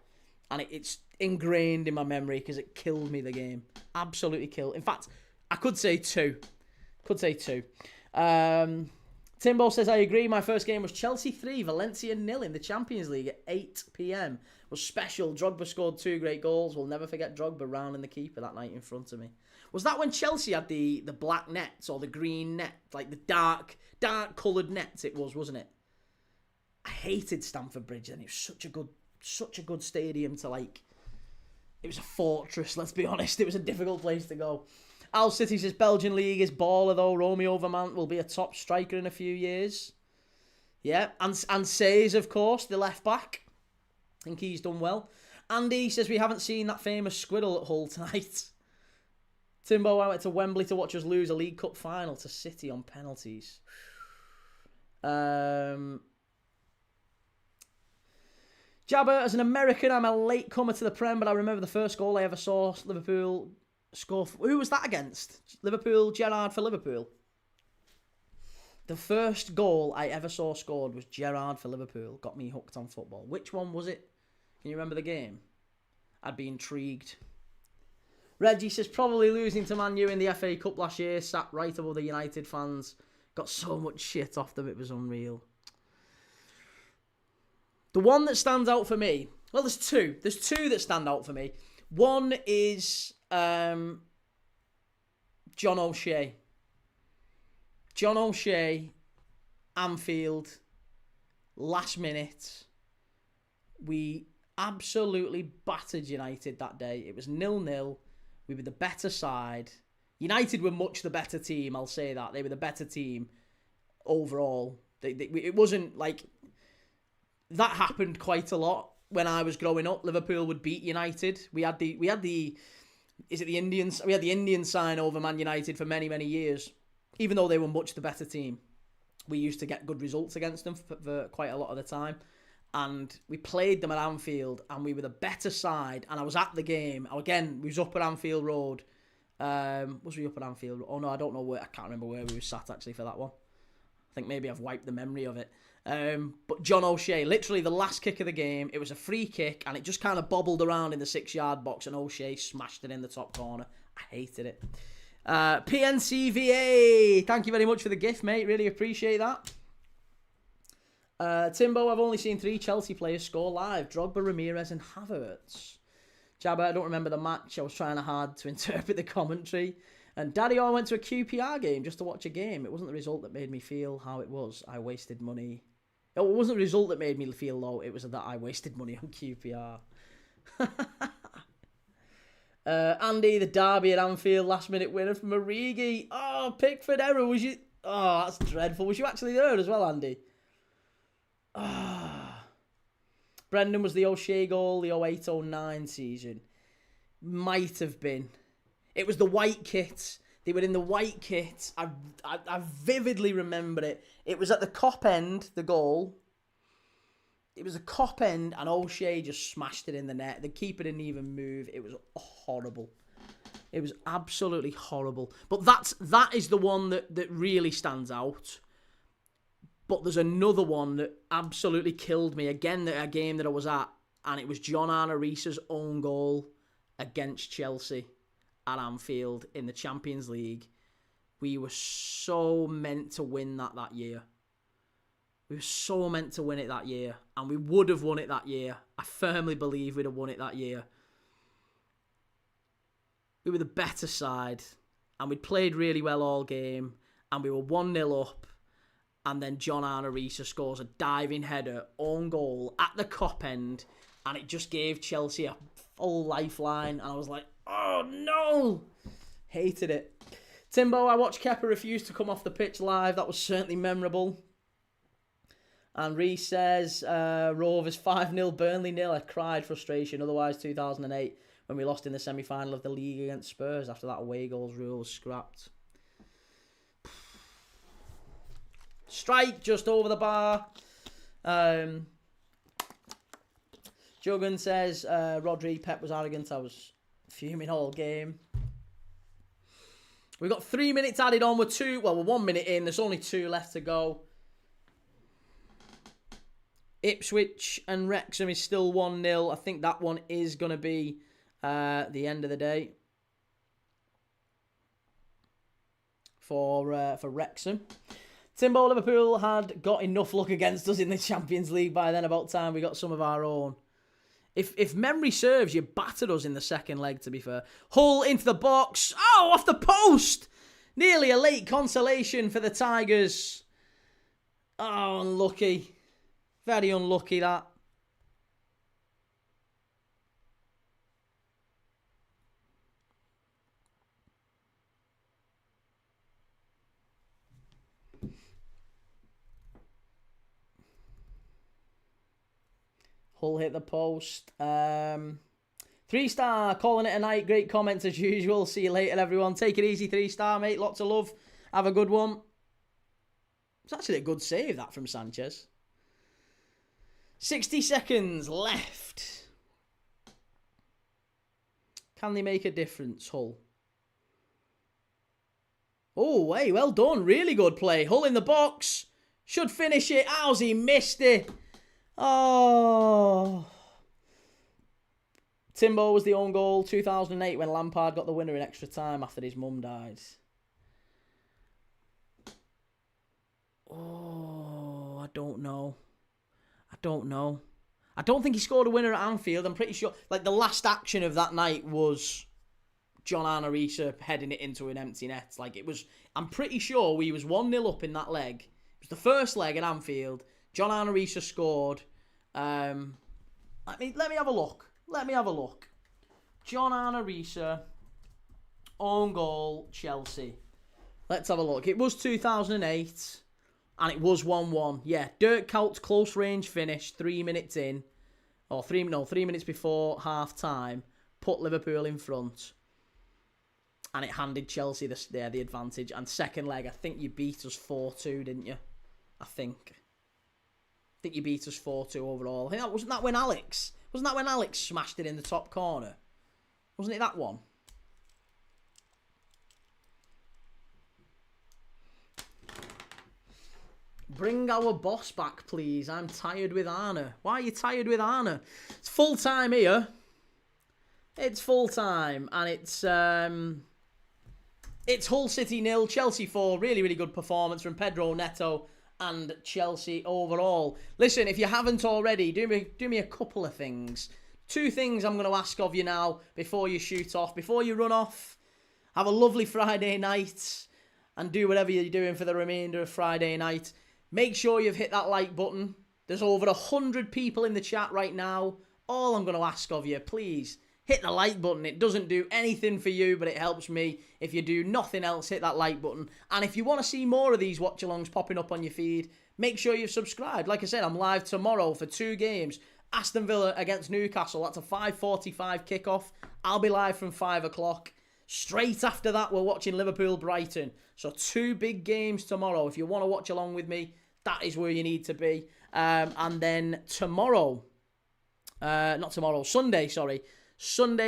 And it's ingrained in my memory because it killed me, the game. Absolutely killed. In fact, I could say two. Timbo says, I agree. My first game was Chelsea 3, Valencia 0 in the Champions League at 8 p.m. It was special. Drogba scored 2 great goals. We'll never forget Drogba rounding the keeper that night in front of me. Was that when Chelsea had the black nets or the green net? Like the dark coloured nets it was, wasn't it? I hated Stamford Bridge and it was such a good stadium to like... It was a fortress, let's be honest. It was a difficult place to go. Al City says, Belgian League is baller though. Romeo Vermont will be a top striker in a few years. Yeah, and Says, of course, the left back. I think he's done well. Andy says, we haven't seen that famous squirrel at Hull tonight. Timbo, I went to Wembley to watch us lose a League Cup final to City on penalties. Jabba, as an American, I'm a late comer to the Prem, but I remember the first goal I ever saw Liverpool score. Who was that against? Liverpool, Gerrard for Liverpool. The first goal I ever saw scored was Gerrard for Liverpool. Got me hooked on football. Which one was it? Can you remember the game? I'd be intrigued. Reggie says, probably losing to Man U in the FA Cup last year. Sat right above the United fans. Got so much shit off them, it was unreal. The one that stands out for me... Well, there's two. There's two that stand out for me. One is John O'Shea. John O'Shea, Anfield, last minute. We absolutely battered United that day. It was 0-0. We were the better side. United were much the better team, I'll say that. They were the better team overall. It wasn't like... That happened quite a lot when I was growing up. Liverpool would beat United. We had the Indians? We had the Indian sign over Man United for many, many years. Even though they were much the better team, we used to get good results against them for quite a lot of the time. And we played them at Anfield, and we were the better side. And I was at the game. Again, we was up at Anfield Road. Was we up at Anfield? Oh, no, I don't know where. I can't remember where we were sat, actually, for that one. I think maybe I've wiped the memory of it. But John O'Shea, literally the last kick of the game, it was a free kick and it just kind of bobbled around in the 6-yard box and O'Shea smashed it in the top corner. I hated it. PNCVA, thank you very much for the gift, mate. Really appreciate that. Timbo, I've only seen 3 Chelsea players score live. Drogba, Ramirez and Havertz. Jabba, I don't remember the match. I was trying hard to interpret the commentary. And Daddy, I went to a QPR game just to watch a game. It wasn't the result that made me feel how it was. I wasted money. It wasn't the result that made me feel low. It was that I wasted money on QPR. Andy, the derby at Anfield, last-minute winner from Origi. Oh, Pickford error. Was you? Oh, that's dreadful. Was you actually there as well, Andy? Ah. Brendan, was the O'Shea goal the 08-09 season? Might have been. It was the white kit. They were in the white kit. I vividly remember it. It was at the Kop end, the goal. It was a Kop end, and O'Shea just smashed it in the net. The keeper didn't even move. It was horrible. It was absolutely horrible. But that is the one that really stands out. But there's another one that absolutely killed me. Again, a game that I was at, and it was John Arne Riisa's own goal against Chelsea at Anfield in the Champions League. We were so meant to win that year. We were so meant to win it that year. And we would have won it that year. I firmly believe we'd have won it that year. We were the better side. And we'd played really well all game. And we were 1-0 up. And then John Arne Riisa scores a diving header, own goal, at the Kop end. And it just gave Chelsea a full lifeline. And I was like, oh no! Hated it. Timbo, I watched Kepa refuse to come off the pitch live. That was certainly memorable. And Reese says, Rovers 5-0, Burnley 0. I cried frustration. Otherwise, 2008, when we lost in the semi-final of the league against Spurs. After that away goals rule was scrapped. Strike just over the bar. Juggan says, Rodri, Pep was arrogant. I was fuming all game. We've got 3 minutes added on. We're 1 minute in. There's only 2 left to go. Ipswich and Wrexham is still 1-0. I think that one is going to be the end of the day for Wrexham. Timbo, Liverpool had got enough luck against us in the Champions League by then. About time we got some of our own. If memory serves, you battered us in the second leg, to be fair. Hull into the box. Oh, off the post! Nearly a late consolation for the Tigers. Oh, unlucky. Very unlucky, that. Hull hit the post. 3-star, calling it a night. Great comments as usual. See you later, everyone. Take it easy, 3-star, mate. Lots of love. Have a good one. It's actually a good save, that, from Sanchez. 60 seconds left. Can they make a difference, Hull? Oh, hey, well done. Really good play. Hull in the box. Should finish it. How's he missed it? Oh. Timbo was the own goal. 2008 when Lampard got the winner in extra time after his mum died. Oh, I don't know. I don't think he scored a winner at Anfield. I'm pretty sure. Like, the last action of that night was John Arne Riisa heading it into an empty net. Like, it was. I'm pretty sure we was 1-0 up in that leg. It was the first leg at Anfield. John Arne Riisa scored. Let me have a look. John Arne Riisa, own goal, Chelsea. Let's have a look. It was 2008. And it was 1-1. Yeah, Dirk Coutts close range finish 3 minutes in. Or 3 minutes before half time. Put Liverpool in front. And it handed Chelsea the advantage. And second leg, I think you beat us 4-2, didn't you? I think you beat us 4-2 overall. I think wasn't that when Alex smashed it in the top corner? Wasn't it that one? Bring our boss back, please. I'm tired with Arna. Why are you tired with Arna? It's full time here. It's full time, and it's Hull City 0, Chelsea 4. Really, really good performance from Pedro Neto and Chelsea overall. Listen, if you haven't already, do me a couple of things. 2 things I'm going to ask of you now before you shoot off, before you run off. Have a lovely Friday night and do whatever you're doing for the remainder of Friday night. Make sure you've hit that like button. There's over 100 people in the chat right now. All I'm going to ask of you, please, hit the like button. It doesn't do anything for you, but it helps me. If you do nothing else, hit that like button. And if you want to see more of these watch-alongs popping up on your feed, make sure you've subscribed. Like I said, I'm live tomorrow for 2 games. Aston Villa against Newcastle. That's a 5:45 kickoff. I'll be live from 5 o'clock. Straight after that, we're watching Liverpool-Brighton. So 2 big games tomorrow. If you want to watch along with me, that is where you need to be. And then tomorrow, Sunday,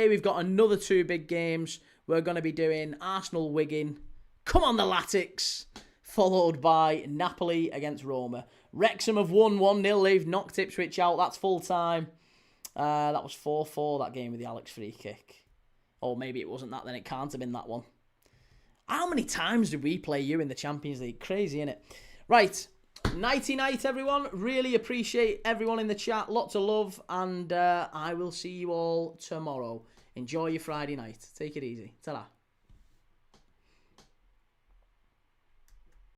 we've got another 2 big games. We're going to be doing Arsenal-Wigan. Come on, the Latics. Followed by Napoli against Roma. Wrexham have won 1-0. They've knocked Ipswich out. That's full time. That was 4-4, that game with the Alex free kick. Or maybe it wasn't that then. It can't have been that one. How many times did we play you in the Champions League? Crazy, innit? Right. Nighty-night, everyone. Really appreciate everyone in the chat. Lots of love. And I will see you all tomorrow. Enjoy your Friday night. Take it easy. Ta-ra.